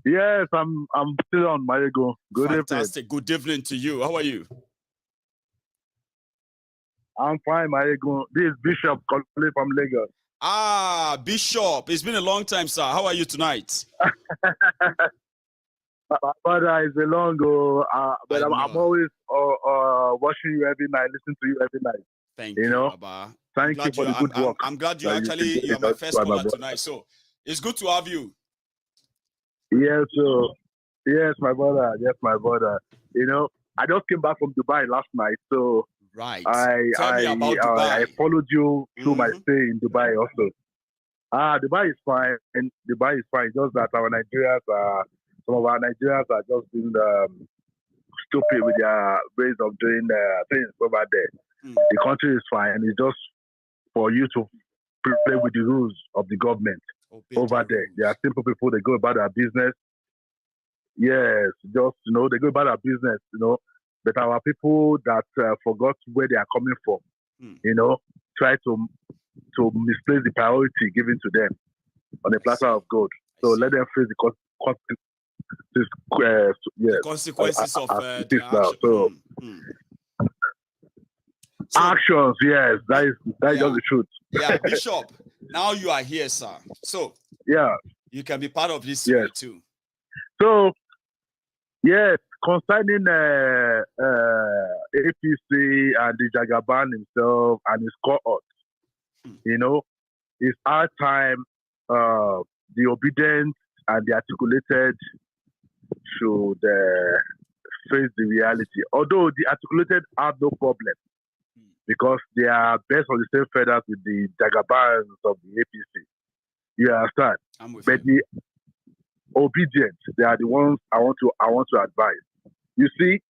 Yes, I'm still on Maiyegun. Good Fantastic. evening. Good evening to you. How are you? I'm fine, Maiyegun. This is Bishop calling from Lagos. Ah, Bishop. It's been a long time, sir. How are you tonight? My brother is a long go, but I'm always watching you every night, listening to you every night. Thank you, know? Baba. Thank you for the good work. I'm glad you actually you're my first caller tonight. So it's good to have you. Yes, so yes, my brother. Yes, my brother. You know, I just came back from Dubai last night, so right. Tell me about Dubai. I followed you through my stay in Dubai also. Dubai is fine, and Dubai is fine. Just that our Nigerians are some of our Nigerians are just being stupid with their ways of doing things over there. The country is fine, and it's just for you to play with the rules of the government over there. They are simple people. They go about their business. Yes, just they go about their business. But our people that forgot where they are coming from, try to misplace the priority given to them on a platter of gold. So let them face the consequences of their action. So, actions, yes, that is just the truth. Yeah, Bishop. Now you are here, sir. So you can be part of this too. So yes, concerning APC and the Jagaban himself and his cohort, it's our time. The obedient and the articulated should face the reality. Although the articulated have no problem because they are based on the same feathers with the Jagabans of the APC. You understand? But the obedient, they are the ones I want to advise. You see,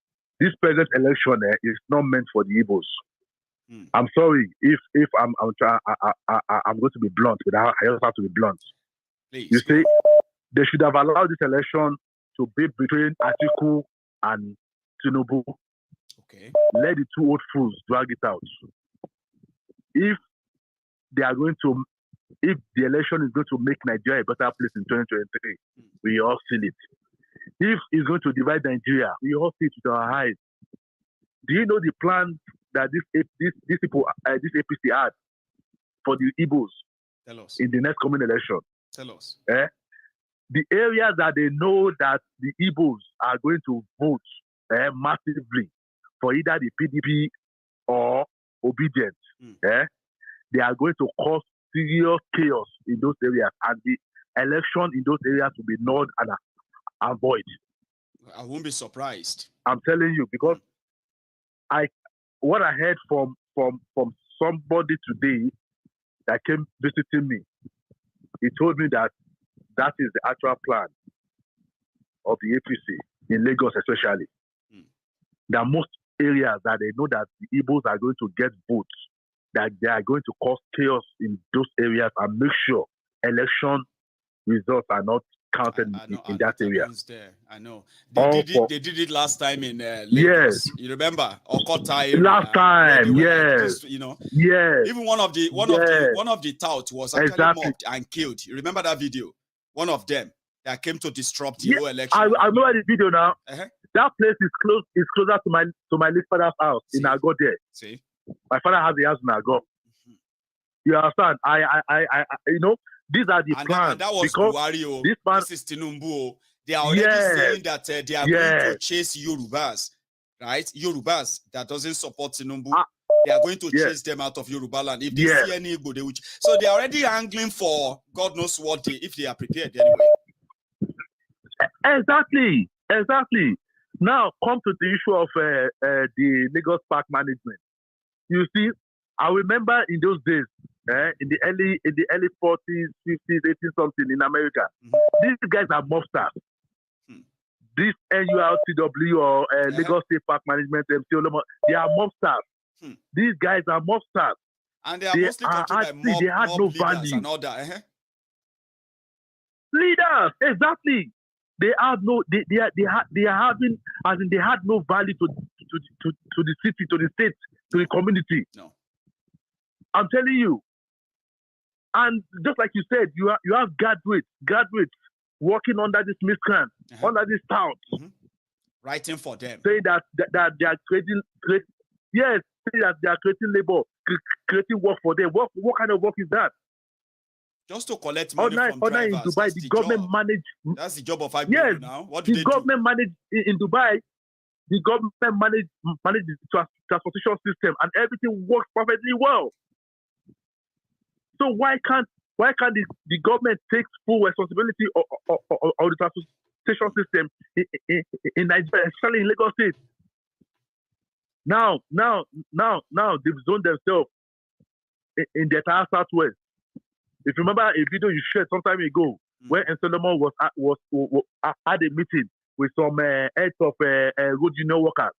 this present election is not meant for the Igbos. I'm sorry if I'm going to be blunt, but I also have to be blunt. Please, you see, they should have allowed this election to be between Atiku and Tinubu. Okay. Let the two old fools drag it out. If the election is going to make Nigeria a better place in 2023, we all feel it. If it's going to divide Nigeria, we all see it with our eyes. Do you know the plan that this APC had for the Igbos in the next coming election? Tell us. The areas that they know that the Igbos are going to vote massively for either the PDP or Obedient, they are going to cause serious chaos in those areas, and the election in those areas will be null and void. I won't be surprised. I'm telling you, because what I heard from somebody today that came visiting me, he told me that is the actual plan of the APC in Lagos, especially. There are most areas that they know that the Igbos are going to get votes, that they are going to cause chaos in those areas and make sure election results are not counted in that area. There. I know. They did it last time in Lagos. Yes. You remember? Okota area. Last time, yes. Yes. Even one of the touts was actually mobbed and killed. You remember that video? One of them that came to disrupt the whole election. I remember the video now. That place is closer to my late father's house in Nago there. See? My father has the house in Nago. You understand? I these are the plans. And that was Buhari. This is Tinubu. They are already saying that they are going to chase Yorubas, right? Yorubas that doesn't support Tinubu. They are going to chase them out of Yoruba land. If they see any Igbo, they will. So they are already angling for God knows what if they are prepared anyway. Exactly. Now come to the issue of the Lagos Park management. You see, I remember in those days, in the early 40s, 50s, 80s, something in America, these guys are mobsters. This NURTW or Lagos State Park Management, they are mobsters. These guys are mobsters. And they are mostly controlled by they had no value. And all that. Leaders, exactly. They have no. They are having, as in they had no value to the city, to the state, to the community. No. I'm telling you. And just like you said, you have graduates working under this miscreant, under this tout, writing for them, saying that they are creating yes, saying that they are creating labor, creating work for them. What kind of work is that? Just to collect money from drivers. In Dubai, the government manage. That's the job of IBU now. What do they do? The government manage in Dubai. The government manage the transportation system, and everything works perfectly well. So why can't the government take full responsibility of the transportation system in Nigeria, especially in Lagos State? Now they've zoned themselves in the entire Southwest. If you remember a video you shared some time ago where Solomon was at a meeting with some heads of road union workers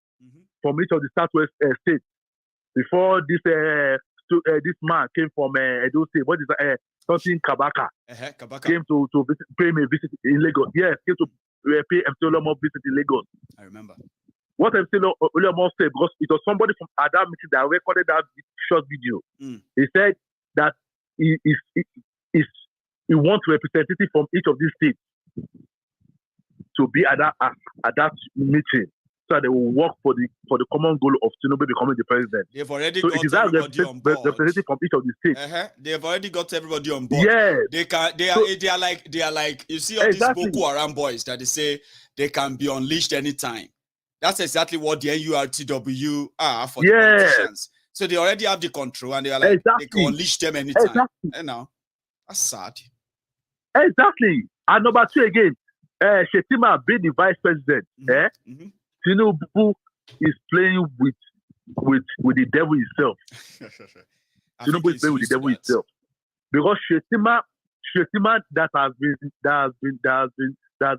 from each of the Southwest states before this man came from Edo State. What is something Kabaka? Came to pay me a visit in Lagos. Yes, came to pay Solomon visit in Lagos. I remember. What Solomon said, because it was somebody from that meeting that recorded that short video. He said that he wants representative from each of these states to be at that meeting, so that they will work for the common goal of Tinubu becoming the president. They've already got everybody on board. Representative from each of the states. They've already got everybody on board. Yeah. They are like you see all these Boko Haram boys that they say they can be unleashed anytime. That's exactly what the NURTW are for the politicians. So they already have the control, and they are like they can unleash them anytime. You know, that's sad. Exactly. And number two again, Shetima being the vice president. Tinubu is playing with the devil himself. Tinubu is playing with the devil himself, because Shetima that has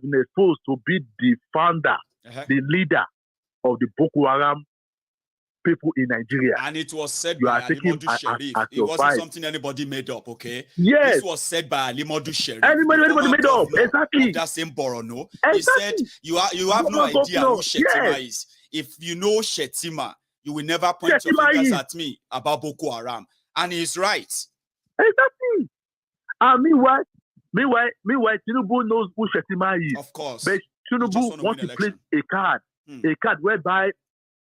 been exposed to be the founder, the leader of the Boko Haram people in Nigeria. And it was said by Alimodu Sheriff. It wasn't something anybody made up, okay? Yes. This was said by Alimodu Sheriff. Anybody made up, exactly. That same Borono. Exactly. He said, you have no idea who Shetima is. If you know Shetima, you will never point your fingers at me about Boko Haram. And he's right. Exactly. Meanwhile, Tinubu knows who Shetima is. Of course. But Tinubu wants to place a card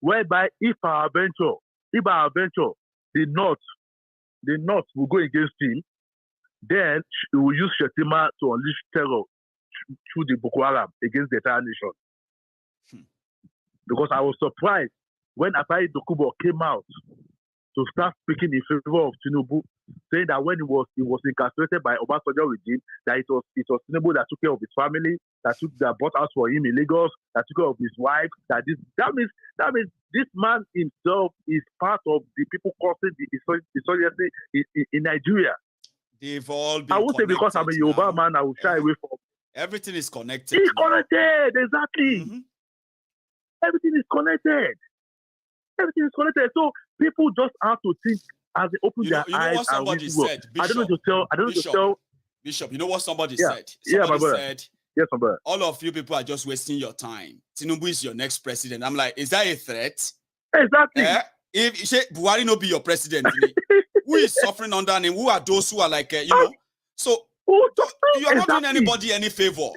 whereby if our venture, the North will go against him, then we will use Shetima to unleash terror through the Boko Haram against the entire nation. Because I was surprised when Atai Dokubo came out to start speaking in favor of Tinubu, saying that when he was incarcerated by Obasanjo regime, that it was Tinubu that took care of his family, that bought house for him in Lagos, that took care of his wife. That means this man himself is part of the people causing the insurgency in Nigeria. They've all been. I would say because I'm a Yoruba man, I will shy away from. Everything is connected. It's connected, exactly. Everything is connected. Everything is connected. So people just have to think as they open their eyes. What somebody said, Bishop, I don't know to tell. Bishop, you know what somebody said? Somebody said, yes, my brother. All of you people are just wasting your time. Tinubu is your next president. I'm like, is that a threat? Exactly. If Buhari no be your president, who is suffering under him? Who are those who are like, So you are not doing anybody any favor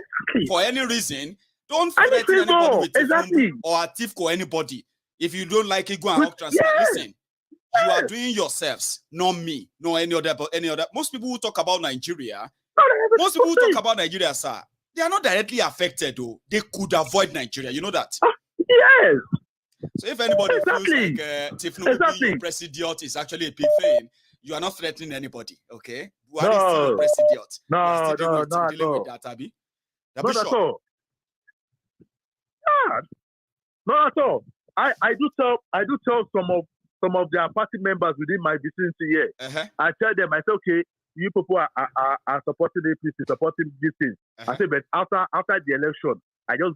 for any reason. Don't threaten anybody with Tinubu or Atifko anybody. If you don't like it, go and transfer. Listen, you are doing yourselves, not me, no any other. Most people who talk about Nigeria, sir, they are not directly affected, though. They could avoid Nigeria. You know that? Yes. So if anybody feels like Tinubu being your president is actually a big thing, you are not threatening anybody, okay? Buhari is still your president. No, dealing with that, Abi. Not at all. Not at all. I do tell some of their party members within my vicinity here. I tell them, I say, okay, you people are supporting APC, supporting this thing. I say, but after the election, I give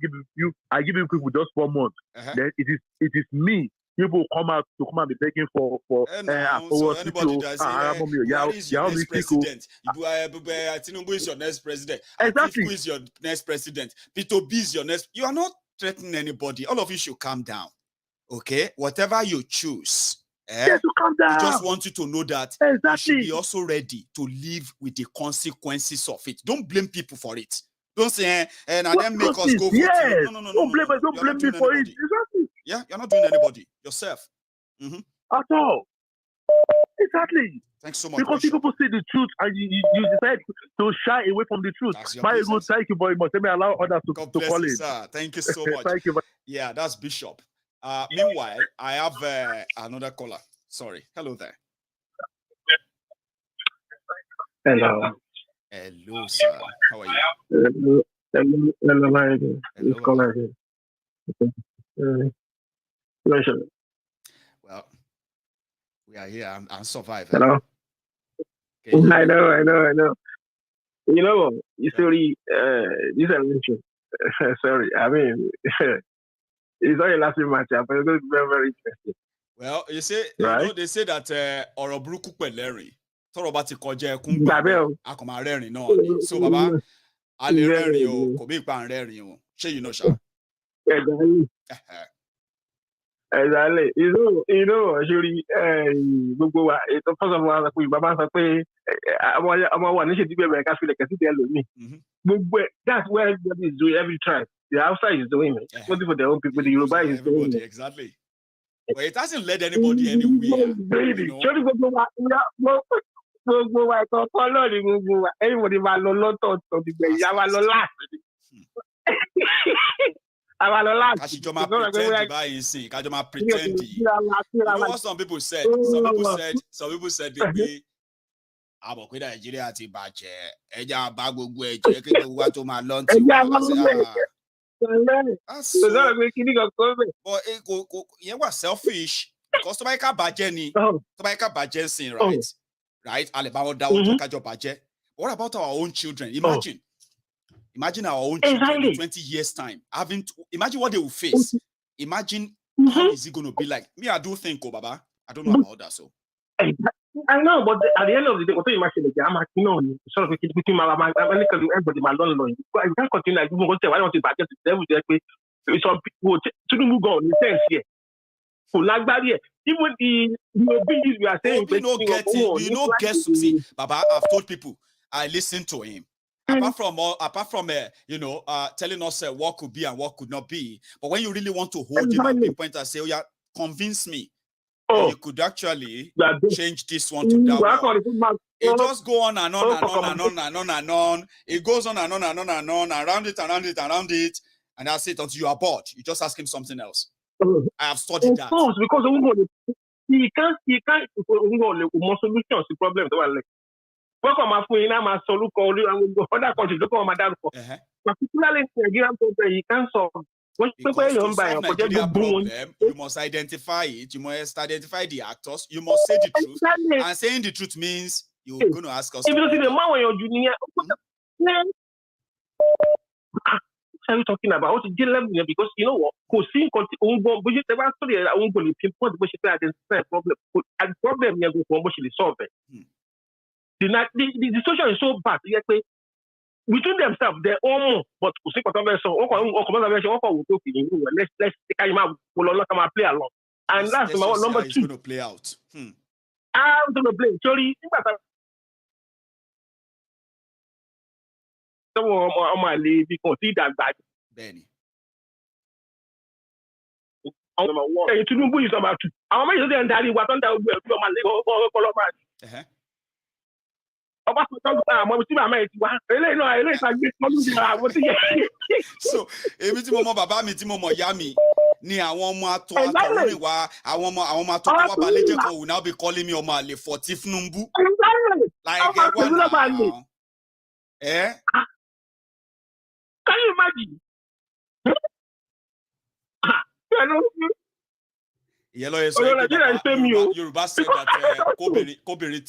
you people just 4 months. Then it is me. People come out and be begging for so anybody that is your next president. Tinubu is your next president. Exactly. Atiku is your next president. P2B is your next. You are not threatening anybody. All of you should calm down. Okay? Whatever you choose, Yes, to calm down. He just wants you to know that you should be also ready to live with the consequences of it. Don't blame people for it. Don't say, and then make us go vote. Yes. No. Don't blame me. Don't blame me for it. Exactly. Yeah, you're not doing anybody. Yourself. At all. Exactly. Thanks so much. Because people see the truth and you decide to shy away from the truth. Maiyegun, thank you very much. Let me allow others to call you, in. sir. Thank you so much. Thank you. Yeah, that's Bishop. Meanwhile, I have another caller. Sorry. Hello there. Hello. Hello, sir. How are you? Hello. It's caller here. Well, we are here. I'm surviving. Hello. Okay. I know. You know, it's only this election. Sorry, I mean, it's not a lasting match, but it's going to be very, very interesting. Well, you say, right? You know, they say that Oroburuku Peleri, Torobati Koje Kumba, Akoma Rerin, no. So, Baba, Ali Rerin, Kobe Pan Rerin, she, you know, Sha. Exactly. You know, actually, first of all, Baba say, I'm one issue to be like I feel like I see me. That's where everybody is doing every time. The outside is doing it. Not for their own people. The Yorubas is doing it. Exactly. But it hasn't led anybody anywhere. Baby, everybody pretend. You know what some people said? Some people said they Nigeria ti bàjẹ́ ẹja bá gbogbo ẹ̀jẹ̀ kí gbogbo wa tó máa lọ ti wá but it was selfish because to make a budget right what about our own children? Imagine our own children in 20 years time imagine what they will face. Imagine how is it going to be like. Me, I do think, Baba, I don't know about that. So I know, but at the end of the day, what you imagine, I'm sort of keeping my everybody, my landlord. I can't continue. I don't want to back to them. Some people Tinubu go in the sense here. So like that, even the abilities we are saying, you know, guess see, Baba, I've told people I listen to him. Apart from telling us what could be and what could not be, but when you really want to hold him and pinpoint and say, "Oh yeah, convince me," you could actually change this one to that one. It just go on and on and on and on and on and on. It goes on and on and on and on, around it, and that's it until you are bored. You just ask him something else. I have studied that. Of course, because he can't more solutions to problems. Particularly in Nigerian problem, he can't solve. Because to solve Nigerian problem, you must identify it. You must identify the actors. You must say the truth. And saying the truth means you're going to ask us. If you see the man when you're junior, what are you talking about? What is the level? Because you know what? Because pinpoint the problem. And the problem you go solve it. The situation is so bad. Between themselves, they're all but let's play along. And that's number two. Going to play out. I'm going to blame. Sorry, Benny. Tinubu is number two. So, every time Baba mi tí mo mọ̀ ya mi ni àwọn ọmọ atọ́rin wa àwọn ọmọ atọ́rin wa balẹ̀ jẹ́ kan will now be calling me ọmọ àlè for Tinubu. Like what now? Can you imagine? Yellow is Yoruba said that kóbìnrin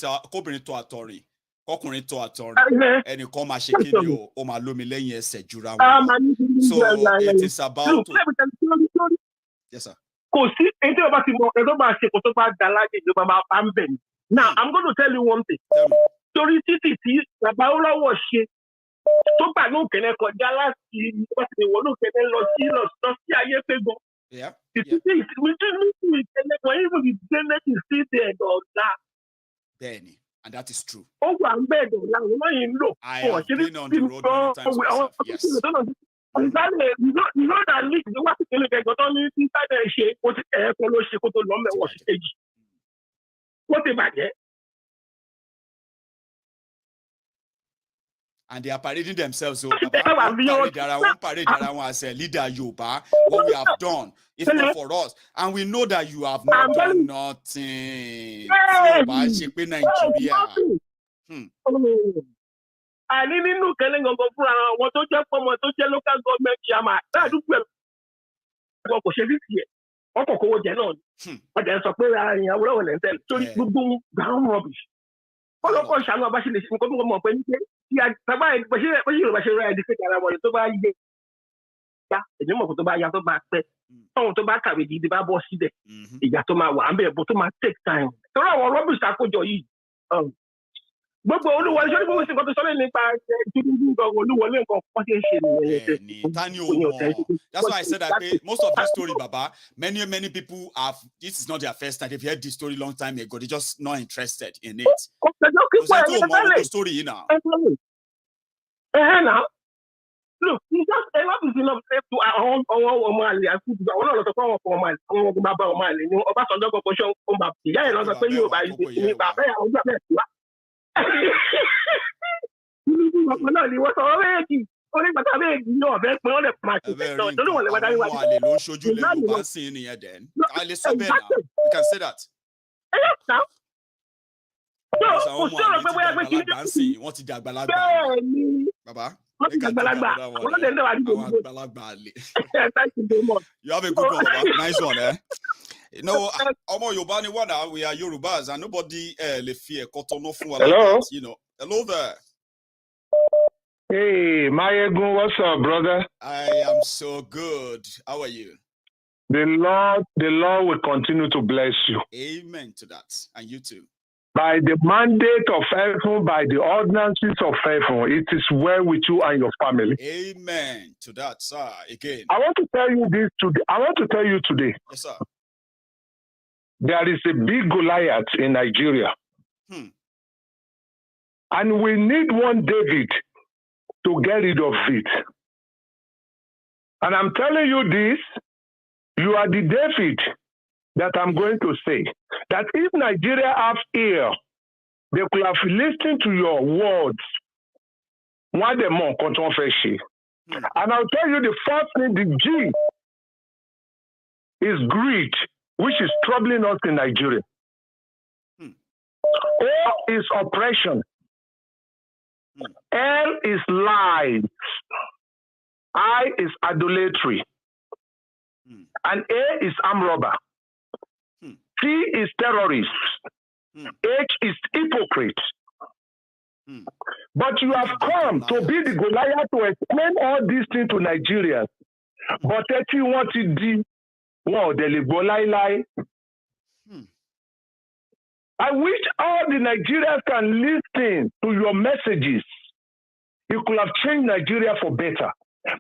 tó àtọ̀rìn ọkùnrin tó àtọ̀rìn ẹnìkan máa ṣe kí ni o máa lómi lẹ́yìn ẹsẹ̀ jura wọn. So it is about yes sir. Kò sí ẹni tí o bá ti mọ ẹni tó bá ṣe kò tó bá dá láyé ìjọba máa bá ń bẹ̀ ni. Now I'm going to tell you one thing. Torí títì tí bàbá Olówó ṣe tó gbà ní òkèlè kọjá láti ìwọ́n lókèlè lọ sí ayé pé gan. The city is when even the Senate is still there, Benny, and that is true. Oh, I'm better. I have been on the road many times myself. Yes. You know that leak the what they got on inside the shape, what follow shape what about it? And they are parading themselves. So, one parade as a leader, Yoruba, what we have done, if not for us. And we know that you have not done nothing. Nigeria. I didn't look at what to check from what to check local government chairman. That do well. But there's a prayer I will and tell. So you go down rubbish. All of us shall not actually come up when you had survived, but you were to buy it. Yeah, the number to buy your back. Oh, to back with the Bible. You got to my one, but to my take time. So our rubbish are for joy. But only one should go to the solid part to that's why I said that most of this story, Baba, many people have, this is not their first time. They've heard this story long time ago. They're just not interested in it. Story now. Now, look, it's just enough is enough to our own Mali. I think one of the form for Mali, Mali, you know, about some dog position on my yeah, and also you by was already only but I mean, no, that's not a match. Don't know what I want. Show you level seeing here then. I listen better. You can say that. Now. What did Baba? You have a good one, Baba. Nice one, eh? You know, we are Yorubas and nobody le fear. Hello? You know, hello there. Hey, Maiyegun, what's up, brother? I am so good. How are you? The Lord will continue to bless you. Amen to that. And you too. By the mandate of heaven, by the ordinances of heaven, it is well with you and your family. Amen to that, sir. Again. I want to tell you this today. I want to tell you today. Yes, sir. There is a big Goliath in Nigeria. And we need one David to get rid of it. And I'm telling you this, you are the David that I'm going to say. That if Nigeria have ear, they could have listened to your words. And I'll tell you the first thing, the G is greed, which is troubling us in Nigeria. O is oppression. L is lies. I is idolatry. And A is armed robber. T is terrorist. H is hypocrite. But you have come to be the Goliath to explain all these things to Nigerians. But if you want to do, wow, I wish all the Nigerians can listen to your messages. You could have changed Nigeria for better.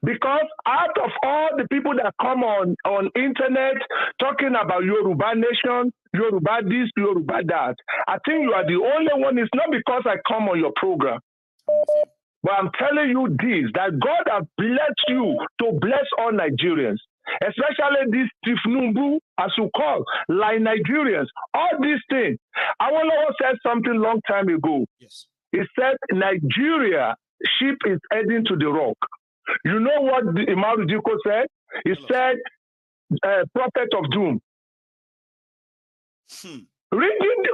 Because out of all the people that come on internet talking about Yoruba nation, Yoruba this, Yoruba that, I think you are the only one. It's not because I come on your program. But I'm telling you this, that God has blessed you to bless all Nigerians. Especially this Tinubu, as you call, like Nigerians. All these things. Awolowo said something long time ago. Yes. He said, Nigeria, ship is heading to the rock. You know what Impersonated said? He said, prophet of doom. Reading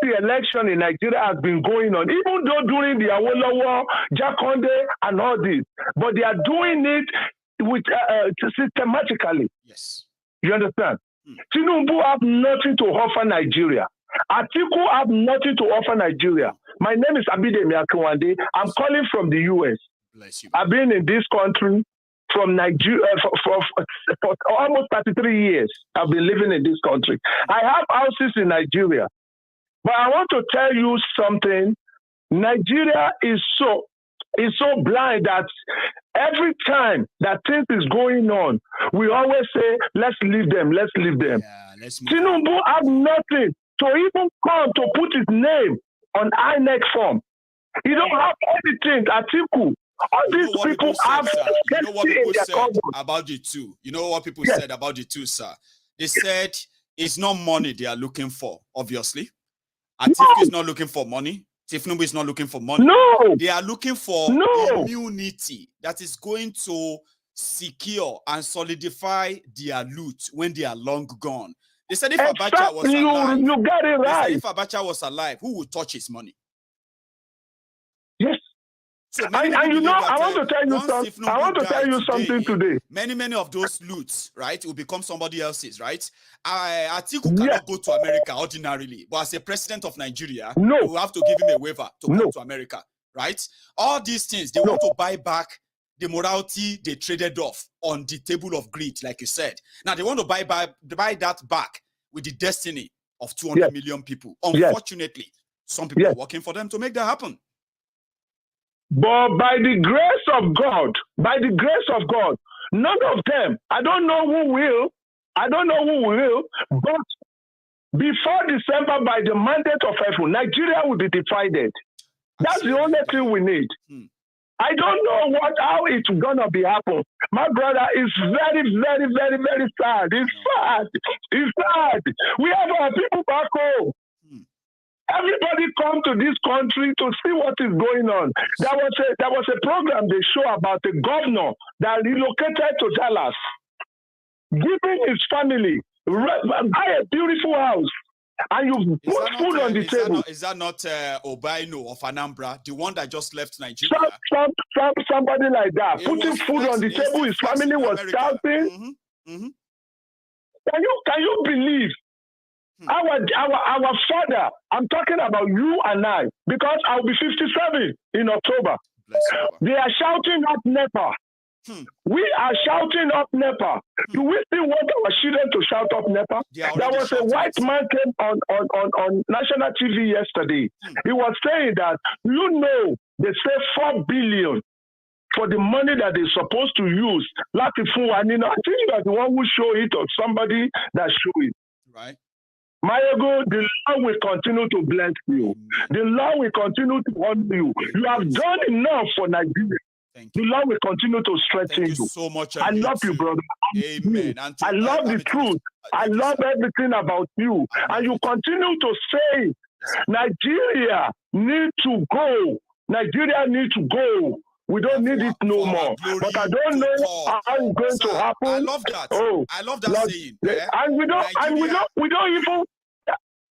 the election in Nigeria has been going on, even though during the Awolowo, Jakonde, and all this. But they are doing it with systematically. Yes. You understand? Tinubu have nothing to offer Nigeria. Atiku have nothing to offer Nigeria. My name is Abidemi Akinwande. I'm calling from the US. Bless you. I've been in this country from Nigeria for almost 33 years. I've been living in this country. I have houses in Nigeria. But I want to tell you something. Nigeria is so, is so blind that every time that things is going on, we always say, let's leave them, let's leave them. Yeah, Tinubu have nothing to even come to put his name on INEC form. He don't have anything. Atiku. All these people have you know what people said about the two. You know what people said about the two, sir. They said it's not money they are looking for, obviously. Atiku is not looking for money. Tinubu is not looking for money. No. They are looking for immunity that is going to secure and solidify their loot when they are long gone. They said if Abacha was alive, you got it right. They said if Abacha was alive, who would touch his money? Yes. So and you know, I want to tell you something. I want to tell you something today. Many of those loots, right, will become somebody else's, right? Atiku cannot go to America ordinarily, but as a president of Nigeria, we will have to give him a waiver to come to America, right? All these things, they want to buy back the morality they traded off on the table of greed, like you said. Now they want to buy that back with the destiny of 200 million people. Unfortunately, some people are working for them to make that happen. But by the grace of God, none of them, I don't know who will, but before December, by the mandate of heaven, Nigeria will be divided. That's the only thing we need. I don't know how it's gonna be happen. My brother is very, very, very, very sad. It's sad. It's sad. We have our people back home. Everybody come to this country to see what is going on. There was a program they show about a governor that relocated to Dallas, giving his family buy a beautiful house, and you put food on the table. Is that not Obaino of Anambra, the one that just left Nigeria? Somebody like that, putting food on the table. His family was shouting. Can you believe? Our father, I'm talking about you and I, because I'll be 57 in October. They are shouting up NEPA. We are shouting up NEPA. Do we still want our children to shout up NEPA? There was a white man came on national TV yesterday. He was saying that, they say 4 billion for the money that they're supposed to use. I think you are the one who show it or somebody that show it. Right. Maiyegun, the Lord will continue to bless you. The Lord will continue to honor you. You have done enough for Nigeria. The Lord will continue to strengthen you. So much. I love you, brother. Amen. I love the truth. I love everything about you. And you continue to say, Nigeria needs to go. Nigeria needs to go. We don't need it no more. But I don't know how it's going to happen. I love that. I love that saying. And we don't even.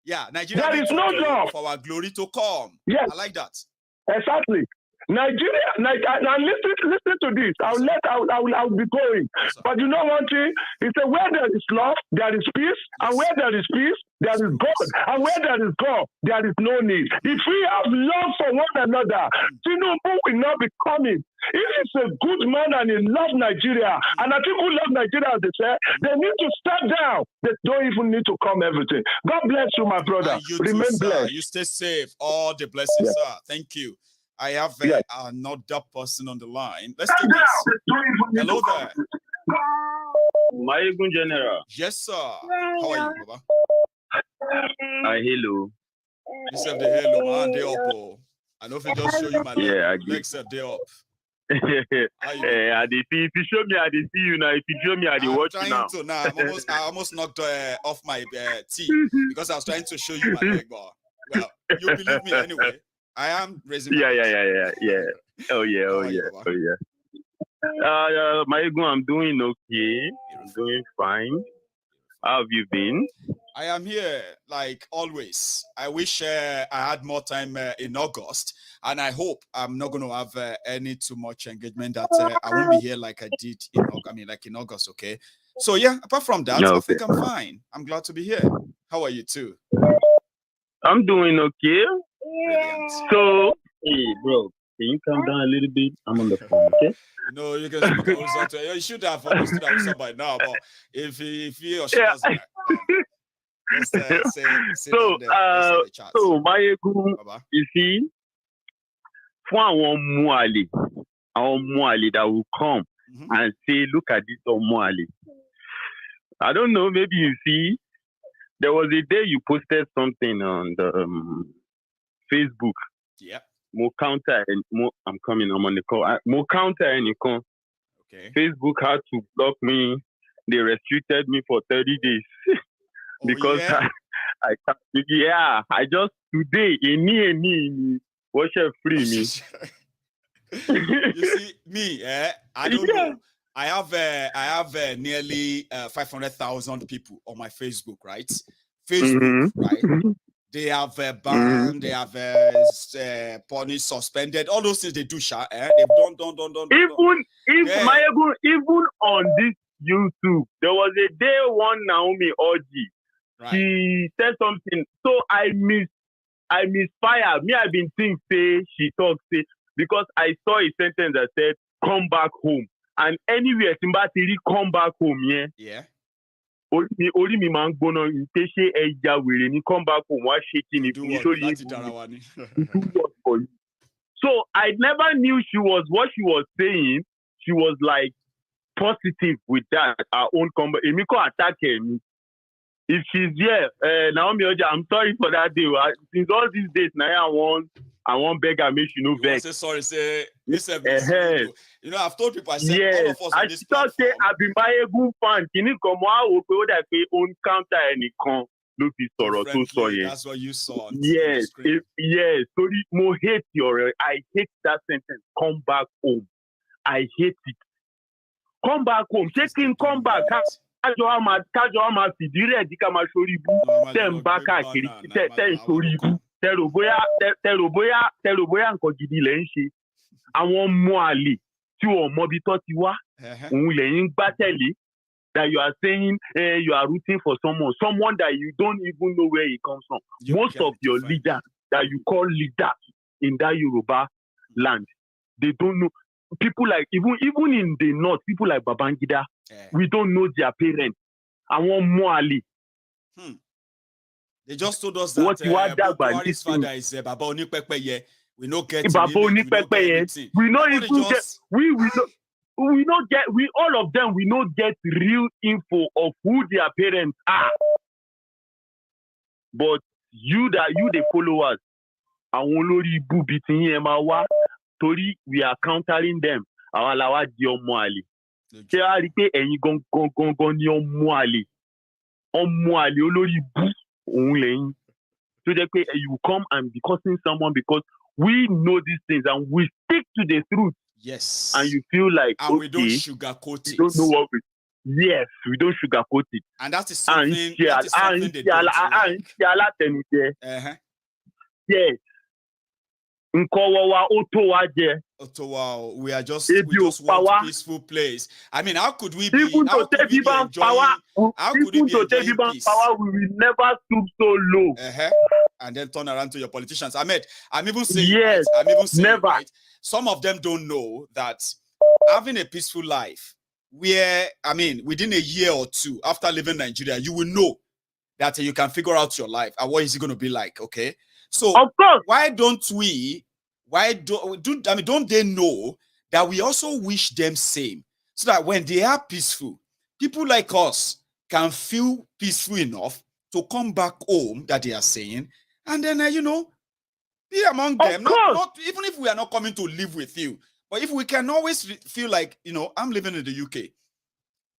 Yeah, Nigeria. There is no job for our glory to come. Yes, I like that. Exactly. Nigeria. Now listen to this. I'll be going. But you know one thing? It's a where there is love, there is peace, and where there is peace, there is God, and where there is God, there is no need. If we have love for one another, Tinubu will not be coming. If he's a good man and he loves Nigeria, and I think who love Nigeria, as they say, they need to step down. They don't even need to come everything. God bless you, my brother. Remain blessed. You stay safe. All the blessings, sir. Thank you. I have another person on the line. Let's take this. Hello there. Maiyegun General. Yes, sir. How are you, Baba? Hello. You said the hello, man. They up. I know if I just show you my leg. Legs said they up. If you show me, I see you now. If you show me, I watch you now. I almost knocked off my teeth because I was trying to show you my leg bar. Well, you believe me anyway. I am raising. Yeah. Oh yeah. Maiyegun, I'm doing okay. I'm doing fine. How have you been? I am here like always. I wish I had more time in August, and I hope I'm not going to have any too much engagement that I won't be here like I did in August. Okay. So yeah, apart from that, I think I'm fine. I'm glad to be here. How are you too? I'm doing okay. Brilliant. So, hey, bro, can you calm down a little bit? I'm on the phone, okay? No, you can speak horizontal. You should have understood that by now, but if he or she doesn't, so Maiyegun, you see, àwọn Muali that will come and say, look at this Muali. I don't know, maybe you see, there was a day you posted something on the Facebook. Yeah. More counter and more. I'm coming. I'm on the call. More counter and you come. Okay. Facebook had to block me. They restricted me for 30 days because I just today watch it free me. You see me, I don't know. I have nearly 500,000 people on my Facebook, right? Facebook, right? They have banned, they have punished, suspended, all those things they do, They've done. Maiyegun, even on this YouTube, there was a day one Naomi Dodgy. Right. She said something, so I misfire. Me, I've been thinking, say she talks, say because I saw a sentence that said, "Come back home," and anywhere Simbatiri come back home, yeah. Ori mi man gbona ntese eja were ni come back home wa shaking it for you. So I never knew she was what she was saying. She was like positive with that. Our own combat. Emiko attack me. If she's here, Naomi Oja, I'm sorry for that day. Since all these days now, I want beg her, make she no vex. Sorry, say you know, I've told people, I said all of us on this platform. Say I've been Maiyegun fan. Kini komo awo pe o da pe on counter enikan ló fi sọ̀rọ̀ tó sọ yẹn. That's what you saw. Yes, yes. Sorry, mo hate I hate that sentence. Come back home. I hate it. Come back home. Taking come back. Kájọ àmà fìdí rẹ̀ di ká máa sórí ibú. Tẹ̀ ń bá káàkiri. Tẹ̀ ń sórí ibú. Tẹ̀rò bóyá nǹkan gidi lẹ̀ ń ṣe. Àwọn ọmọ àlè tí wọ́n mọ ibi tó ti wá. Òun lẹ́yìn gbá tẹ̀lé. That you are saying you are rooting for someone that you don't even know where he comes from. Most of your leaders that you call leaders in that Yoruba land, they don't know. People like even in the north, people like Babangida, we don't know their parents. Àwọn ọmọ àlè. They just told us that Buhari's father is Baba Onipepeye. We no get Baba Onipepeye. We not even get. We all of them. We not get real info of who their parents are. But you the followers, àwọn olórí ibu bí ti yín ẹ máa wá torí we are countering them. Àwa la wá di ọmọ àlè. Ṣé a rí pé ẹ̀yin gangan ni ọmọ àlè? Ọmọ àlè olórí ibu òun lẹ́yìn. So jẹ́ pé you come and be cursing someone because we know these things and we stick to the truth. Yes. And you feel like, and we don't sugarcoat it. We don't know what yes, we don't sugarcoat it. And that is something, they don't like. Yes. We just want a peaceful place. I mean, how could we be even to take even power? Even to take even power, we will never stoop so low. And then turn around to your politicians. I'm even saying, yes, right? I'm even saying, never. Right? Some of them don't know that having a peaceful life, where, I mean, within a year or two after leaving Nigeria, you will know that you can figure out your life and what is it going to be like, okay? So, of course, don't they know that we also wish them same? So that when they are peaceful, people like us can feel peaceful enough to come back home, that they are saying, and then, be among them. Not, even if we are not coming to live with you, but if we can always feel like, I'm living in the UK.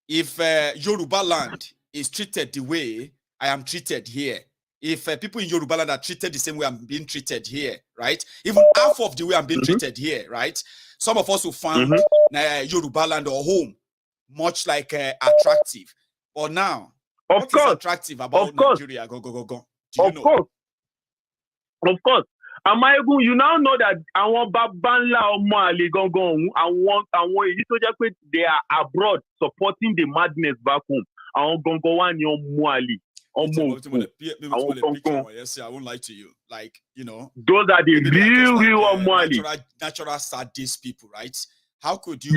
If Yoruba land is treated the way I am treated here, if people in Yoruba land are treated the same way I'm being treated here, right? Even half of the way I'm being treated here, right? Some of us will find Yoruba land or home much like attractive. But now, what is attractive about Nigeria? Go. Do you know? Of course. Maiyegun, you now know that àwọn baba ńlá ọmọ àlè gangan àwọn èyí tó jẹ́ pé they are abroad supporting the madness back home. Àwọn gangan wà ní ọmọ àlè. I won't lie to you. Like, those are the real ọmọ àlè. Natural sadist people, right? How could you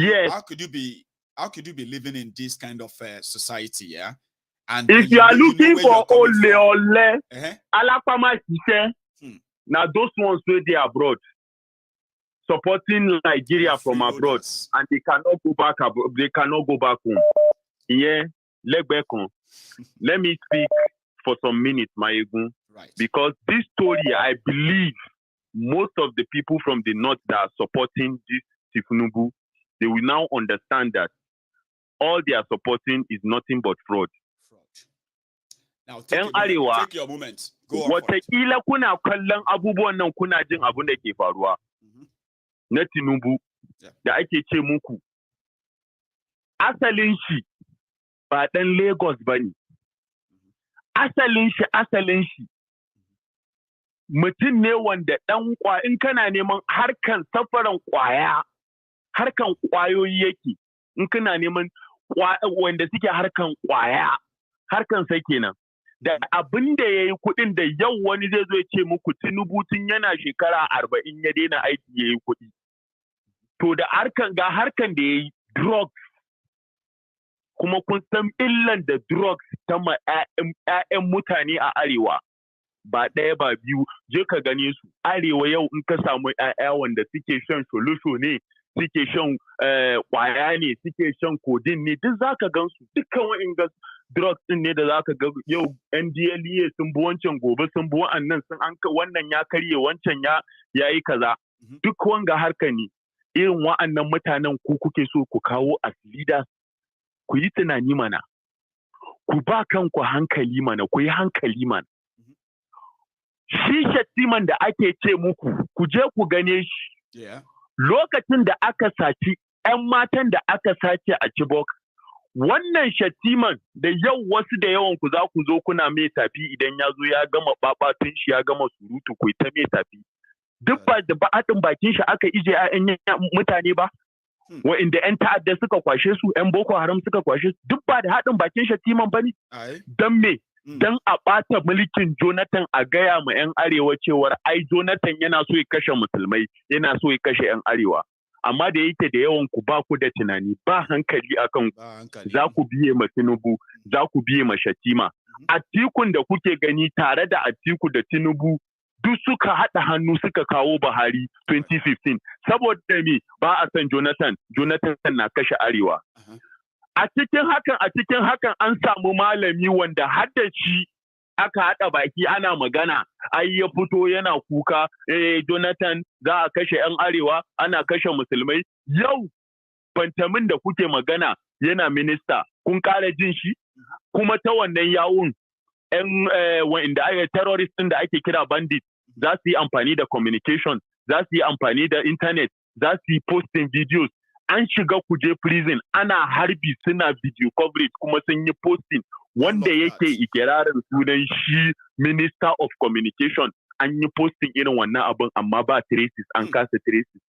be living in this kind of society, yeah? And if you are looking for ole alapama ṣiṣẹ́, now those ones where they abroad. supporting Nigeria from abroad, and they cannot go back. They cannot go back home. Yeah, let me speak for some minutes, Maiyegun. Right. Because this story, I believe most of the people from the north that are supporting this Tinubu, they will now understand that all they are supporting is nothing but fraud. Now take your moment. Go on. Wataƙila kuna kallon abubuwan nan kuna jin abin da ke faruwa na Tinubu da ake ce muku. Asalin shi ba ɗan Lagos ba ne. Asalin shi mutum ne wanda ɗan in kana neman harkan safaran ƙwaya, harkan ƙwayoyi yake, in kana neman wanda suke harkan ƙwaya, harkan sai kenan. Da abin da ya yi kuɗin da yau wani zai zo ya ce muku Tinubu tun yana shekara 40 ya daina aiki ya yi kuɗi. To da harkan da ya yi drugs, kuma kun san illan da drugs ta ma 'ya'yan mutane a arewa. Ba ɗaya ba biyu, je ka gane su. Arewa yau in ka samu 'ya'ya wanda suke shan solution ne, suke shan ƙwaya ne, suke shan codeine ne, duk za ka gan su. Dukkan wa'in drugs ɗin ne da za ka ga yau NDLEA sun bi wancan, gobe sun bi wa'annan, wannan ya karye, wancan ya yi kaza. Duk wanga harka ne. Irin wa'annan mutanen ku kuke so ku kawo as leaders. Ku yi tunani mana. Ku ba kanku hankali mana, ku yi hankali mana. Shi Shattiman da ake ce muku, ku je ku gane shi. Lokacin da aka saci 'yan matan da aka sace a Chibok, wannan Shattiman da yau wasu da yawan ku za ku zo kuna mai tafi idan ya zo ya gama babatun shi, ya gama surutu, ku ta mai tafi. Duk ba da ba'atin bakin shi aka ije 'ya'yan mutane ba. Wa'inda 'yan ta'adda suka kwashe su, 'yan Boko Haram suka kwashe su, duk ba da haɗin bakin Shattiman ba ne? Don me? Don a ɓata mulkin Jonathan, a gaya ma 'yan arewa cewar ai Jonathan yana so ya kashe musulmai, yana so ya kashe 'yan arewa. Amma da yake da yawan ku ba ku da tunani, ba hankali akan za ku biye ma Tinubu, za ku biye ma Shattima. Atikun da kuke gani tare da Atiku da Tinubu duk suka haɗa hannu suka kawo Buhari 2015. Saboda me ba a san Jonathan na kashe arewa. A cikin hakan an samu malami wanda hadda shi aka haɗa baki ana magana, ai ya fito yana kuka, Jonathan za a kashe 'yan arewa, ana kashe musulmai. Yau bantamin da kuke magana yana minista, kun ƙara jin shi? Kuma ta wannan yawun 'yan wa'inda ake terrorist ɗin da ake kira bandit za su yi amfani da communication, za su yi amfani da internet, za su yi posting videos. An shiga kuje prison, ana harbi, suna video coverage, kuma sun yi posting wanda yake ikirarin sunan shi Minister of Communication. An yi posting irin wannan abin, amma ba traces, an kasa traces.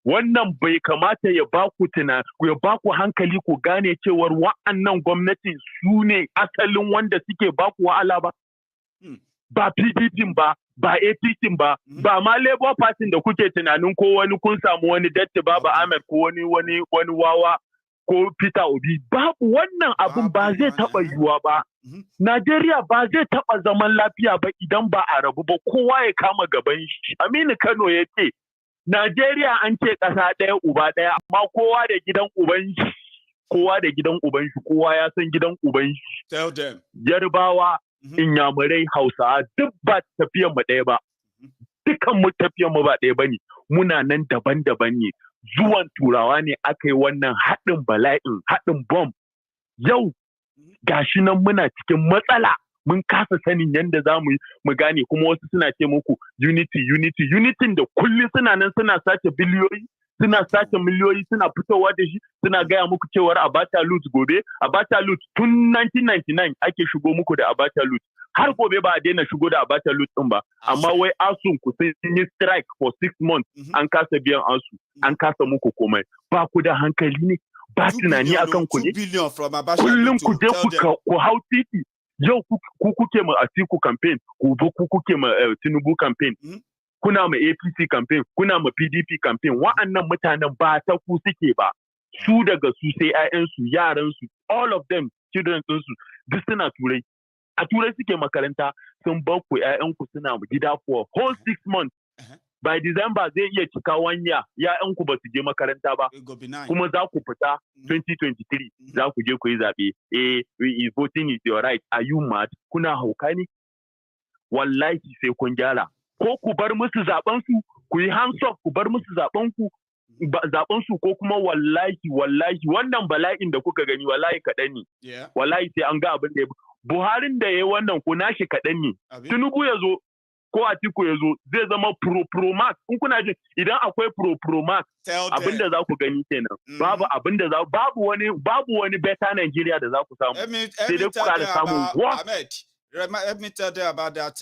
Wannan bai kamata ya ba ku hankali ku gane cewar wa'annan gwamnatin su ne asalin wanda suke ba ku wa'ala ba. Ba PDP ba APC ba ma Labour Party da kuke tunanin ko wani kun samu wani Datti Baba Ahmed ko wani wawa ko Peter Obi. Babu, wannan abun ba zai taɓa yiwuwa ba. Najeriya ba zai taɓa zaman lafiya ba idan ba a rabu ba, kowa ya kama gaban shi. Aminu Kano ya ce, Najeriya an ce ƙasa ɗaya uba ɗaya, amma kowa da gidan uban shi. Kowa da gidan uban shi, kowa ya san gidan uban shi. Tell them. Yarbawa, Inyamurai, Hausawa, duk ba tafiyan mu ɗaya ba. Dukan mu tafiyan mu ba ɗaya bane. Muna nan daban-daban ne. Zuwan Turawa ne aka yi wannan haɗin bala'in, haɗin bomb. Yau gashi nan muna cikin matsala. Mun kasa sanin yadda za mu gane, kuma wasu suna ce muku unity da kullum suna nan suna sace biliyoyi, suna sace miliyoyi, suna fitowa da shi, suna gaya muku cewar Abacha loot gobe. Abacha loot tun 1999 ake shigo muku da Abacha loot. Har gobe ba a daina shigo da Abacha loot din ba. Amma wai asun ku sun yi strike for 6 months, an kasa biyan asu, an kasa muku komai. Ba ku da hankali ne? Ba tunani akan ku ne? Kullum ku je ku hau titi. Yau ku kuke ma Atiku campaign, gobe ku kuke ma Tinubu campaign. Kuna ma APC campaign, kuna ma PDP campaign. Wa'annan mutanen ba ta ku suke ba. Su daga su sai 'ya'yansu, yaransu, all of them, children su duk suna Turai. A Turai suke makaranta, sun bar ku 'ya'yanku suna gida for whole 6 months. by December zai iya cika 1 year ya yan ku ba su je makaranta ba kuma za ku fita 2023 za ku je ku yi zabe voting is your right. Are you mad? Kuna hauka ne? Wallahi sai kun gyara ko ku bar musu zaben su ku yi hands up ku bar musu zaben su ko kuma wallahi wannan bala'in da kuka gani wallahi kaɗan ne wallahi sai an ga abin da Buharin da yayi wannan ko nashi kaɗan ne Tinubu ya zo ko Atiku ya zo zai zama pro max in kuna jin idan akwai pro max abin da za ku gani kenan babu abin da za babu wani better Nigeria da za ku samu sai dai ku ƙara samu let me tell you about that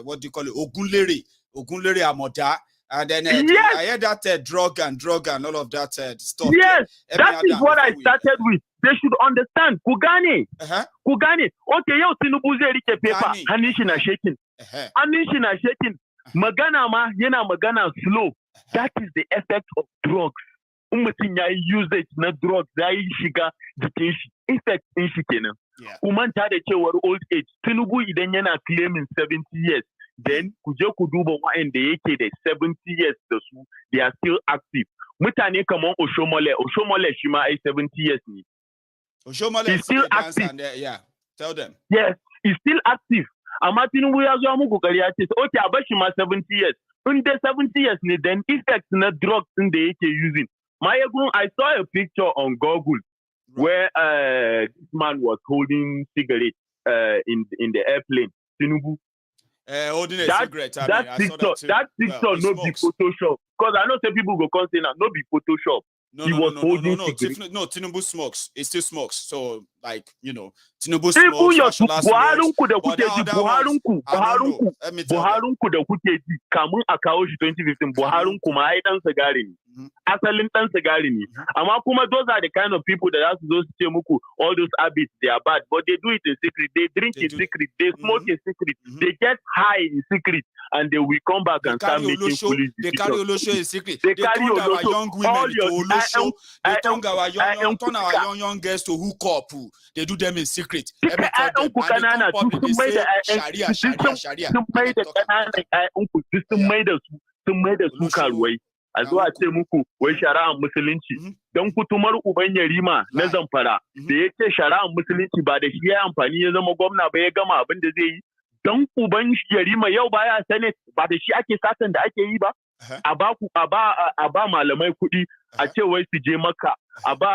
what do you call it Ogunlere Amoda. And then I heard that drug and all of that stuff. Yes, that is what I started with. They should understand. Kugane. Okay, yo, Tinubu zai rike paper. Hannun shi na shaking. Magana ma yana magana slow. That is the effect of drugs. Mutum ya yi usage na drugs ya yi shiga jikin shi. Effect din shi kenan. Kumanta da cewar old age. Tinubu idan yana claiming 70 years. Then ku je ku duba wa'anda yake da 70 years da su, they are still active. Mutane kamar Oshomole shi ma ai 70 years ne. Oshomole is still active. Tell them. Yes, he's still active. Amma Tinubu ya zo muku kokari ya ce, okay, a bar shi ma 70 years. In the 70 years ne, then effects na drugs din da yake using. Maiyegun, I saw a picture on Google where this man was holding cigarette in the airplane. Tinubu. Holding a cigarette. That picture no be Photoshop. Because I know some people go come say now, no be Photoshop. No, Tinubu smokes. He still smokes. So, like, Tinubu smokes. Buharinku da kuke ji kamun a kawo shi 2015 Buharinku ma ai dan sigari ne. Asalin dan sigari ne. Amma kuma those are the kind of people that have to ce muku all those habits they are bad, but they do it in secret. They drink in secret. They smoke in secret. They get high in secret, and they will come back and start making foolish decisions. They carry Olosho in secret. They carry our young women to Olosho. They turn our young girls to hook up. They do them in secret. Sun mai da su karuwai. A zuwa ce muku wai shari'ar musulunci don kutumar uban yarima na Zamfara da ya ce shari'ar musulunci ba da shi ya amfani ya zama gwamna ba ya gama abin da zai yi don uban yarima yau baya senate ba da shi ake satan da ake yi ba a ba malamai kuɗi a ce wai su je Makka a ba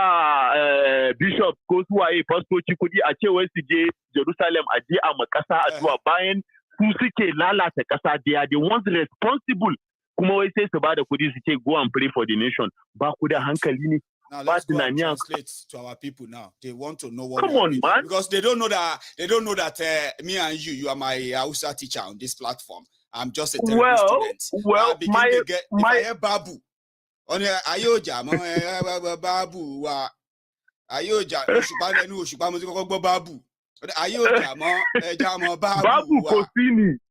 bishop ko suwaye fastoci kuɗi a ce wai su je Jerusalem a je a makasa a zuwa bayan su suke lalata ƙasa, they are the ones responsible. Kuma wai sai su ba da kuɗi su ce go and pray for the nation. Ba ku da hankali ne. Now let's go and translate to our people now. They want to know what. Come on, man. Because they don't know that me and you are my Hausa teacher on this platform. I'm just a terrorist student. Well, if I hear Babu, on Ayoja, Babu, Ayoja, Babu, Ayoja,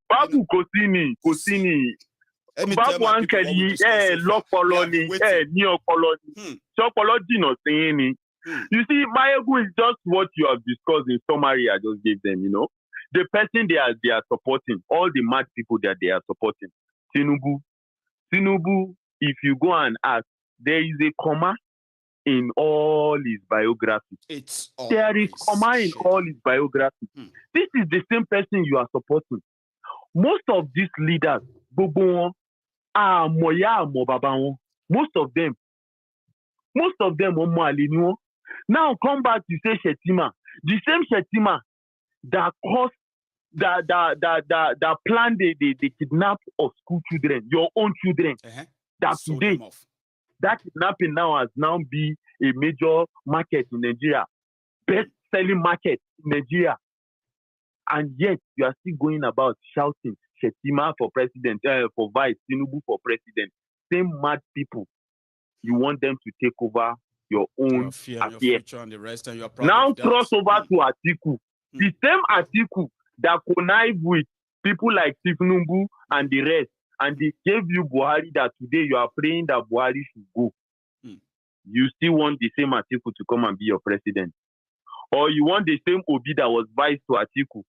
Babu Kosini. Babu hankali lọ́pọlọ ni ní ọpọlọ ni tí ọpọlọ jìnnà sí ni. You see, Maiyegun is just what you have discussed in summary I just gave them, The person they are supporting, all the mad people that they are supporting. Tinubu, if you go and ask, there is a comma in all his biography. There is comma in all his biography. This is the same person you are supporting. Most of these leaders, most of them now come back to say Shetima. The same Shetima that caused that planned the kidnap of school children, your own children. That today, that kidnapping now has now be a major market in Nigeria, best-selling market in Nigeria. And yet you are still going about shouting Shetima for president, for vice, Tinubu for president. Same mad people. You want them to take over your own affairs. Now cross over to Atiku. The same Atiku that connive with people like Tinubu and the rest, and they gave you Buhari that today you are praying that Buhari should go. You still want the same Atiku to come and be your president. Or you want the same Obi that was vice to Atiku.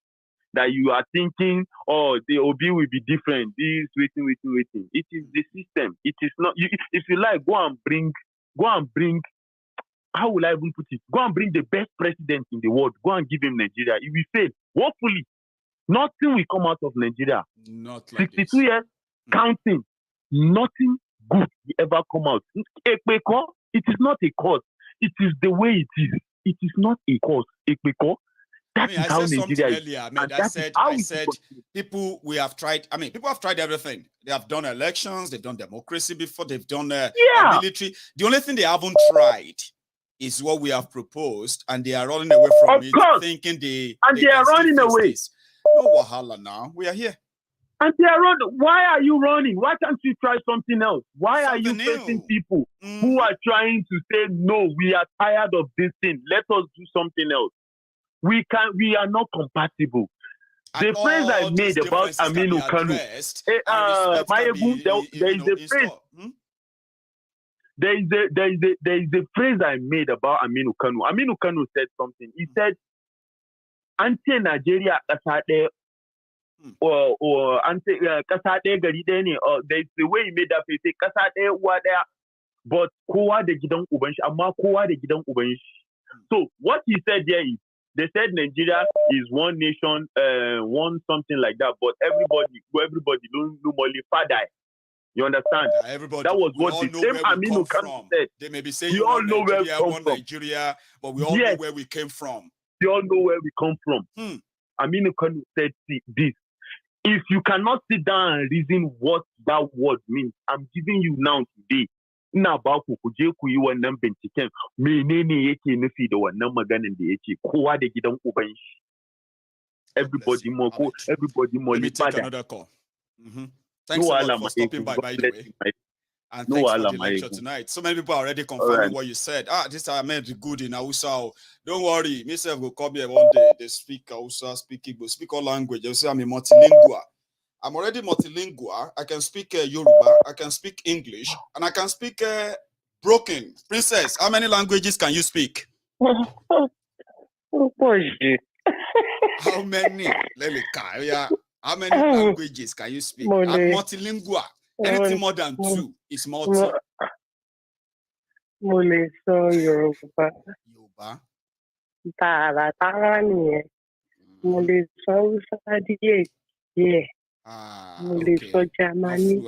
that you are thinking, oh, the OB will be different. This waiting. It is the system. It is not. If you like, go and bring. How will I even put it? Go and bring the best president in the world. Go and give him Nigeria. If we fail, hopefully, nothing will come out of Nigeria. Not like 62 this. years, counting. Nothing good will ever come out. It is not a cause. It is the way it is. It is not a cause. That is how Nigeria is. Earlier, I said people have tried everything. They have done elections, they've done democracy before, they've done military. The only thing they haven't tried is what we have proposed, and they are running away from it, thinking they are running away. This. No wahala now. We are here. And they are running. Why are you running? Why can't you try something else? Why are you facing people who are trying to say, no, we are tired of this thing. Let us do something else. We are not compatible. The phrase I made about Aminu Kanu, Maiyegun, there is a phrase. There is a phrase I made about Aminu Kanu. Aminu Kanu said something. He said, "Ante Nigeria kasade or ante kasade gari dene." There's the way he made that phrase. Say kasade uwa daya, but kowa da gidan uban shi, amma kowa da gidan uban shi. So what he said there is, they said Nigeria is one nation, one something like that, but everybody normally father. You understand? Everybody. That was what the same Aminu Kanu said. They may be saying we all know where we come from. Nigeria, but we all know where we came from. We all know where we come from. Aminu Kanu said this. If you cannot sit down and reason what that word means, I'm giving you now today. Ina ba ku je ku yi wannan binciken menene yake nufi da wannan maganin da yake kowa da gidan uban shi. Everybody more. Let me take another call. Thanks a lot for stopping by the way. And thanks for the lecture tonight. So many people are already confirming what you said. This I meant good in Hausa. Don't worry, myself will come here one day. They speak Hausa, speak Igbo, speak all language. You say I'm a multilingual. I'm already multilingual. I can speak Yoruba, I can speak English, and I can speak broken. Princess, how many languages can you speak? How many? How many languages can you speak? I'm multilingual. Anything more than 2 is multi. Mole so Yoruba. Tara ni. Mole so yeah. Mole so Germany.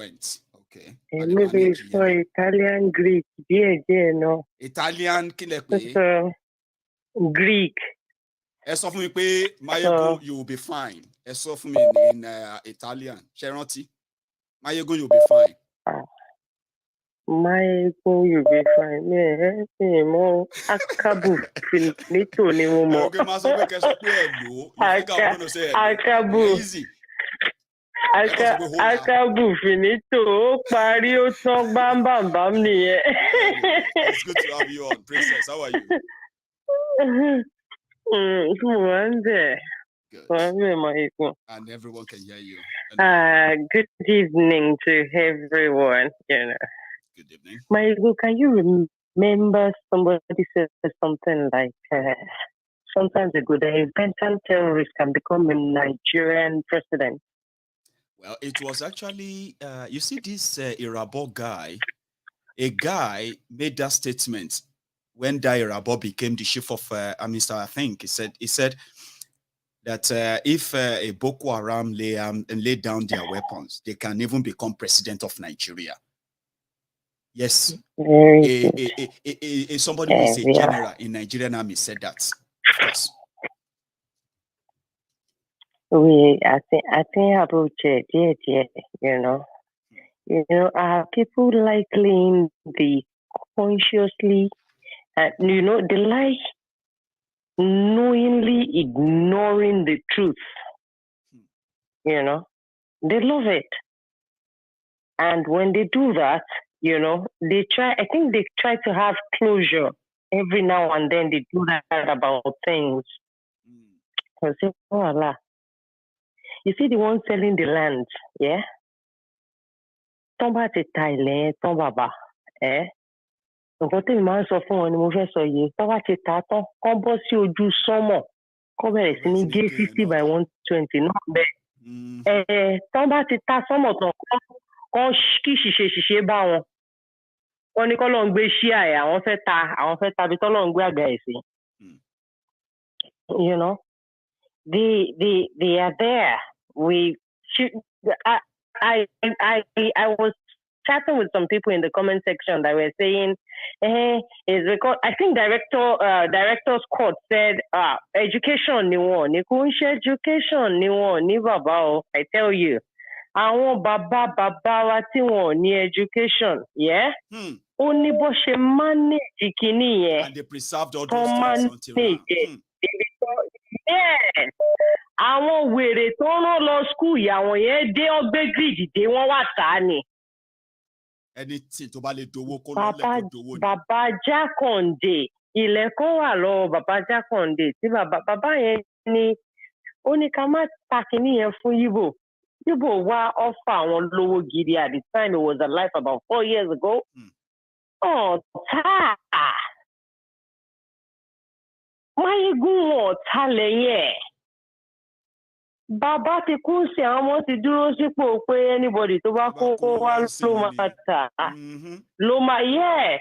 Okay. Mole so Italian, Greek. Yeah, no. Italian, so Greek. For me, Maiyegun, you will be fine. For me in Italian. Cheronti. Maiyegun, you'll be fine. Maiyegun, you'll be fine. Yeah, more Akabu finito ni mo. Okay, Akabu. Easy. Akabu finito. Pari o talk bam niye. It's good to have you on, Princess. How are you? One day. Good. And everyone can hear you. Good evening to everyone. Good evening. Maiyegun, can you remember somebody said something like sometimes ago that a repentant terrorist can become a Nigerian president? Well, it was actually you see this Irabo guy. A guy made that statement when Irabo became the chief of I think he said that if a Boko Haram lay down their weapons, they can even become president of Nigeria. Yes, somebody who is a general in Nigerian army said that. Of course. I think about it. Are people likely in the consciously, they like knowingly ignoring the truth. They love it. And when they do that, they try to have closure. Every now and then they do that about things. And say, oh Allah. You see the one selling the land, yeah? Tomba te taile, tomba ba, eh? Nǹkan tí màá sọ fún wọn ni mo fẹ́ sọ yìí. Tọ́wá ti ta tán, kán bọ́ sí ojú sánmọ̀, Cover is in 50 by 120. No, somebody ta some of them. Kon ṣiṣẹ́ bá wọn. Wọ́n ní kọ́ ló ń gbé ṣíà ẹ̀ àwọn fẹ́ ta bí tọ́lọ́ ń gbé àgbà ẹ̀ sí. You know, they are there. I was chatting with some people in the comment section that were saying, it's because I think director's court said, education ni wọ́n, ní kò ń ṣe education ni wọ́n ní bàbá o. I tell you, àwọn bàbá wa tí wọ́n ní education, yeah? Ó ní bó ṣe manage kìíní yẹn. And they preserved all those things until now. Yes. Àwọn wèrè tó rán lọ school àwọn yẹn dé ọgbẹ́ grid dé wọ́n wà tá ni. Anything tó bá lè dowó kó lọ lẹ́kọ̀ọ́ dowó ni. Bàbá Jákàndé ilẹ̀ kan wà lọ́wọ́ bàbá Jákàndé tí bàbá yẹn ní ó ní ká má ta kìíní yẹn fún Yíbò. Yíbò wá offer àwọn lówó gidi at the time it was alive about 4 years ago. Ọ̀tá Maiyegun ọ̀tá lẹ́yìn. Bàbá ti kú sí àwọn ọmọ ti dúró sípò pé anybody tó bá kó wá ló máa tà. Ló máa yẹ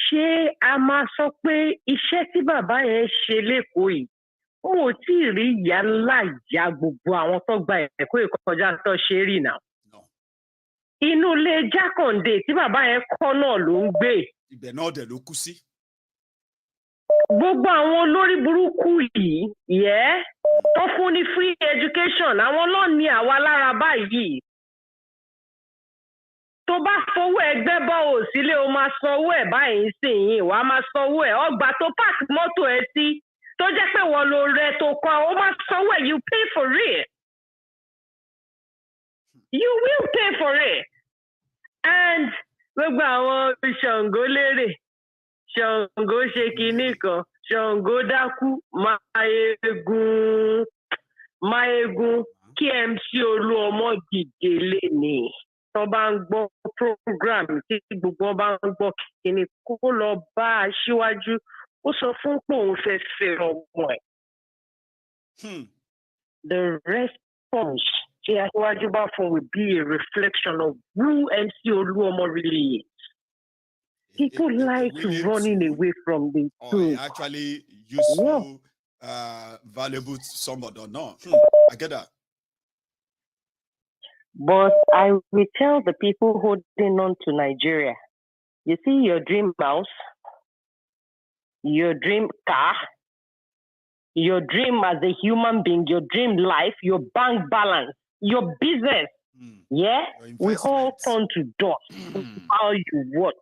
ṣé a máa sọ pé iṣẹ́ tí bàbá yẹn ṣe lẹ́kọ̀ọ́ yìí ó tí ì rí ìyá ńlá ìyá gbogbo àwọn tó gba ẹ̀kọ́ ìkọjá tó ṣe rí náà. Inú ilé Jákàndé tí bàbá yẹn kọ́ náà ló ń gbé. Ibẹ̀ náà dẹ̀ ló kú sí. Gbogbo àwọn olórí burúkú yìí, tó fún ní free education, àwọn náà ní àwa lára báyìí. Tó bá fowó ẹgbẹ́ bọ́ ò sílé, o máa sanwó ẹ̀ báyìí sìn wàá máa sanwó ẹ̀. Ọgbà tó park mọ́tò ẹ sí, tó jẹ́ pé wọ́n lo rẹ tó kọ́, o máa sanwó ẹ̀, you pay for it. You will pay for it. And gbogbo àwọn Ṣàngó lérè. Ṣàngó ṣe kinní kan, Ṣàngó dákú, Maiyegun kí MC Olúọmọ dìde lénìí. Tó bá ń gbọ́ program tí gbogbo bá ń gbọ́ kinní kó lọ bá aṣíwájú, ó sọ fún pé òun fẹ́ fẹ́ ọmọ ẹ̀. The response tí aṣíwájú bá fún will be a reflection of who MC Olúọmọ really is. People like running away from the truth. Actually useful, valuable to somebody or not. I get that. But I will tell the people holding on to Nigeria, you see your dream house, your dream car, your dream as a human being, your dream life, your bank balance, your business, we all turn to dust. How you work.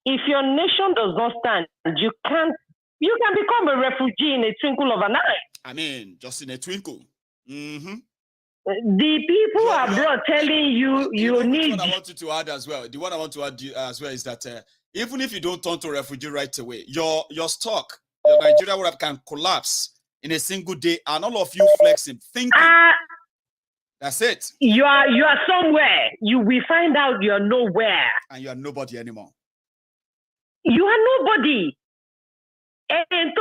If your nation does not stand, you can become a refugee in a twinkle of an eye. I mean, just in a twinkle. The people abroad telling you need. What I want you to add as well. The one I want to add as well is that even if you don't turn to refugee right away, your stock, your Nigeria can collapse in a single day, and all of you flexing, thinking. That's it. You are somewhere. You will find out you are nowhere. And you are nobody anymore. You are nobody. And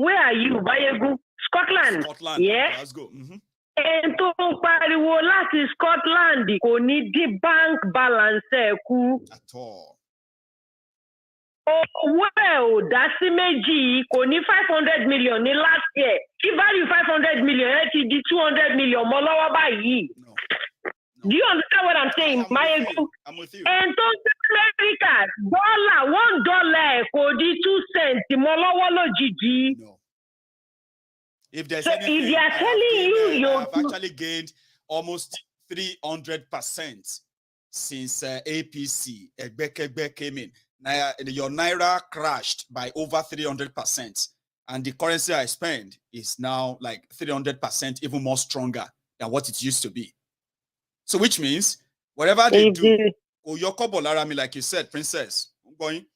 where are you, Maiyegun? Scotland. Yeah. Let's go. And Scotland, kò ní di bank balance at all. Well, that's méjì kò ní 500 million ní last year. She value 500 million, the 200 million mo lọ́wọ́ báyìí. No. Do you understand what I'm saying, Maiyegun? I'm with you. And to America, $1 kò di 2 cents mo lọ́wọ́ lójijì. No. If there's so anything, if they are telling I've actually gained almost 300% since APC Egbekegbe came in. Your Naira crashed by over 300%. And the currency I spend is now like 300%, even more stronger than what it used to be. So which means, whatever they do, like you said, Princess, I'm going.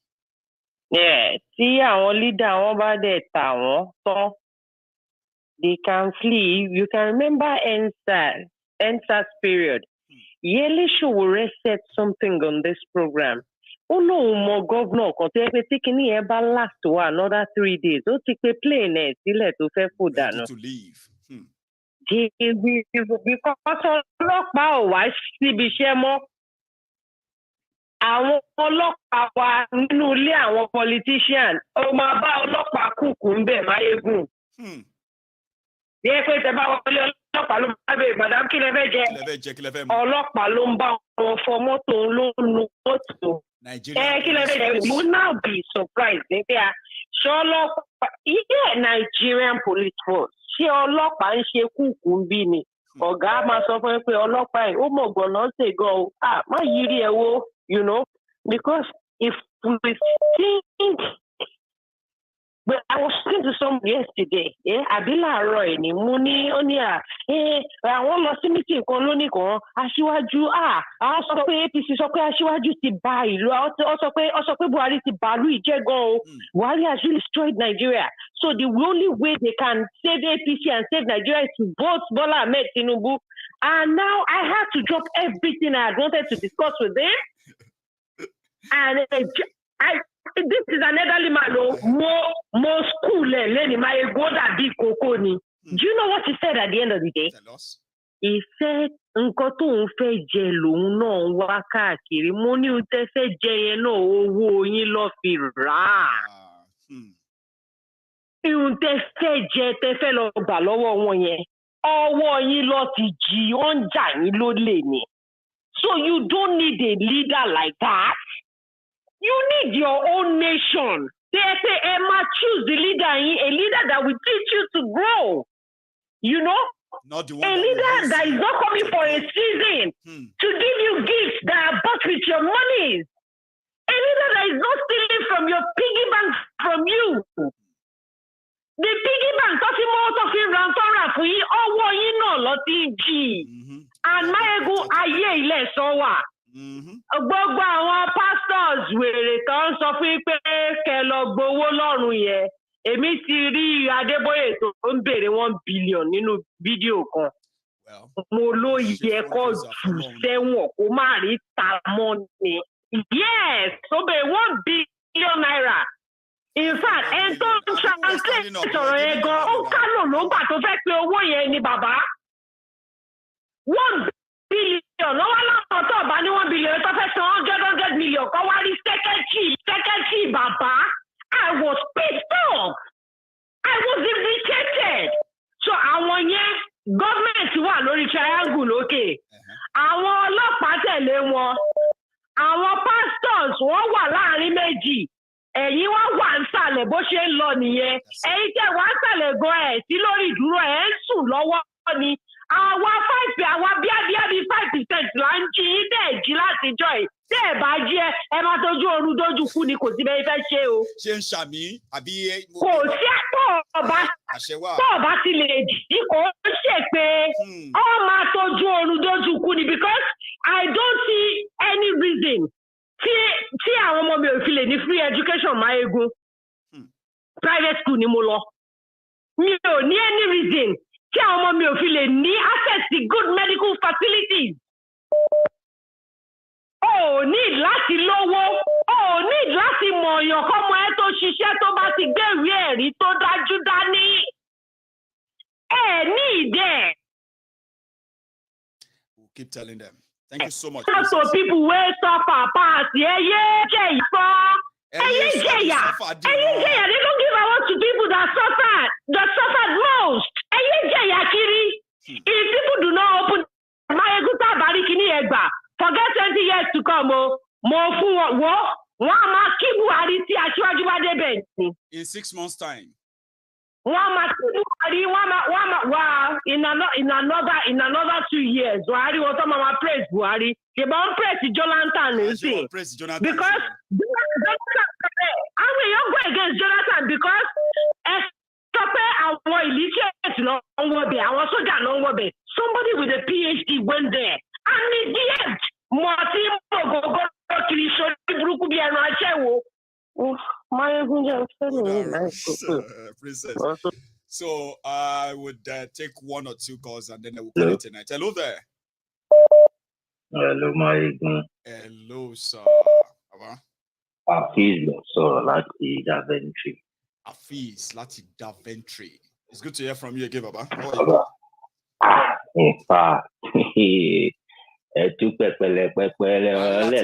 Yeah, see, our leader, our data, they can flee. You can remember NSAS period. Yearly show will reset something on this program. ó lóun mọ gọ́vnọ̀ kan tó yẹ pé tí kinní yẹn bá last to another 3 days ó ti pé plane ẹ̀ sílẹ̀ tó fẹ́ fò dànù. Because ọlọ́pàá ò wá síbi iṣẹ́ mọ́. Àwọn ọlọ́pàá wa nínú ilé àwọn politician ó máa bá ọlọ́pàá kùkù ń bẹ̀ Maiyegun. Bí ẹ pé tẹ bá wọlé ọlọ́pàá ló máa bẹ̀ madam kí lẹ fẹ́ jẹ. Ọlọ́pàá ló ń bá wọn fọ mọ́tò ló ń nu mọ́tò. Kí lẹ fẹ́ jẹ. You will now be surprised nígbà ṣé ọlọ́pàá iye Nigerian police force ṣé ọlọ́pàá ń ṣe kùkù ń bí ni. Ọ̀gá máa sọ fún ẹ pé ọlọ́pàá yìí ó mọ̀ gbọ̀nà ṣe gan o. Má yiri ẹ wo. You know, because if we think, but I was speaking to somebody yesterday, Abila Roy, ni Muni, Onia, I want to meeting Colonico, Ashiwaju, also APC, so Ashiwaju to buy, also Buhari to Balu, Jego, Buhari has really destroyed Nigeria. So the only way they can save APC and save Nigeria is to vote Bola Ahmed Tinubu. And now I have to drop everything I had wanted to discuss with them. And this is an elderly man, more school, Lenny, Maiyegun big Kokoni. Do you know what he said at the end of the day? He said, nǹkan tó ń fẹ́ jẹ lòun náà ń wá káàkiri. Mo ní ohun tẹ́ fẹ́ jẹ yẹn náà owó yín lọ fi rà á. Ohun tẹ́ fẹ́ jẹ tẹ́ fẹ́ lọ gbà lọ́wọ́ wọn yẹn. Ọwọ́ yín lọ ti jí, ó ń jà yín lólè ni. So you don't need a leader like that. You need your own nation. They say, Emma, choose the leader, a leader that will teach you to grow. You know? Not the one a leader that is not coming for a season to give you gifts that are bought with your money. A leader that is not stealing from your piggy bank from you. The piggy bank talking more talking round for you, oh, you know, Lottie. And Maiyegun ayé ilẹ̀ sọ́wà. Gbogbo àwọn pastors wèrè tó ń sọ fún pé kẹ́ lọ gbowó lọ́rùn yẹn. Èmi ti rí Adébóyè tó ń béèrè 1 billion nínú fídíò kan. Mo ló yẹ kó jù sẹ́wọ̀n kó má rí ta mọ́ ni. Yes, so bẹ́ẹ̀ 1 billion naira. In fact, ẹni tó ń translate sọ̀rọ̀ yẹn gan, ó kálò ló gbà tó fẹ́ pe owó yẹn ni bàbá. 1 billion. Lọ́wọ́ láwọn tó bá ní 1 billion tó fẹ́ san 100 million kọ́ wá rí secretary bàbá. I was pissed off. I was irritated. So àwọn yẹn gọ́ọ̀mẹ̀ntì wà lórí triangle lókè. Àwọn ọlọ́pàá tẹ̀lé wọn. Àwọn pastors wọ́n wà láàrin méjì. Ẹ̀yin wá wà ń sàlẹ̀ bó ṣe ń lọ nìyẹn. Ẹ̀yin tẹ̀ wá ń sàlẹ̀ gan ẹ̀ sí lórí ìdúró ẹ̀ ń sùn lọ́wọ́ ni. Àwa 5% là ń jí dẹ̀ jí láti jọ ẹ̀. Tẹ́ ẹ̀ bá jí ẹ máa tójú oorun dójú kú ni kò sí bẹ́ẹ̀ fẹ́ ṣe o. Ṣé ń ṣàmì àbí. Kò sí tó ọba ti lè jí kò ń ṣe pé ọ máa tójú oorun dójú kú ni because I don't see any reason tí àwọn ọmọ mi ò fi lè ní free education Maiyegun. Private school ni mo lọ. Mi ò ní any reason tí àwọn ọmọ mi ò fi lè ní access to good medical facilities. O ò ní láti lówó, o ò ní láti mọ̀ ọ̀yàn kọ́mọ ẹ tó ṣiṣẹ́ tó bá ti gbé ìwé ẹ̀rí tó dájú dání. Ní ìdẹ́. We'll keep telling them. Thank you so much. So people wey suffer pass, ẹyẹ jẹ̀yà fọ́. Ẹyẹ jẹ̀yà. They don't give award to people that suffered most. Ẹyẹ jẹ̀yà kiri. If people do not open Maiyegun tábàárí kìíní ẹgbà, forget 20 years to come o. Mo fún wọn á máa kí Buhari tí aṣíwájú bá débẹ̀ ni. In 6 months' time. Wọ́n á máa kí Buhari, in another 2 years, Buhari wọ́n tó máa praise Buhari. Ṣèbọn praise Jonathan nìsín. Because àwọn èèyàn go against Jonathan because ẹ sọ pé àwọn illiterate lọ ń wọbẹ̀, àwọn sójà lọ ń wọbẹ̀. Somebody with a PhD went there and he did. Mo ti mọ̀ gbogbo kiri sórí burúkú bí ẹnu aṣẹ́wó. Maiyegun jẹ́ Princess. So I would take 1 or 2 calls and then I will call it tonight. Hello there. Hello, Maiyegun. Hello, sir. Hafiz sọ̀rọ̀ láti Daventry. Hafiz láti Daventry. It's good to hear from you again, Baba. How are you? In fact, pẹpẹlẹ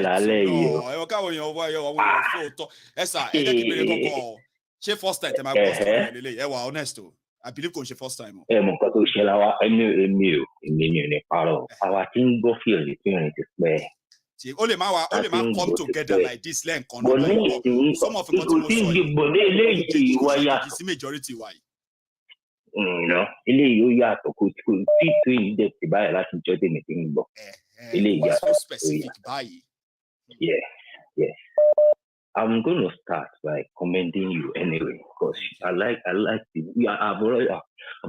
lálẹ́ yìí o. ẹ káwọn èèyàn wá àwọn èèyàn fóòtọ́ ẹ sà ẹ jẹ́ kí bèrè kọ́kọ́ ṣé first time tẹ máa gbọ́ story ẹ lélẹ̀ ẹ wà honest o I believe kò ń ṣe first time o. Ẹ mọ̀ nǹkan tó ṣe la wa èmi ò ní parọ́ àwa tí ń gbọ́ fìrì ti pẹ́. ó lè má come together like this lẹ́ẹ̀kan náà like some of the countries mo sọ yìí wáyà sí majority wa yìí. Eléyìí ó yàtọ̀ kò tí tó yìí dẹ̀ ti báyìí láti jọ́ tèmi tí ń gbọ́. Eléyìí yàtọ̀ specific báyìí. Yes. I'm going to start by commending you anyway because I like you. I've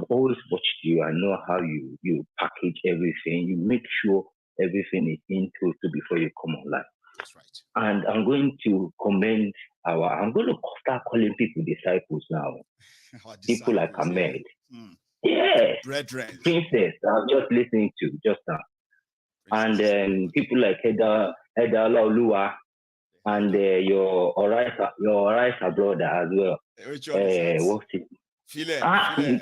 always watched you. I know how you package everything. You make sure everything is in total before you come online. That's right. And I'm going to commend I'm going to start calling people disciples now. People like Ahmed. Yes. Brethren. Princess, I'm just listening to just now. And people like Eda Laulua and your Oraisa brother as well. What's it? File.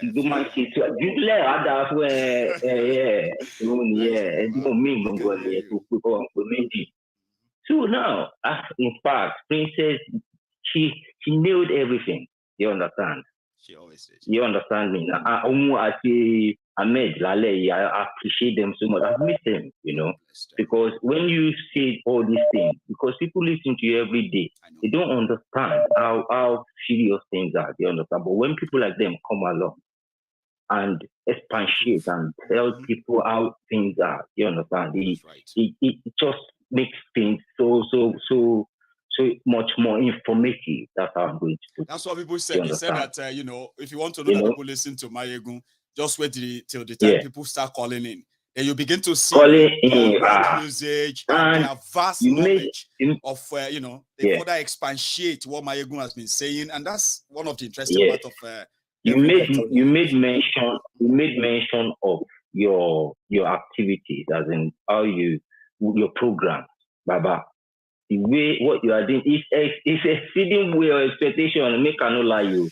So now, in fact, Princess, she nailed everything. You understand? She always says. You understand me? I see Ahmed Lale, I appreciate them so much. I miss them, because when you say all these things, because people listen to you every day, they don't understand how serious things are. They understand. But when people like them come along and expatiate and tell people how things are, you understand? It just makes things so much more informative. That's how I'm going to do. That's what people said. They said that, if you want to know that people listen to Maiyegun, just wait till the time people start calling in. Then you begin to see usage and their vast knowledge of, they further expatiate what Maiyegun has been saying. And that's one of the interesting parts of... You made mention of your activities, as in how your program, Baba. The way what you are doing is exceeding your expectation. Make I not lie you.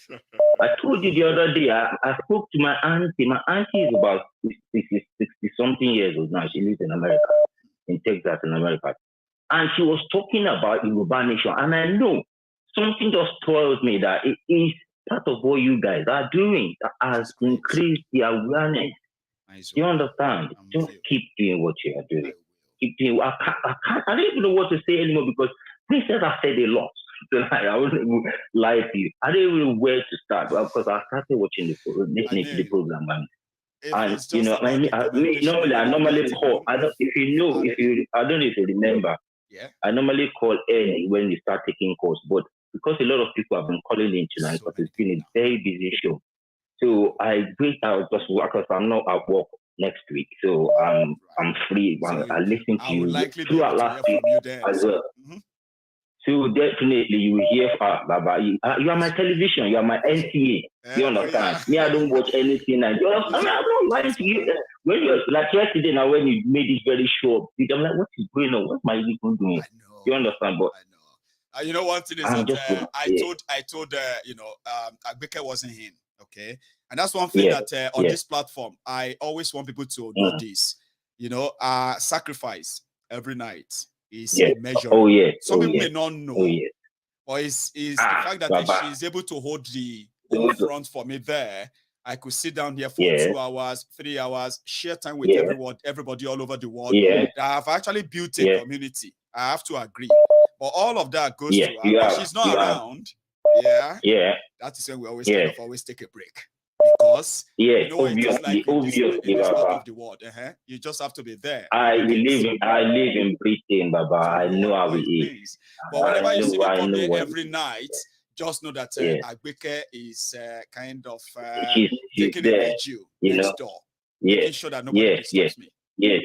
I told you the other day, I spoke to my auntie. My auntie is about 60-something years old now. She lives in America, in Texas, in America. And she was talking about Yoruba nation. And I know something just tells me that it is part of what you guys are doing that has increased the awareness. You understand? Just keep doing what you are doing. I don't even know what to say anymore because Princess has said a lot. I wouldn't even lie to you. I don't even know where to start because I started watching listening to the program normally I normally call. I don't know if you remember. Yeah. I normally call early when you start taking calls, but because a lot of people have been calling in tonight, because it's been a very busy show. So I wait out just because I'm not at work next week, so I'm free. I listen to you throughout last week as well. So definitely you will hear Baba. You are my television. You are my NTA. You understand? Me, I don't watch anything. I'm not lying to you. When you're like yesterday, now when you made it very short, I'm like, what is going on? What's Maiyegun doing? You understand? But you know, one thing is that I told Agbeke wasn't in. Okay. And that's one thing that on this platform, I always want people to know this. Sacrifice every night is a measure. Some people may not know. But it's the fact that she's able to hold the whole front for me there. I could sit down here for 2 hours, 3 hours, share time with everybody all over the world. I've actually built a community. I have to agree. But all of that goes to her. When she's not around, that is when we always always take a break. Because it's like in this part of the world. You just have to be there. I live in Britain, Baba. I know how it is. But whenever you see me come here every night, just know that Agbeke is kind of taking a vigil next door. Making sure that nobody disturbs me. Yes.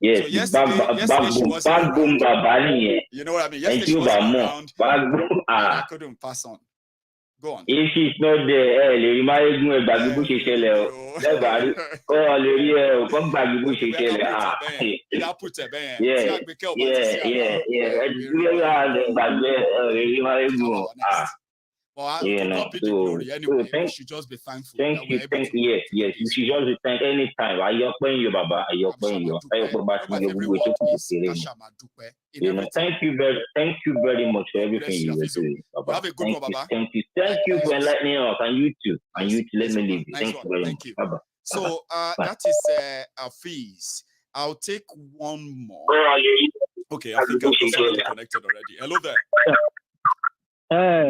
So yesterday she wasn't around. You know what I mean? Yesterday she wasn't around. I couldn't pass on. Go on. If she's not there, le Maiyegun gbàgbé bó ṣe ṣẹlẹ̀ o. Lẹ́bàá rí ó lè rí ẹ o kàn gbàgbé bó ṣe ṣẹlẹ̀. Yeah. Gbàgbé lè rí Maiyegun o. Well, you know, anyway, you should just be thankful. Thank you. Yes. You should just be thankful anytime. Ayọ̀pẹ̀yìn yo, Baba. Ayọ̀pẹ̀yìn yo. You know, thank you very much for everything you were doing, Baba. Have a good one, Baba. Thank you for enlightening us, and you too. And you too. Let me leave you. Thank you very much, Baba. So that is our fees. I'll take one more. Okay, I think I'm connected already. Hello there.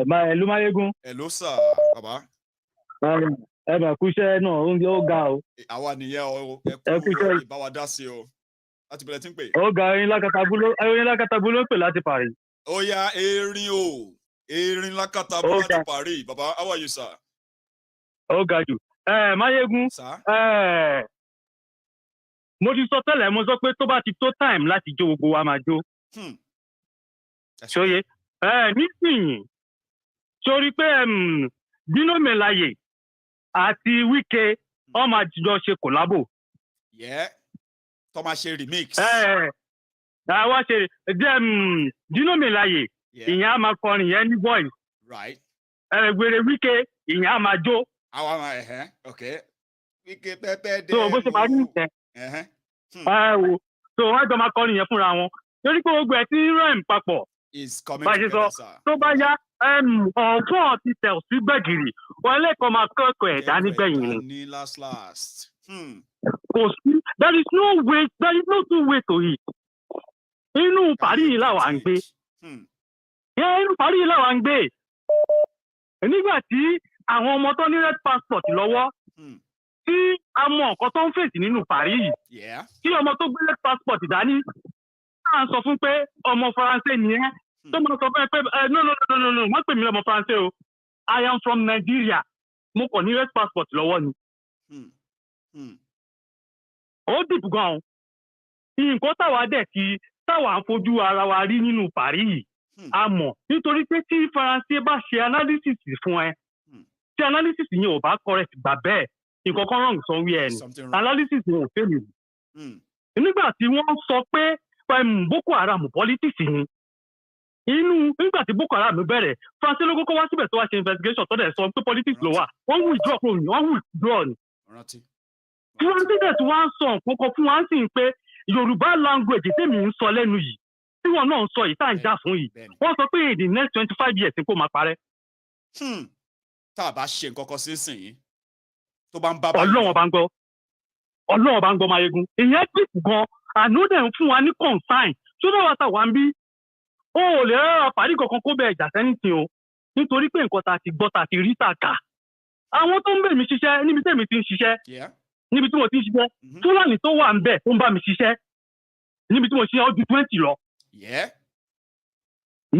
Maiyegun. Hello, sir. Baba. Kúṣẹ́ náà ó ga o. Àwa nìyẹn o. Kúṣẹ́. Ìbáwa dá sí o. Láti bẹ̀rẹ̀ tí ń pè. Ó ga oyin lákàtàbú ló ń pè láti Paris. Ó yá erin o. Erin lákàtàbú láti Paris. Baba, how are you, sir? Ó ga jù. Maiyegun. Mo ti sọ tẹ́lẹ̀, mo sọ pé tó bá ti tó time láti jó gbogbo wa máa jó. Ṣóyè. Nísìnyí sórí pé Dino Melaye àti Wike wọ́n máa jọ ṣe collabo. Tó máa ṣe remix. Wá ṣe Dino Melaye ìyẹn á máa kọrin yẹn ní voice. Right. Gbèrè Wike ìyẹn á máa jó. Àwa máa okay. Wike pẹ́pẹ́ dé. So bó ṣe máa ní ìtẹ́. So wọ́n jọ máa kọrin yẹn fúnra wọn. Torí pé gbogbo ẹ̀ tí ń rhyme papọ̀. Is coming together, sir. Tó bá yá ọ̀fọ̀ ti tẹ̀ sí gbẹ̀gìrì wọ́n lẹ́kọ̀ọ́ máa kọ́kọ́ ẹ̀dá nígbẹ̀yìn ni. Last. Kò sí there is no two way to it. Inú Paris yìí làwa ń gbé. Inú Paris yìí làwa ń gbé. Nígbà tí àwọn ọmọ tó ní red passport lọ́wọ́ tí a mọ nǹkan tó ń fèsì nínú Paris yìí tí ọmọ tó gbé red passport dání à ń sọ fún pé ọmọ Faransé ni ẹ́ tó máa sọ fún ẹ pé no má pè mí lọ́mọ Faransé o I am from Nigeria mo kàn ní red passport lọ́wọ́ ni. Ó dìbò gan-an nǹkan táwa ń fojú ara wa rí nínú Paris yìí a mọ̀ nítorí pé tí Faransé bá ṣe analysis fún ẹ tí analysis yẹn ò bá correct gbà bẹ́ẹ̀ nǹkan kan wrong somewhere ni analysis yẹn ò fẹ́ mi. Nígbà tí wọ́n sọ pé Boko Haram politics ni nígbà tí Boko Haram bẹ̀rẹ̀ Faransé ló kọ́kọ́ wá síbẹ̀ tó wá ṣe investigation tó dẹ̀ sọ pé politics ló wà wọ́n withdraw ni. Faransé dẹ̀ tí wọ́n á sọ nǹkan kan fún wa sì ń pé Yorùbá language tèmi ń sọ lẹ́nu yìí tí wọ́n náà ń sọ yìí tá à ń jà fún yìí wọ́n sọ pé in the next 25 years kó máa parẹ́. Tá a bá ṣe nǹkan kan sínsìn tó bá ń bá Ọlọ́run bá ń gbọ́ Maiyegun ìyẹn dìbò gan àná dẹ̀ ń fún wa ní consign tó dáwà tá wà ń bí ó lè rárá Paris kankan kó bẹ̀ ẹ̀jà sẹ́nìtì o nítorí pé nǹkan ta ti gbọ́ ta ti rí ta kà àwọn tó ń bẹ̀ mí ṣiṣẹ́ níbi tẹ́mi ti ń ṣiṣẹ́ níbi tí mo ti ń ṣiṣẹ́ Fúlàní tó wà ń bẹ̀ tó ń bá mi ṣiṣẹ́ níbi tí mo ṣiṣẹ́ ó ju 20 lọ.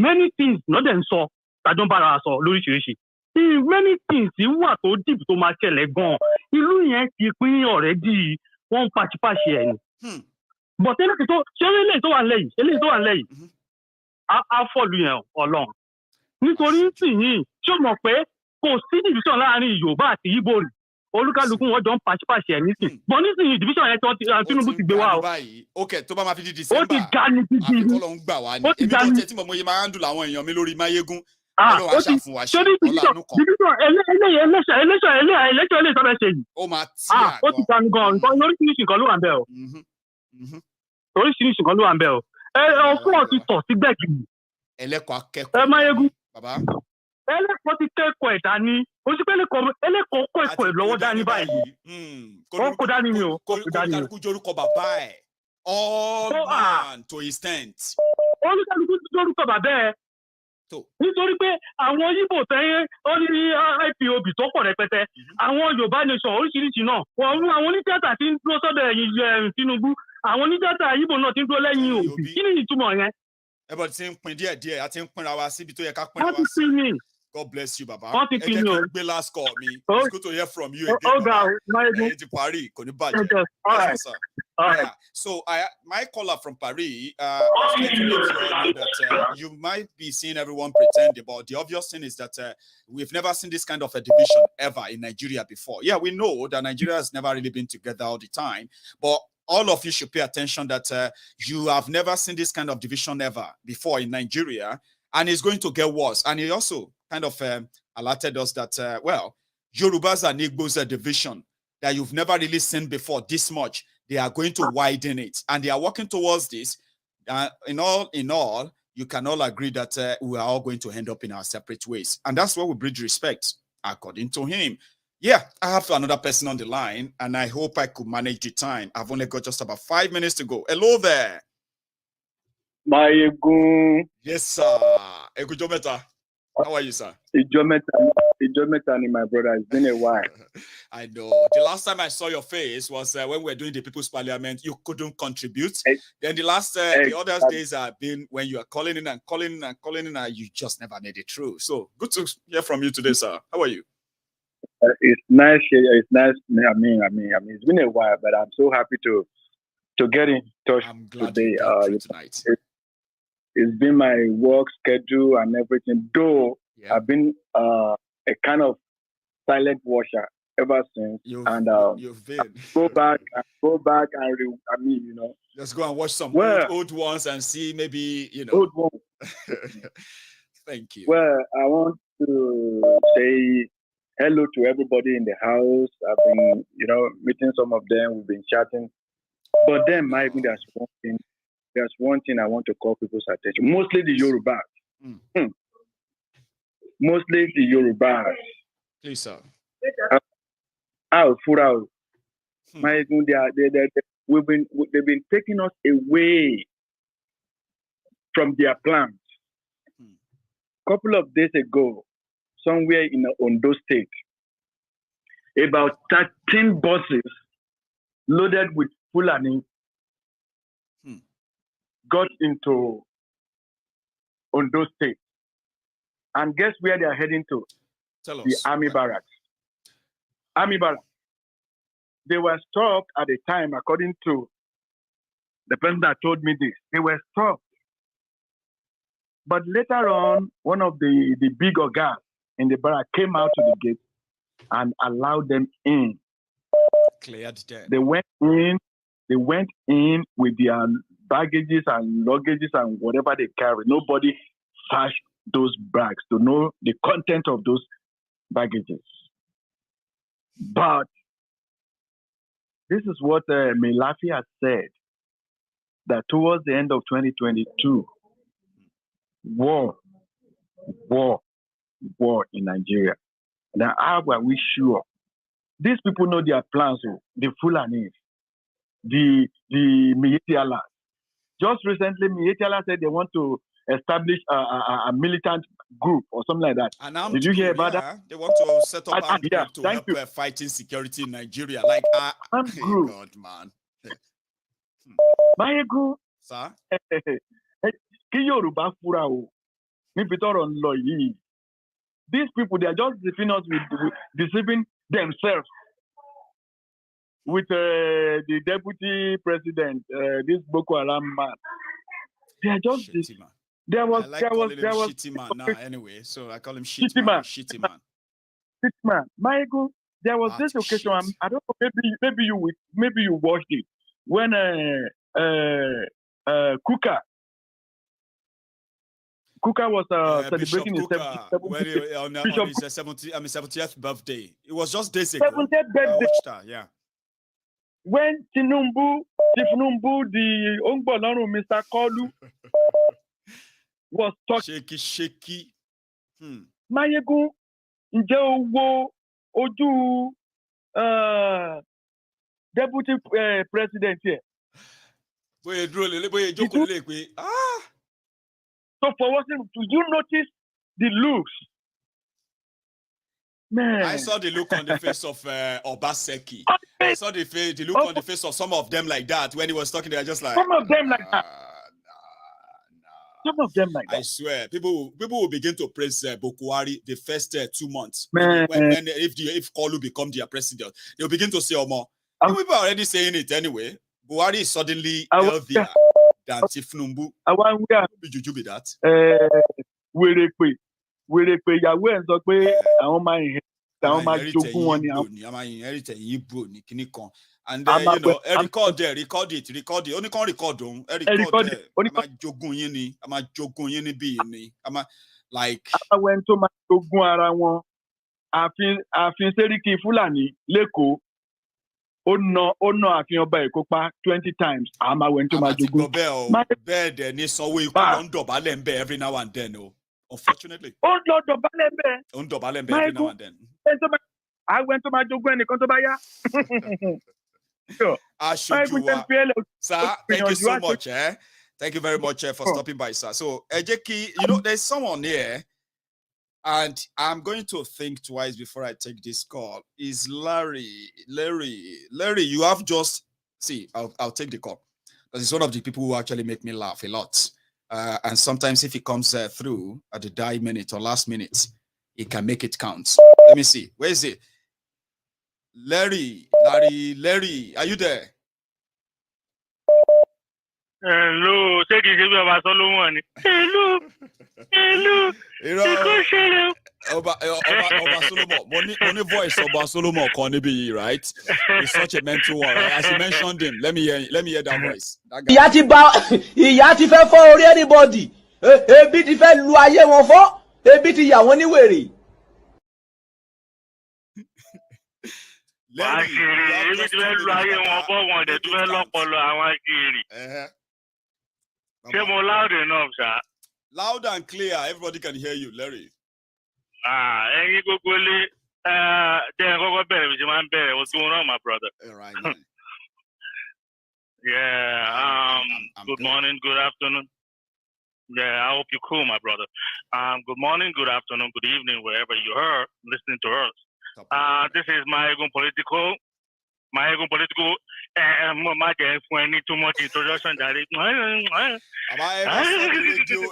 Many things náà dẹ̀ ń sọ tàjọ́ ń bára sọ lóríṣiríṣi many things wà tó dìbò tó máa ṣẹlẹ̀ gan-an ìlú yẹn ti pín already wọ́n ń pàṣípàṣẹ ẹ̀ ni. But eléyìí tó wà nílẹ̀ yìí á fọ́ọ̀lù yẹn Ọlọ́run nítorí nísìnyìí ṣé o mọ̀ pé kò sí division láàrin Yorùbá àti Ìgbò rẹ̀ olúkálùkù wọn jọ ń pàṣípàṣẹ ẹ̀ nísìnyìí but nísìnyìí division yẹn Tinubu ti gbé wá o. Okay, tó bá máa fi di December ó ti ga ní gidi ni Ọlọ́run gbà wá ní èmi tó tiẹ̀ tí mo yẹ máa handle àwọn èèyàn mi lórí Maiyegun Ọlọ́run àṣà fún wa ṣe ọlọ́run kan. Ẹlẹ́ṣọ̀ ilé ìtọ́bẹ̀ ṣe yìí. Ó máa tí àgbọn. Ó ti ga gan nǹkan oríṣiríṣi nǹkan ló wà ń bẹ̀ o. Oríṣiríṣi nǹkan ló wà ń bẹ̀ o. Ọ̀fun ti tọ̀ sí gbẹ̀gìrì. Ẹlẹ́kọ̀ọ́ akẹ́kọ̀ọ́. Maiyegun. Bàbá. Ẹlẹ́kọ̀ọ́ ti kẹ́kọ̀ọ́ ẹ̀ dání. O sì pé ẹlẹ́kọ̀ọ́ kọ́ ẹ̀kọ́ ẹ̀ lọ́wọ́ dání báyìí. Ó kó dání ni o. Olúkálùkù jórúkọ bàbá ẹ̀. All man to his tent. Olúkálùkù jórúkọ bàbá ẹ̀. Nítorí pé àwọn Yíbò tẹ́yẹ ó ní IPOB tó pọ̀ rẹpẹtẹ àwọn Yorùbá nation oríṣiríṣi náà àwọn onítíátà ti ń dúró sọ́dọ̀ ẹ̀yìn Tinubu àwọn onítíátà Yíbò náà ti ń dúró lẹ́yìn Òbí kí ni ìtumọ̀ yẹn. Ẹbọ ti ń pin díẹ̀díẹ̀ àti ń pinra wa síbi tó yẹ ká pinra wa sí. God bless you, Baba. Wọ́n ti pinnu o. Be last call me. Oh. It's good to hear from you again, Oh, Baba. God, Maiyegun. Paris, Okay, all right. All right. Yeah. So my caller from Paris was trying to let you all know that you might be seeing everyone pretending, but the obvious thing is that we've never seen this kind of a division ever in Nigeria before. Yeah, we know that Nigeria has never really been together all the time, but all of you should pay attention that you have never seen this kind of division ever before in Nigeria, and it's going to get worse. And he also kind of alerted us that, well, Yorubas and Igbos division that you've never really seen before this much, they are going to widen it, and they are working towards this. In all, you can all agree that we are all going to end up in our separate ways, and that's where we bridge respect, according to him. Yeah, I have another person on the line, and I hope I could manage the time. I've only got just about 5 minutes to go. Hello there. Maiyegun. Yes, sir. Ekujometa. How are you, sir? Ijometa, my brother. It's been a while. I know. The last time I saw your face was when we were doing the People's Parliament. You couldn't contribute. Then the other days have been when you are calling in, and you just never made it through. So good to hear from you today, sir. How are you? It's nice. It's nice. I mean, it's been a while, but I'm so happy to get in touch I'm glad today. Tonight. It's been my work schedule and everything. Though I've been a kind of silent watcher ever since. You've been. Go back and Let's go and watch some old ones and see maybe old ones. Thank you. Well, I want to say hello to everybody in the house. I've been, meeting some of them. We've been chatting. But then, there's one thing I want to call people's attention. Mostly the Yorubas. Mostly the Yorubas. Please, sir. Maiyegun, they've been taking us away from their plans. Couple of days ago, somewhere in Ondo State, about 13 buses loaded with Fulani got into Ondo State. And guess where they are heading to? Tell us. The Army Barracks. Army Barracks. They were stopped at the time, according to the person that told me this. They were stopped. But later on, one of the big guys in the barrack came out to the gate and allowed them in. Cleared them. They went in with their baggages and luggages and whatever they carry. Nobody searched those bags to know the content of those baggages. But this is what Melafi has said, that towards the end of 2022, war in Nigeria. Now, how are we sure? These people know their plans, the Fulanis, the Miyegun. Just recently, Miyegun said they want to establish a militant group or something like that. Did you hear about that? They want to set up a group to help fighting security in Nigeria. Like, group. God, man. Maiyegun. Sir? These people, they are just deceiving us with deceiving themselves. With the deputy president, this Boko Haram man. They are just shitty man. There was shitty man now anyway, so I call him shitty man. Shitty man. Shitty man. Maiyegun, there was this occasion. I don't know. Maybe you watched it when Kuka was celebrating his 70th birthday. It was just days ago. 70th birthday. Yeah. When Tinubu, the Ongbolonu, Mr. Kolu, was talking. Shaky. Maiyegun, nje ojú deputy president here. So for what, do you notice the looks? Man. I saw the look on the face of Obaseki. I saw the look on the face of some of them like that when he was talking. They were just like some of them like that. Some of them like that. I swear, people will begin to praise Bokuari the first 2 months. Man. If Kolu become their president, they'll begin to say, "Omo." People are already saying it anyway. Buhari is suddenly healthier than Tinubu. Juju be that. Wèrèpè ìyàwó ẹ̀ sọ pé àwọn máa jogún wọn ni àwọn inherit Igbo ní kíní kan. And then, record it. Only can record on. Record it. Ama jogun yín ni. Ama jogun yín ni bí ni. Ama like. Àwọn tó máa jogún ara wọn. Ààfin Sẹ́ríkì Fúlàní l'Ékòó. Ó ná ààfin ọba Èkó pa 20 times. Àwọn tó máa jogún. Bẹ́ẹ̀ dẹ̀ ní sanwó ikú ló ń dọ̀bálẹ̀ ń bẹ̀ every now and then o. Unfortunately. Ó ń lọ dọ̀bálẹ̀ ń bẹ̀. Ó ń dọ̀bálẹ̀ ń bẹ̀ every now and then. Àwọn tó máa jogún ẹnìkan tó bá yá. Sir, thank you so much. Thank you very much for stopping by, sir. So, there's someone here, and I'm going to think twice before I take this call. Is Larry, you have just I'll take the call because it's one of the people who actually make me laugh a lot. And sometimes if it comes through at the die minute or last minute, it can make it count. Let me see. Where is it? Larry, are you there? Hello, ṣé kìí ṣe bí ọba Solomon ni? Hello. Ọba Solomon, money voice Ọba Solomon kan níbí yìí, right? He's such a mental one. Right? As you mentioned him, let me hear that voice. Ìyà ti fẹ́ fọ́ orí anybody. Ebi ti fẹ́ lu ayé wọn fọ́. Ebi ti yà wọ́n ní wèrè. Ebi ti fẹ́ lu ayé wọn fọ́ wọn dẹ̀ ti fẹ́ lọ́pọlọ àwọn akiri. Ṣé mo loud enough, sir? Loud and clear. Everybody can hear you, Larry. Ẹ̀yin gbogbo lé jẹ́ kọ́kọ́ bẹ̀rẹ̀ bí ṣe máa ń bẹ̀rẹ̀. What's going on, my brother? All right. Yeah. Good morning, good afternoon. Yeah, I hope you're cool, my brother. Good morning, good afternoon, good evening, wherever you are listening to us. This is Maiyegun Politico. My guy, when need too much introduction, that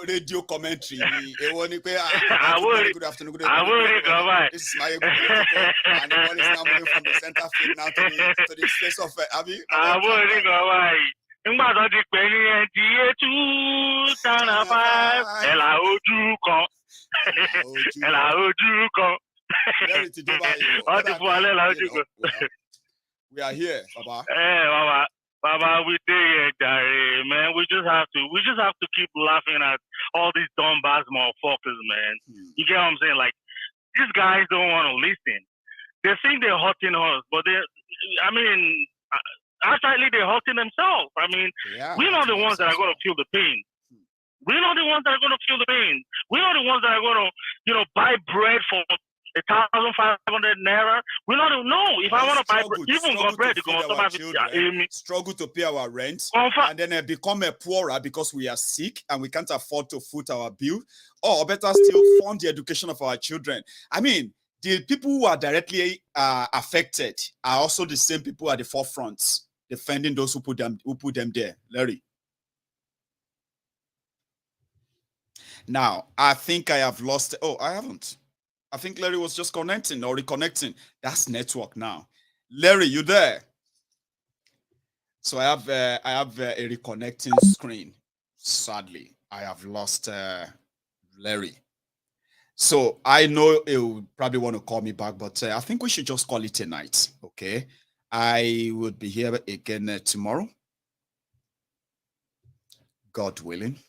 radio commentary. I will. Good afternoon. This is Maiyegun Politico, and the ball is now moving from the center field now to the space of Abi. I will go away. Nígbà tó ti pè ní NTA 2005, ẹ̀là ojú kan. Wọ́n ti fún alẹ́ là ojú kan. We are here, Baba. Baba, we there, man. We just have to keep laughing at all these dumb ass motherfuckers, man. You get what I'm saying? Like, these guys don't want to listen. They think they're hurting us, but actually they're hurting themselves. I mean, we're not the ones that are going to feel the pain. We're not the ones that are going to feel the pain. We're not the ones that are going to, buy bread for 1,500 naira. We don't know if I want to buy even bread. Struggle to pay our rent, and then become a poorer because we are sick and we can't afford to foot our bill, or better still, fund the education of our children. I mean, the people who are directly affected are also the same people at the forefront defending those who put them there. Larry. Now, I think I have lost. Oh, I haven't. I think Larry was just connecting or reconnecting. That's network now. Larry, you there? So I have a reconnecting screen. Sadly, I have lost Larry. So I know he'll probably want to call me back, but I think we should just call it a night. Okay, I would be here again tomorrow, God willing.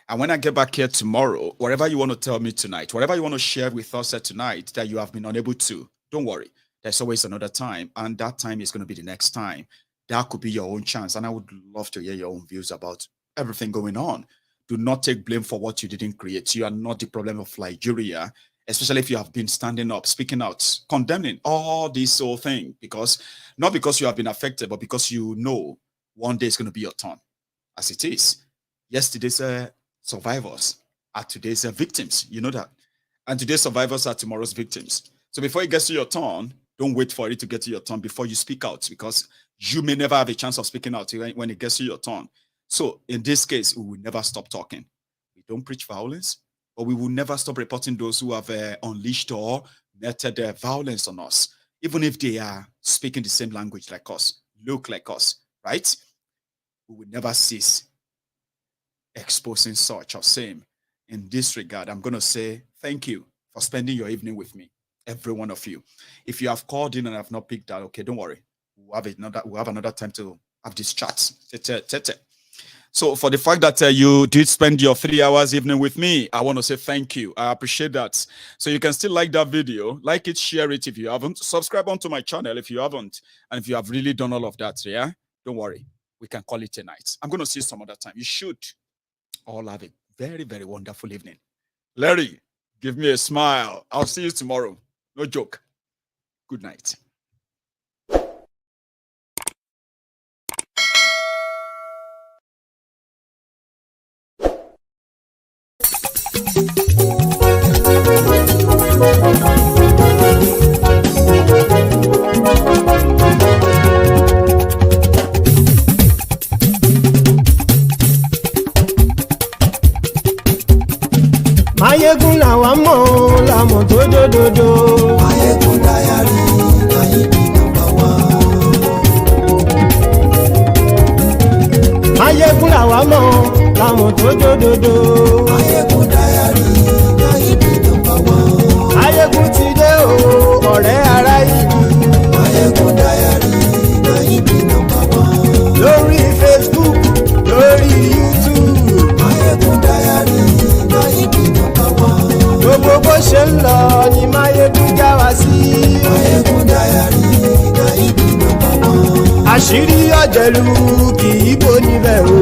And when I get back here tomorrow, whatever you want to tell me tonight, whatever you want to share with us tonight that you have been unable to, don't worry. There's always another time. And that time is going to be the next time. That could be your own chance. And I would love to hear your own views about everything going on. Do not take blame for what you didn't create. You are not the problem of Nigeria, especially if you have been standing up, speaking out, condemning all this whole thing. Not because you have been affected, but because you know one day is going to be your turn, as it is. Yesterday's survivors are today's victims. You know that. And today's survivors are tomorrow's victims. So before it gets to your turn, don't wait for it to get to your turn before you speak out, because you may never have a chance of speaking out when it gets to your turn. So in this case, we will never stop talking. We don't preach violence, but we will never stop reporting those who have unleashed or meted violence on us, even if they are speaking the same language like us, look like us, right? We will never cease exposing such or same. In this regard, I'm going to say thank you for spending your evening with me, every one of you. If you have called in and have not picked that, okay, don't worry. We'll have another time to have this chat. So for the fact that you did spend your 3 hours evening with me, I want to say thank you. I appreciate that. So you can still like that video, like it, share it if you haven't, subscribe onto my channel if you haven't, and if you have really done all of that, yeah, don't worry. We can call it a night. I'm going to see you some other time. You should all have a very, very wonderful evening. Larry, give me a smile. I'll see you tomorrow. No joke. Good night. Maiyegun làwa mọ̀ làmọ̀ tó dòdòdò. Maiyegun Diary, Maiyegun number one. Maiyegun làwa mọ̀ làmọ̀ tó dòdòdò. Maiyegun Diary, Maiyegun number one. Maiyegun ti dé o, ọ̀rẹ́ ará ìlú. Maiyegun Diary, Maiyegun number one. Lórí Facebook, lórí YouTube. Maiyegun Diary, Maiyegun number one. Gbogbo bó ṣe ń lọ ni Maiyegun já wa sí. Maiyegun Diary, Maiyegun number one. Àṣírí ọ̀jẹ̀lú kì í bò níbẹ̀ o.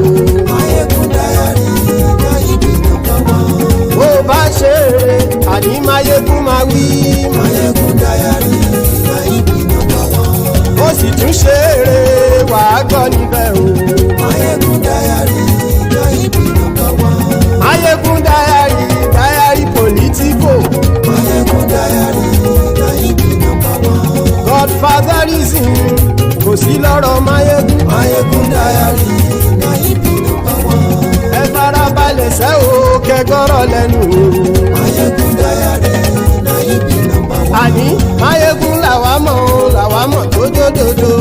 Maiyegun Diary, Maiyegun number one. Bó bá ṣe eré àní Maiyegun máa wí. Maiyegun Diary, Maiyegun number one. Ó sì tún ṣe eré wàá gbọ́ níbẹ̀ o. Maiyegun Diary, Maiyegun number one. Maiyegun Diary, Diary Politico. Maiyegun Diary, Maiyegun number one. Godfatherism kò sí lọ́rọ̀ Maiyegun. Maiyegun Diary, Maiyegun number one. Ẹ farabalẹ̀ sẹ́ o kẹgọ́rọ̀ lẹ́nu o. Maiyegun Diary, Maiyegun number one. Àní Maiyegun làwa mọ̀ tó dòdòdò.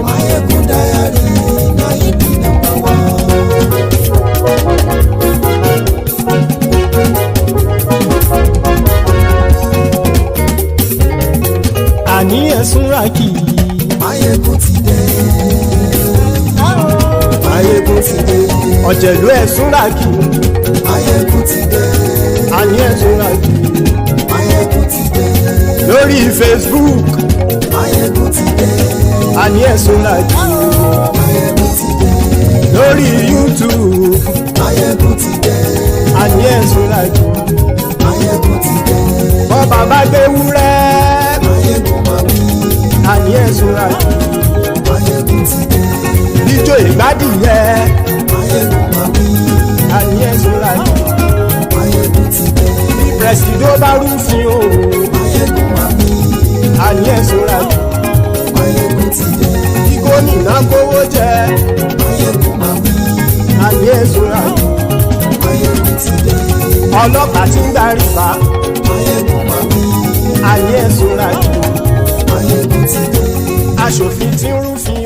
Maiyegun Diary, Maiyegun number one. Àní ẹ̀sùn ràkì. Maiyegun ti dé. Maiyegun ti dé. Ọ̀jẹ̀lú ẹ̀sùn ràkì. Maiyegun ti dé. Àní ẹ̀sùn ràkì. Maiyegun ti dé. Lórí Facebook. Maiyegun ti dé. Àní ẹ̀sùn ràkì. Maiyegun ti dé. Lórí YouTube. Maiyegun ti dé. Àní ẹ̀sùn ràkì. Maiyegun ti dé. Bọ́ bàbá gbé wúrẹ́. Maiyegun máa wí. Àní ẹ̀sùn ràkì. Maiyegun ti dé. Ijó ìgbádìyẹ. Maiyegun máa wí. Àní ẹ̀sùn ràkì. Maiyegun ti dé. Bí pẹ̀sìdó bá rúfin o. Maiyegun máa wí. Àní ẹ̀sùn ràkì. Maiyegun ti dé. Bí gómìnà kówó jẹ. Maiyegun máa wí. Àní ẹ̀sùn ràkì. Maiyegun ti dé. Ọlọ́pàá tí ń darí bá. Maiyegun máa wí. Àní ẹ̀sùn ràkì. Maiyegun ti dé. Aṣòfin tí ń rúfin